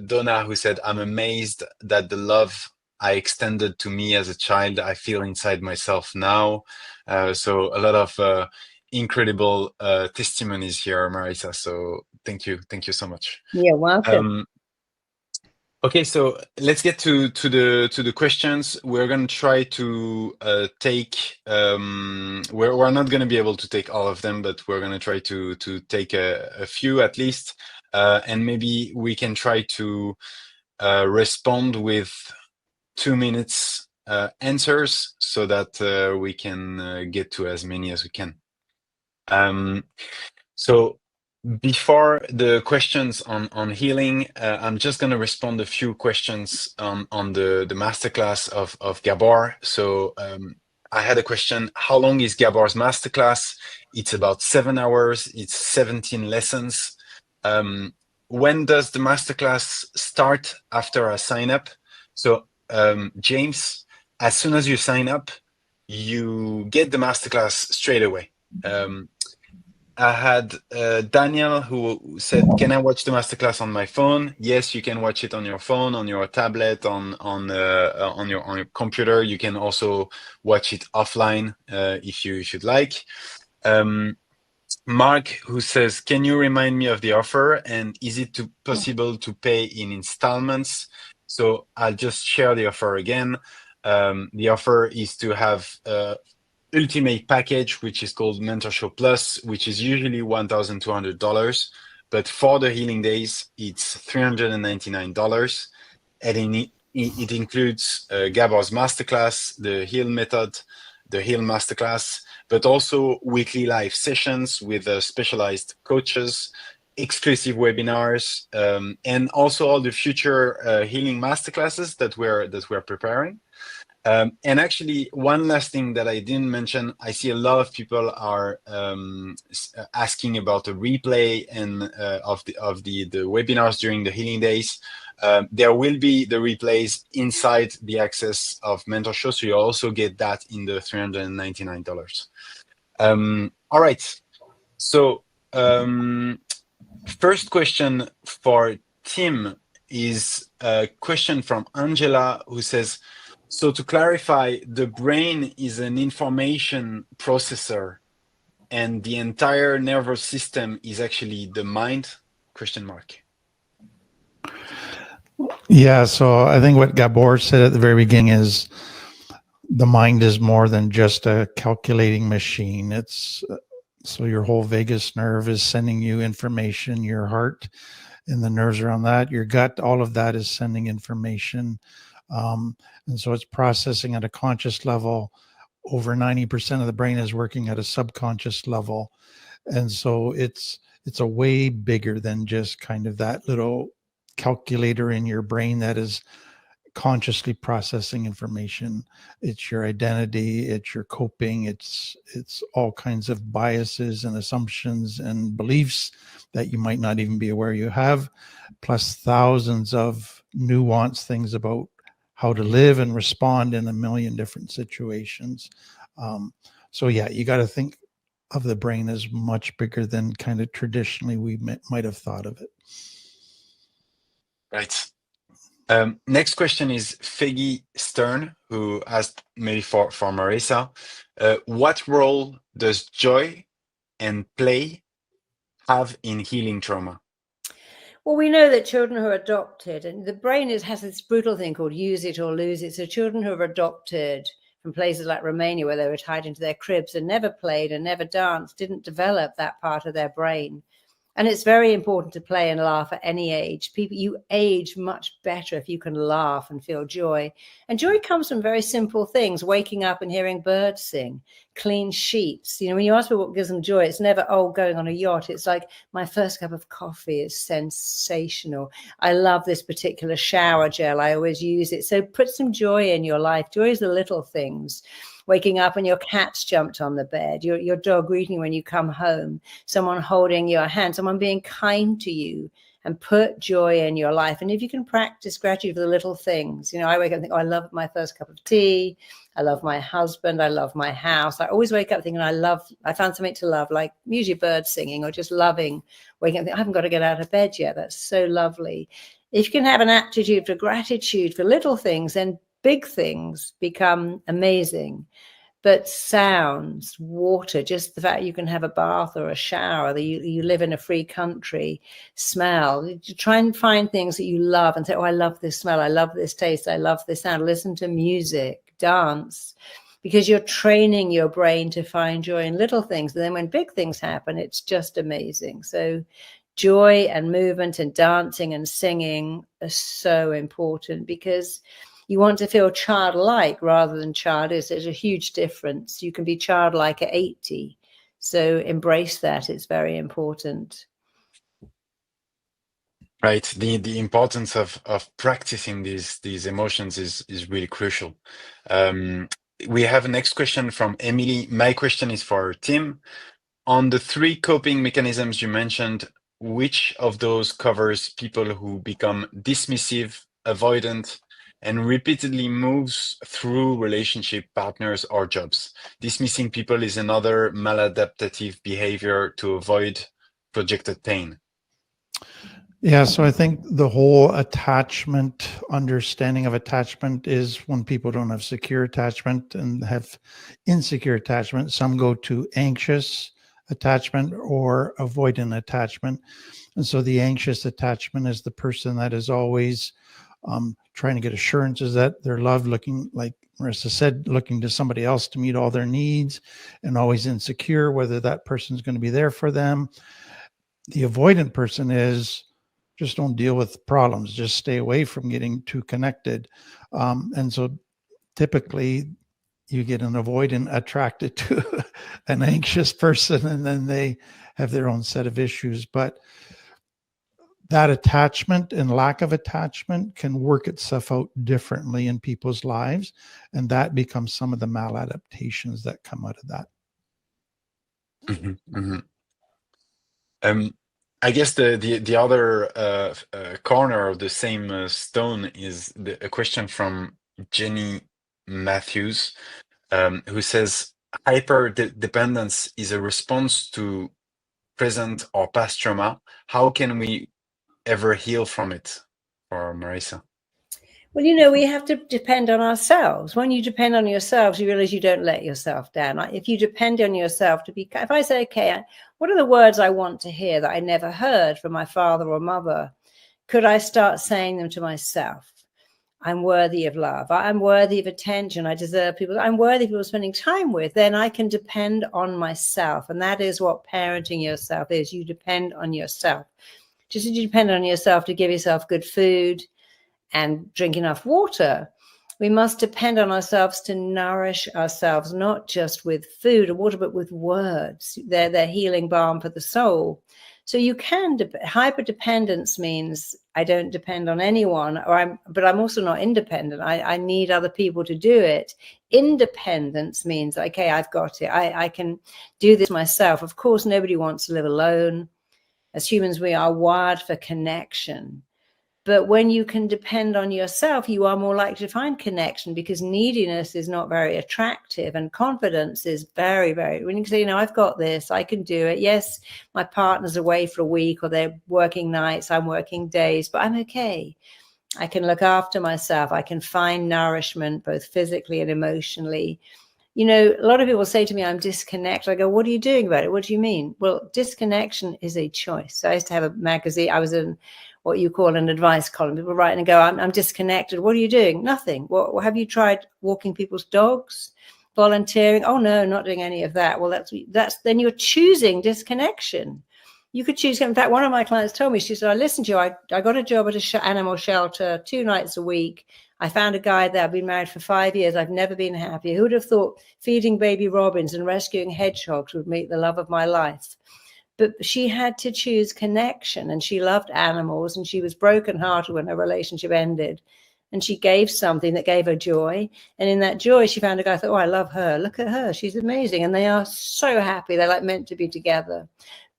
Donna, who said I'm amazed that the love I extended to me as a child, I feel inside myself now. So a lot of incredible testimonies here, Marisa. So thank you so much. You're welcome. Okay, so let's get to the questions. We're going to try to take. We're not going to be able to take all of them, but we're going to try to take a few at least, and maybe we can try to respond with 2 minutes answers so that we can get to as many as we can. So before the questions on healing, I'm just going to respond a few questions on the masterclass of Gabor. So I had a question: how long is Gabor's masterclass? It's about 7 hours. It's 17 lessons. When does the masterclass start after I sign up? So James, as soon as you sign up, you get the masterclass straight away. I had Daniel who said, "Can I watch the masterclass on my phone?" Yes, you can watch it on your phone, on your tablet, on your computer. You can also watch it offline if you should like. Mark, who says, "Can you remind me of the offer, and is it possible to pay in installments?" So I'll just share the offer again. The offer is to have ultimate package, which is called Mentorship Plus, which is usually $1,200, but for the healing days, it's $399, and it includes Gabor's masterclass, the Heal Method, the Heal Masterclass, but also weekly live sessions with specialized coaches, exclusive webinars, and also all the future healing masterclasses that we're preparing. And actually, one last thing that I didn't mention, I see a lot of people are asking about the replay and of the webinars during the healing days. There will be the replays inside the access of Mentor Show, so you also get that in the $399. All right. So first question for Tim is a question from Angela, who says, "So to clarify, the brain is an information processor and the entire nervous system is actually the mind?" ? Yeah, so I think what Gabor said at the very beginning is the mind is more than just a calculating machine. It's so your whole vagus nerve is sending you information, your heart and the nerves around that, your gut, all of that is sending information. And so it's processing at a conscious level. Over 90% of the brain is working at a subconscious level. And so it's a way bigger than just kind of that little calculator in your brain that is consciously processing information. It's your identity, it's your coping, it's all kinds of biases and assumptions and beliefs that you might not even be aware you have, plus thousands of nuanced things about how to live and respond in a million different situations. So yeah, you got to think of the brain as much bigger than kind of traditionally we might have thought of it. Right. Next question is Feggy Stern, who asked maybe for Marisa, what role does joy and play have in healing trauma? Well, we know that children who are adopted, and the brain has this brutal thing called use it or lose it. So children who are adopted from places like Romania, where they were tied into their cribs and never played and never danced, didn't develop that part of their brain. And it's very important to play and laugh at any age. You age much better if you can laugh and feel joy. And joy comes from very simple things: waking up and hearing birds sing, clean sheets. You know, when you ask me what gives them joy, it's never, oh, going on a yacht. It's like, my first cup of coffee is sensational. I love this particular shower gel. I always use it. So put some joy in your life. Joy is the little things. Waking up and your cat's jumped on the bed, your dog greeting when you come home, someone holding your hand, someone being kind to you, and put joy in your life. And if you can practice gratitude for the little things, you know, I wake up and think, oh, I love my first cup of tea. I love my husband. I love my house. I always wake up thinking I found something to love, like usually birds singing or just loving, waking up and think, I haven't got to get out of bed yet. That's so lovely. If you can have an attitude for gratitude for little things, then big things become amazing. but sounds, water, just the fact you can have a bath or a shower, that you live in a free country, smell. You try and find things that you love and say, oh, I love this smell, I love this taste, I love this sound. Listen to music, dance, because you're training your brain to find joy in little things. And then when big things happen, it's just amazing. So joy and movement and dancing and singing are so important, because you want to feel childlike rather than childish. There's a huge difference. You can be childlike at 80. So embrace that. It's very important. Right. The importance of practicing these emotions is really crucial. We have a next question from Emily. My question is for Tim. On the 3 coping mechanisms you mentioned, which of those covers people who become dismissive, avoidant, and repeatedly moves through relationship, partners, or jobs? Dismissing people is another maladaptive behavior to avoid projected pain. Yeah, so I think the whole attachment, understanding of attachment is when people don't have secure attachment and have insecure attachment. Some go to anxious attachment or avoidant attachment. And so the anxious attachment is the person that is always trying to get assurances that they're loved, looking, like Marisa said, looking to somebody else to meet all their needs, and always insecure whether that person's going to be there for them. The avoidant person is just don't deal with problems, just stay away from getting too connected. And so typically you get an avoidant attracted to an anxious person, and then they have their own set of issues. But that attachment and lack of attachment can work itself out differently in people's lives. And that becomes some of the maladaptations that come out of that. Mm-hmm, mm-hmm. I guess the other corner of the same stone is a question from Jenny Matthews, who says, hyper-dependence is a response to present or past trauma. How can we ever heal from it? For Marisa. Well, we have to depend on ourselves. When you depend on yourselves, you realize you don't let yourself down. If you depend on yourself to be, if I say, okay, what are the words I want to hear that I never heard from my father or mother? Could I start saying them to myself? I'm worthy of love. I'm worthy of attention. I deserve people. I'm worthy of people spending time with. Then I can depend on myself. And that is what parenting yourself is. You depend on yourself. Just as you depend on yourself to give yourself good food and drink enough water, we must depend on ourselves to nourish ourselves, not just with food or water, but with words. They're healing balm for the soul. So you can, hyper-dependence means I don't depend on anyone, but I'm also not independent. I need other people to do it. Independence means, okay, I've got it. I can do this myself. Of course, nobody wants to live alone. As humans, we are wired for connection. But when you can depend on yourself, you are more likely to find connection, because neediness is not very attractive and confidence is very, very, when you can say, I've got this, I can do it. Yes, my partner's away for a week or they're working nights, I'm working days, but I'm okay. I can look after myself. I can find nourishment, both physically and emotionally. A lot of people say to me, I'm disconnected. I go, what are you doing about it? What do you mean? Well, disconnection is a choice. I used to have a magazine. I was in what you call an advice column. People write and go, I'm disconnected. What are you doing? Nothing. What have you tried walking people's dogs, volunteering? Oh, no, not doing any of that. Well, that's then you're choosing disconnection. You could choose. In fact, one of my clients told me, she said, I listened to you. I got a job at an animal shelter 2 nights a week. I found a guy there. I've been married for 5 years. I've never been happier. Who would have thought feeding baby robins and rescuing hedgehogs would make the love of my life? But she had to choose connection, and she loved animals, and she was brokenhearted when her relationship ended. And she gave something that gave her joy. And in that joy, she found a guy who thought, oh, I love her. Look at her. She's amazing. And they are so happy. They're like meant to be together.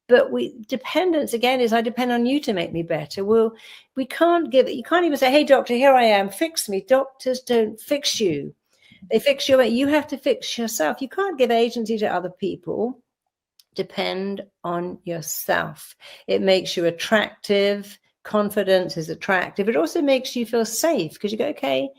But dependence, again, is I depend on you to make me better. Well, you can't even say, hey, doctor, here I am, fix me. Doctors don't fix you. They fix you. You have to fix yourself. You can't give agency to other people. Depend on yourself. It makes you attractive. Confidence is attractive. It also makes you feel safe, because you go, okay,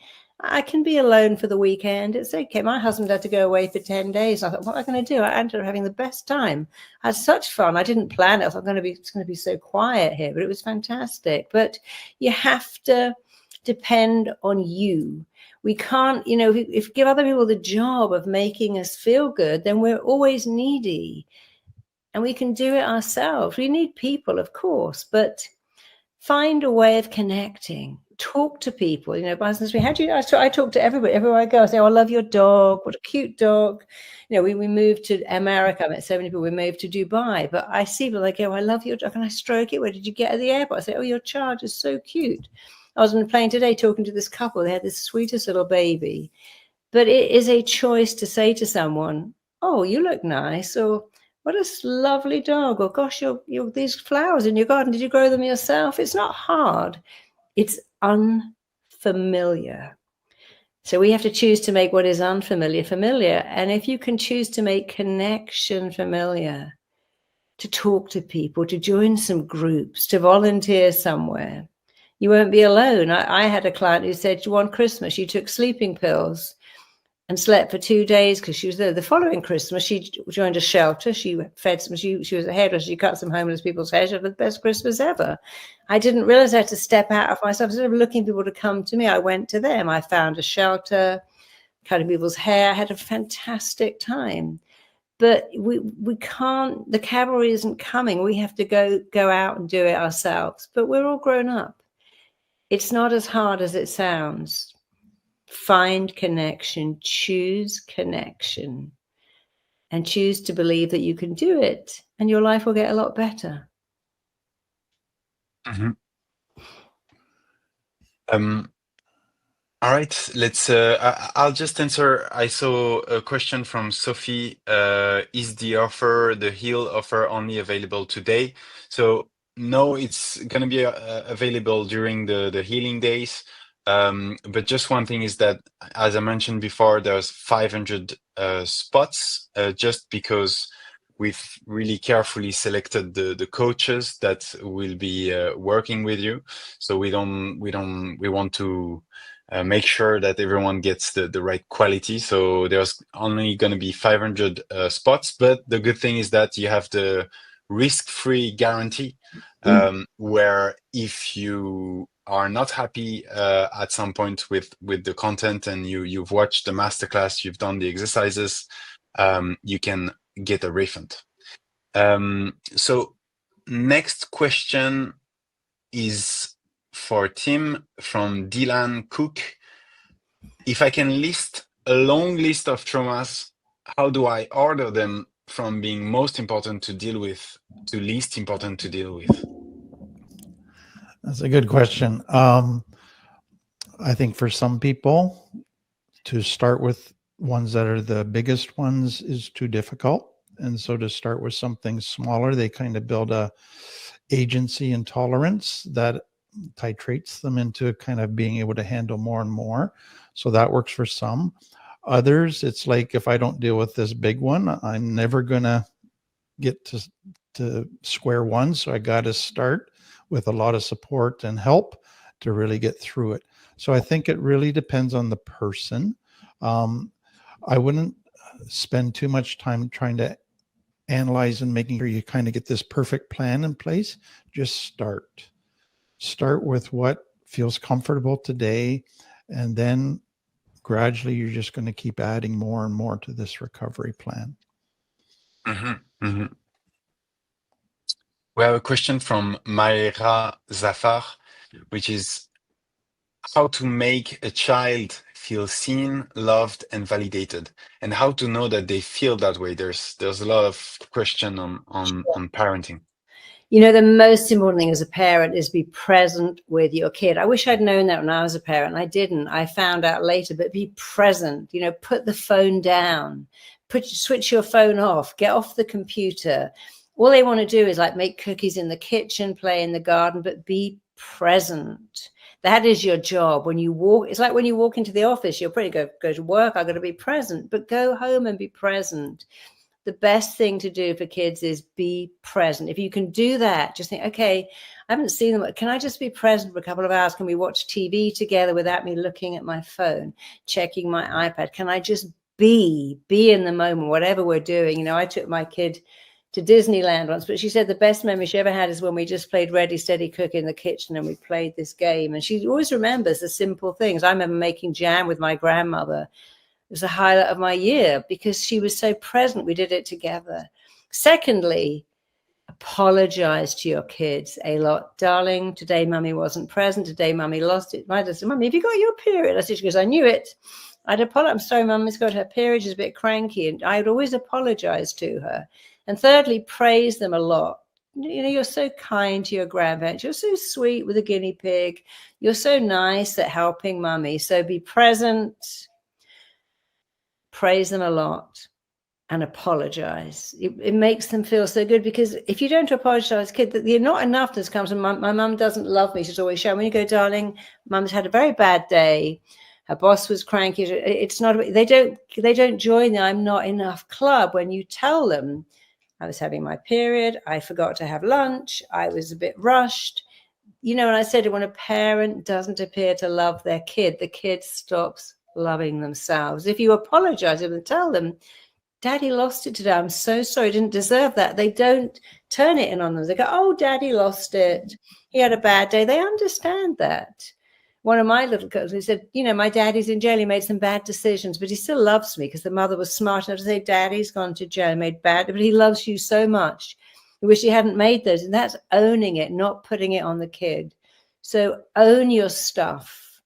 I can be alone for the weekend. It's okay. My husband had to go away for 10 days. I thought, what am I going to do? I ended up having the best time. I had such fun. I didn't plan it. I thought it's going to be so quiet here, but it was fantastic. But you have to depend on you. We can't, if give other people the job of making us feel good, then we're always needy. And we can do it ourselves. We need people, of course, but find a way of connecting. Talk to people. I talk to everybody everywhere I go. I say, oh, I love your dog. What a cute dog. We moved to America. I met so many people. We moved to Dubai, but I see people like, oh, I love your dog. Can I stroke it? Where did you get at the airport? I say, oh, your charge is so cute. I was on the plane today talking to this couple. They had this sweetest little baby. But it is a choice to say to someone, oh, you look nice, or what a lovely dog, or gosh, you're these flowers in your garden, did you grow them yourself? It's not hard. It's unfamiliar. So we have to choose to make what is unfamiliar familiar. And if you can choose to make connection familiar, to talk to people, to join some groups, to volunteer somewhere, you won't be alone. I had a client who said, one Christmas, she took sleeping pills and slept for 2 days because she was there. The following Christmas, she joined a shelter. She fed some, she was a hairdresser. She cut some homeless people's hair. She had the best Christmas ever. I didn't realize I had to step out of myself. Instead of looking for people to come to me, I went to them. I found a shelter, cutting people's hair. I had a fantastic time. But we can't, the cavalry isn't coming. We have to go out and do it ourselves. But we're all grown up. It's not as hard as it sounds. Find connection, choose connection, and choose to believe that you can do it, and your life will get a lot better. Mm-hmm. All right, let's. I'll just answer. I saw a question from Sophie. Is the Heal offer only available today? So no, it's going to be available during the healing days. But just one thing is that, as I mentioned before, there's 500 spots, just because we've really carefully selected the coaches that will be working with you. So we want to make sure that everyone gets the right quality. So there's only going to be 500 spots, but the good thing is that you have the risk-free guarantee, where if you are not happy at some point with the content and you've watched the masterclass, you've done the exercises, you can get a refund. So next question is for Tim from Dylan Cook. If I can list a long list of traumas, how do I order them from being most important to deal with to least important to deal with? That's a good question. I think for some people, to start with ones that are the biggest ones is too difficult. And so to start with something smaller, they kind of build a agency and tolerance that titrates them into kind of being able to handle more and more. So that works for some. Others, it's like, if I don't deal with this big one, I'm never going to get to square one. So I got to start with a lot of support and help to really get through it. So I think it really depends on the person. I wouldn't spend too much time trying to analyze and making sure you kind of get this perfect plan in place. Just start with what feels comfortable today, and then gradually you're just going to keep adding more and more to this recovery plan. Mm-hmm. Mm-hmm. We have a question from Mayra Zafar, which is how to make a child feel seen, loved, and validated, and how to know that they feel that way. There's a lot of question on parenting. The most important thing as a parent is be present with your kid. I wish I'd known that when I was a parent. I didn't. I found out later, but be present. Put the phone down, switch your phone off, get off the computer. All they want to do is like make cookies in the kitchen, play in the garden, but be present. That is your job. When you walk, it's like when you walk into the office, you're pretty go to work. I've got to be present, but go home and be present. the best thing to do for kids is be present. If you can do that, just think, okay, I haven't seen them. Can I just be present for a couple of hours? Can we watch TV together without me looking at my phone, checking my iPad? Can I just be in the moment, whatever we're doing? You know, I took my kid to Disneyland once, but she said the best memory she ever had is when we just played Ready, Steady, Cook in the kitchen and we played this game. And she always remembers the simple things. I remember making jam with my grandmother. It was a highlight of my year because she was so present. We did it together. Secondly, apologize to your kids a lot. Darling, today mummy wasn't present. Today mummy lost it. My dad said, Mummy, have you got your period? I said, she goes, I knew it. I'd apologize. I'm sorry, mummy's got her period. She's a bit cranky. And I'd always apologize to her. And thirdly, praise them a lot. You know, you're so kind to your grandparents. You're so sweet with a guinea pig. You're so nice at helping mummy. So be present, praise them a lot, and apologize. It makes them feel so good, because if you don't apologize, kid, the not enoughness comes from my mum doesn't love me. She's always shouting. When you go, darling, mum's had a very bad day. Her boss was cranky. It's not, they don't join the I'm not enough club. When you tell them, I was having my period, I forgot to have lunch, I was a bit rushed. You know, and I said, when a parent doesn't appear to love their kid, the kid stops loving themselves. If you apologize and tell them, Daddy lost it today, I'm so sorry, didn't deserve that. They don't turn it in on them. They go, oh, Daddy lost it. He had a bad day. They understand that. One of my little girls, he said, you know, my daddy's in jail. He made some bad decisions, but he still loves me, because the mother was smart enough to say, Daddy's gone to jail, made bad, but he loves you so much. I wish he hadn't made those. And that's owning it, not putting it on the kid. So own your stuff.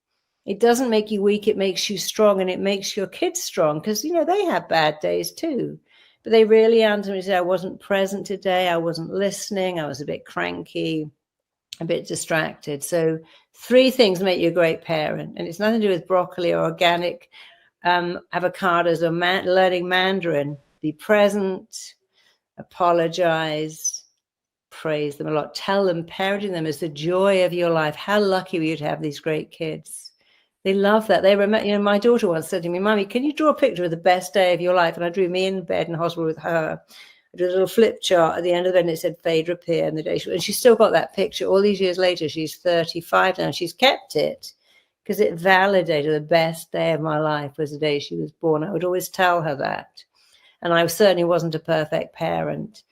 It doesn't make you weak. It makes you strong, and it makes your kids strong, because, you know, they have bad days too. But they really answer me, say, I wasn't present today. I wasn't listening. I was a bit cranky, a bit distracted. So 3 things make you a great parent. And it's nothing to do with broccoli or organic avocados or learning Mandarin. Be present, apologize, praise them a lot. Tell them, parenting them is the joy of your life. How lucky were you to have these great kids? They love that. They remember, you know, my daughter once said to me, Mummy, can you draw a picture of the best day of your life? And I drew me in bed in hospital with her. I did a little flip chart at the end of it, and it said Phaedra Peer and the day and she's still got that picture all these years later. She's 35 now. She's kept it because it validated the best day of my life was the day she was born. I would always tell her that. And I certainly wasn't a perfect parent,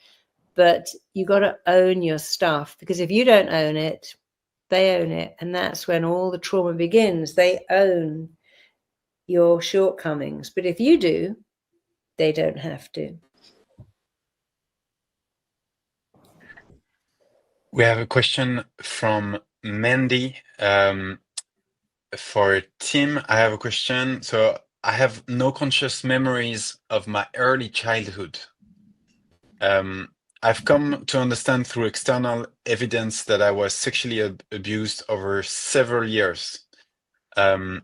but you got to own your stuff, because if you don't own it, they own it. And that's when all the trauma begins. They own your shortcomings. But if you do, they don't have to. We have a question from Mandy. For Tim, I have a question. So I have no conscious memories of my early childhood. I've come to understand through external evidence that I was sexually abused over several years. Do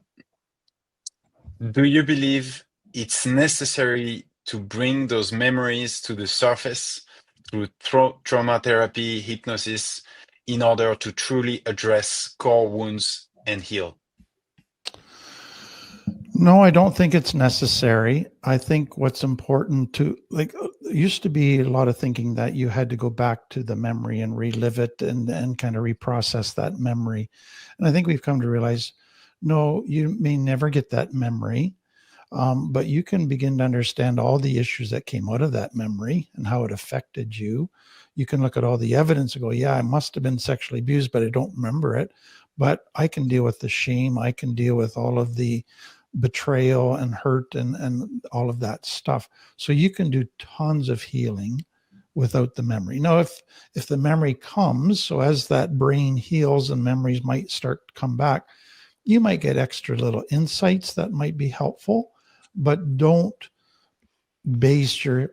you believe it's necessary to bring those memories to the surface through trauma therapy, hypnosis, in order to truly address core wounds and heal? No, I don't think it's necessary. I think what's important to, like, there used to be a lot of thinking that you had to go back to the memory and relive it and kind of reprocess that memory. And I think we've come to realize, no, you may never get that memory, but you can begin to understand all the issues that came out of that memory and how it affected you. You can look at all the evidence and go, yeah, I must have been sexually abused, but I don't remember it. But I can deal with the shame. I can deal with all of the betrayal and hurt and all of that stuff. So you can do tons of healing without the memory. Now, if the memory comes, so as that brain heals and memories might start to come back, you might get extra little insights that might be helpful, but don't base your,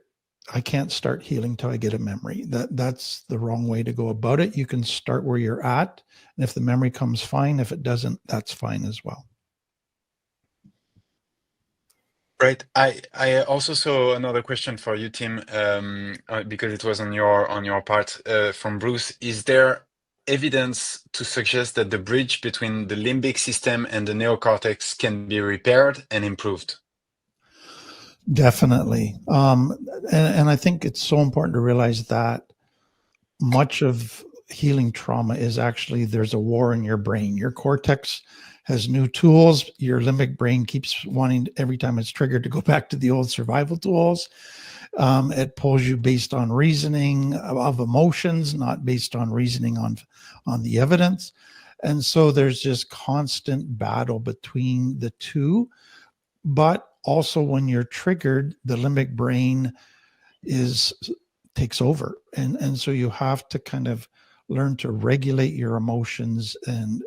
I can't start healing till I get a memory. That's the wrong way to go about it. You can start where you're at. And if the memory comes, fine. If it doesn't, that's fine as well. Right. I also saw another question for you, Tim, because it was on your part, from Bruce. Is there evidence to suggest that the bridge between the limbic system and the neocortex can be repaired and improved? Definitely. And I think it's so important to realize that much of healing trauma is actually there's a war in your brain. Your cortex has new tools. Your limbic brain keeps wanting, every time it's triggered, to go back to the old survival tools. It pulls you based on reasoning of emotions, not based on reasoning on the evidence. And so there's just constant battle between the two. But also when you're triggered, the limbic brain takes over. And so you have to kind of learn to regulate your emotions, and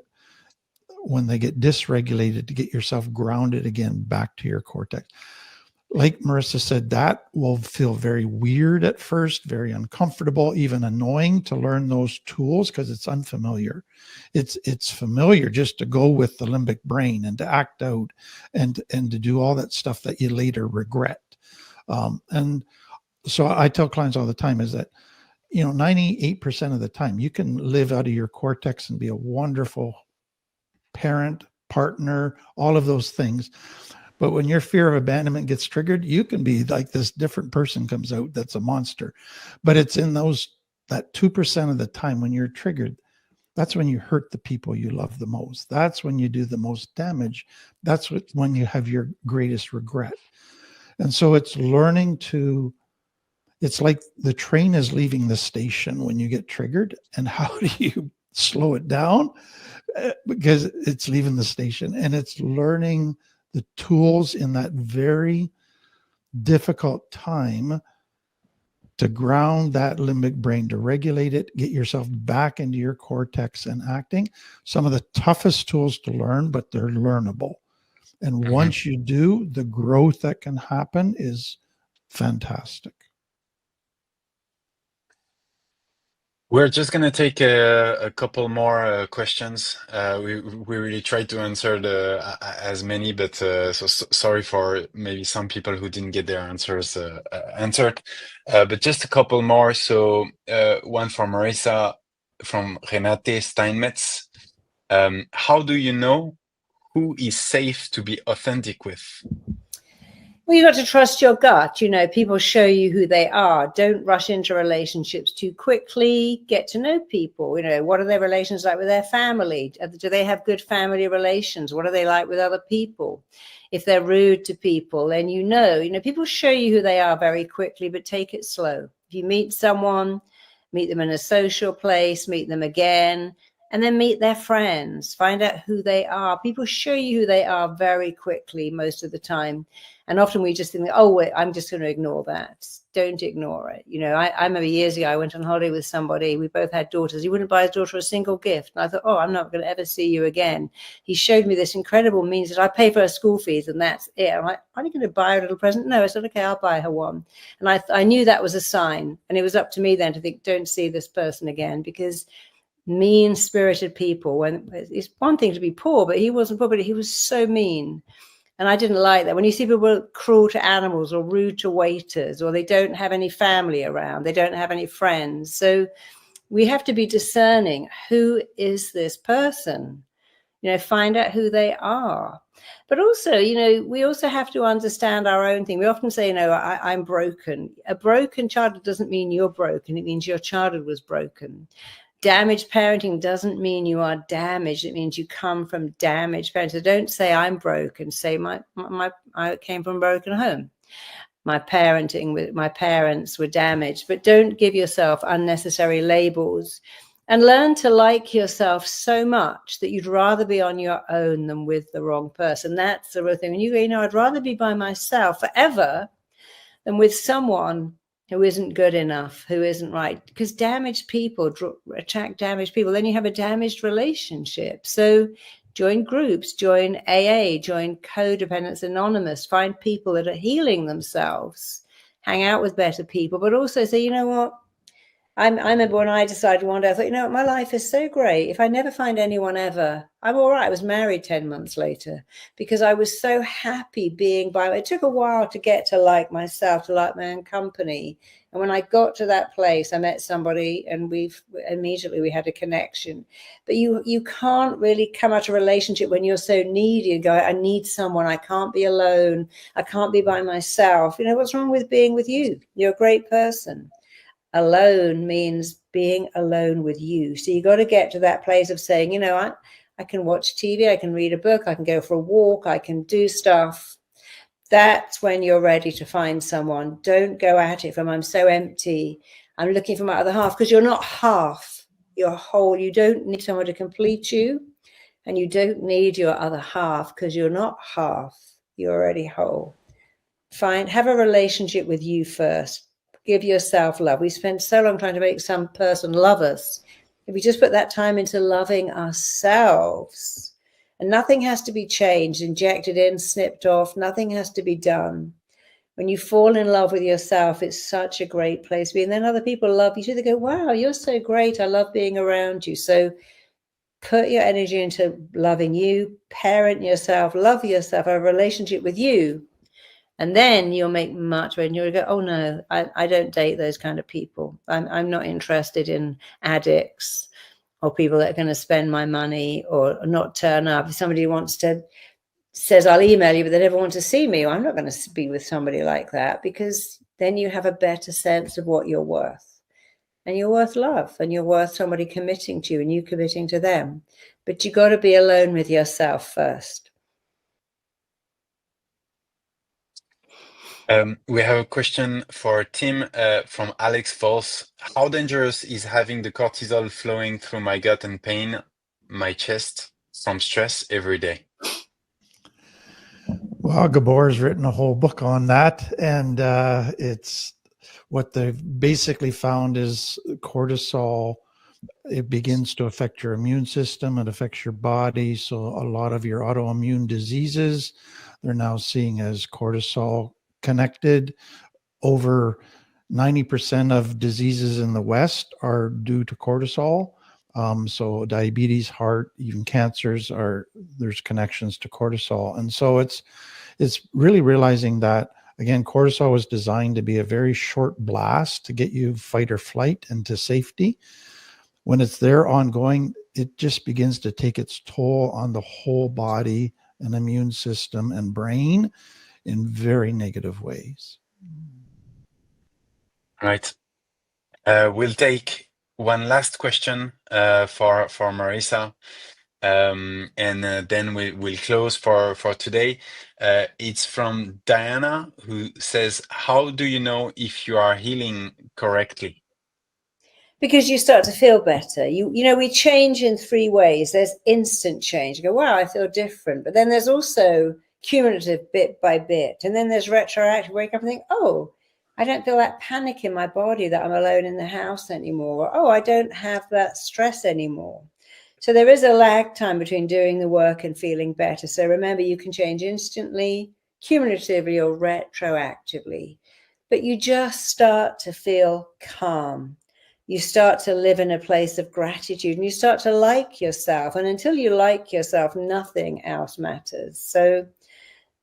when they get dysregulated, to get yourself grounded again back to your cortex. Like Marisa said, that will feel very weird at first, very uncomfortable, even annoying to learn those tools because it's unfamiliar. It's familiar just to go with the limbic brain and to act out and to do all that stuff that you later regret. And so I tell clients all the time is that, 98% of the time you can live out of your cortex and be a wonderful parent, partner, all of those things. But when your fear of abandonment gets triggered, you can be like this different person comes out that's a monster. But it's in that 2% of the time when you're triggered, that's when you hurt the people you love the most. That's when you do the most damage. That's when you have your greatest regret. And so it's learning it's like the train is leaving the station when you get triggered. And how do you slow it down? Because it's leaving the station, and it's learning the tools in that very difficult time to ground that limbic brain, to regulate it, get yourself back into your cortex and acting. Some of the toughest tools to learn, but they're learnable. And once you do, the growth that can happen is fantastic. We're just going to take a couple more questions. We really tried to answer as many, but sorry for maybe some people who didn't get their answers answered. But just a couple more. So one from Marisa, from Renate Steinmetz. How do you know who is safe to be authentic with? Well, you've got to trust your gut. People show you who they are. Don't rush into relationships too quickly. Get to know people. What are their relations like with their family? Do they have good family relations? What are they like with other people? If they're rude to people, then people show you who they are very quickly, but take it slow. If you meet someone, meet them in a social place, meet them again, and then meet their friends. Find out who they are. People show you who they are very quickly most of the time. And often we just think, oh, wait, I'm just going to ignore that. Don't ignore it. I remember years ago, I went on holiday with somebody. We both had daughters. He wouldn't buy his daughter a single gift. And I thought, oh, I'm not going to ever see you again. He showed me this incredible means that I pay for her school fees and that's it. I'm like, are you going to buy her a little present? No, I said, okay, I'll buy her one. And I knew that was a sign. And it was up to me then to think, don't see this person again, because mean-spirited people, when it's one thing to be poor, but he wasn't poor, but he was so mean. And I didn't like that. When you see people cruel to animals or rude to waiters, or they don't have any family around, they don't have any friends. So we have to be discerning. Who is this person? Find out who they are. But also, we also have to understand our own thing. We often say, I'm broken. A broken childhood doesn't mean you're broken. It means your childhood was broken. Damaged parenting doesn't mean you are damaged. It means you come from damaged parenting. So don't say I'm broken. Say I came from a broken home. My parents were damaged. But don't give yourself unnecessary labels, and learn to like yourself so much that you'd rather be on your own than with the wrong person. That's the real thing. When you go, I'd rather be by myself forever than with someone who isn't good enough, who isn't right, because damaged people attract damaged people. Then you have a damaged relationship. So join groups, join AA, join Codependence Anonymous, find people that are healing themselves, hang out with better people, but also say, I remember when I decided one day, I thought, you know, my life is so great. If I never find anyone ever, I'm all right. I was married 10 months later because I was so happy being by. It took a while to get to like myself, to like my own company. And when I got to that place, I met somebody and we had a connection. But you can't really come out of a relationship when you're so needy and go, I need someone. I can't be alone. I can't be by myself. You know, what's wrong with being with you? You're a great person. Alone means being alone with you. So you got to get to that place of saying, you know, I can watch TV, I can read a book, I can go for a walk, I can do stuff. That's when you're ready to find someone. Don't go at it from I'm so empty, I'm looking for my other half, because you're not half, you're whole. You don't need someone to complete you, and you don't need your other half because you're not half, you're already whole. Have a relationship with you first. Give yourself love. We spend so long trying to make some person love us. If we just put that time into loving ourselves, and nothing has to be changed, injected in, snipped off, nothing has to be done. When you fall in love with yourself, it's such a great place to be. And then other people love you too. They go, wow, you're so great. I love being around you. So put your energy into loving you, parent yourself, love yourself, have a relationship with you. And then you'll make much better. And you'll go, oh no, I don't date those kind of people. I'm not interested in addicts or people that are going to spend my money or not turn up. If somebody says, I'll email you, but they never want to see me, I'm not going to be with somebody like that, because then you have a better sense of what you're worth. And you're worth love, and you're worth somebody committing to you and you committing to them. But you got to be alone with yourself first. We have a question for Tim from Alex Falls. How dangerous is having the cortisol flowing through my gut and pain my chest from stress every day? Well, Gabor's written a whole book on that, and it's what they've basically found is cortisol. It begins to affect your immune system. It affects your body. So a lot of your autoimmune diseases, they're now seeing as cortisol connected. Over 90% of diseases in the West are due to cortisol. So diabetes, heart, even cancers there's connections to cortisol. And so it's really realizing that, again, cortisol was designed to be a very short blast to get you fight or flight into safety. When it's there ongoing, it just begins to take its toll on the whole body and immune system and brain in very negative ways. Right. We'll take one last question for Marisa, and then we'll close for today. It's from Diana, who says, how do you know if you are healing correctly? Because you start to feel better. You know, we change in three ways. There's instant change. You go, wow, I feel different. But then there's also cumulative, bit by bit. And then there's retroactive, wake up and think, oh, I don't feel that panic in my body that I'm alone in the house anymore. Or, oh, I don't have that stress anymore. So there is a lag time between doing the work and feeling better. So remember, you can change instantly, cumulatively, or retroactively. But you just start to feel calm. You start to live in a place of gratitude, and you start to like yourself. And until you like yourself, nothing else matters. So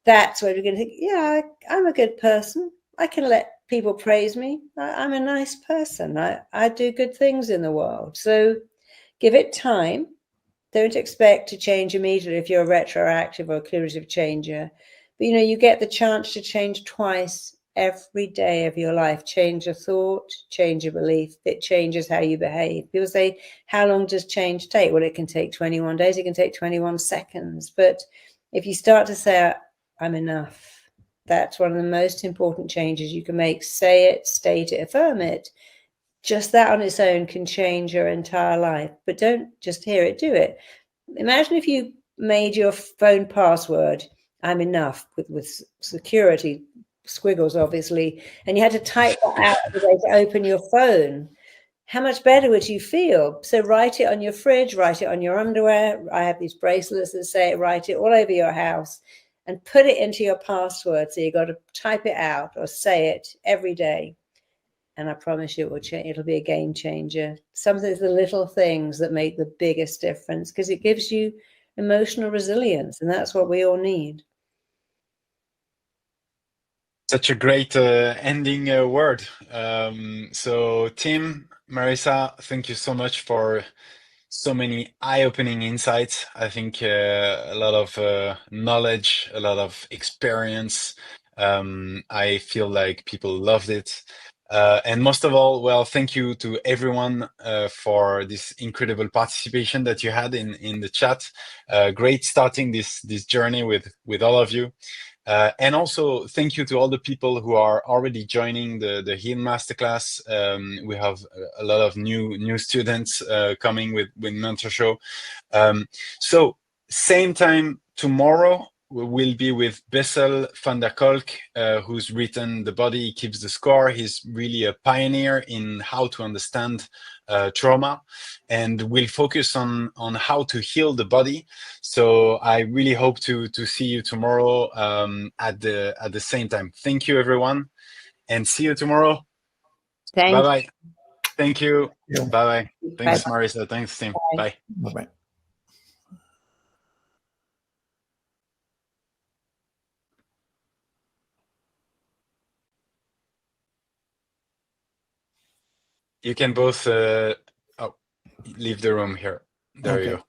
that's where we're going to think, yeah, I'm a good person. I can let people praise me. I'm a nice person. I do good things in the world. So give it time. Don't expect to change immediately if you're a retroactive or a cumulative changer. But, you know, you get the chance to change twice every day of your life. Change a thought, change a belief. It changes how you behave. People say, how long does change take? Well, it can take 21 days. It can take 21 seconds. But if you start to say, I'm enough, that's one of the most important changes you can make. Say it, state it, affirm it. Just that on its own can change your entire life. But don't just hear it, do it. Imagine if you made your phone password, I'm enough, with security squiggles, obviously, and you had to type that out every day to open your phone. How much better would you feel? So write it on your fridge, write it on your underwear. I have these bracelets that say it, write it all over your house and put it into your password. So you got to type it out or say it every day. And I promise you it will change. It'll be a game changer. Sometimes the little things that make the biggest difference, because it gives you emotional resilience, and that's what we all need. Such a great ending word. So Tim, Marisa, thank you so much for so many eye-opening insights. I think a lot of knowledge, a lot of experience. I feel like people loved it. And most of all, well, thank you to everyone for this incredible participation that you had in the chat. Great starting this journey with all of you. And also thank you to all the people who are already joining the Heal Masterclass. We have a lot of new students coming with Mentor Show. So same time tomorrow, we will be with Bessel van der Kolk, who's written The Body Keeps the Score. He's really a pioneer in how to understand trauma, and we'll focus on how to heal the body. So I really hope to see you tomorrow at the same time. Thank you, everyone, and see you tomorrow. Bye bye. Thank you. Bye bye. Thanks, Marisa. Thanks, Tim. Bye. Bye bye. You can both leave the room here. There you go.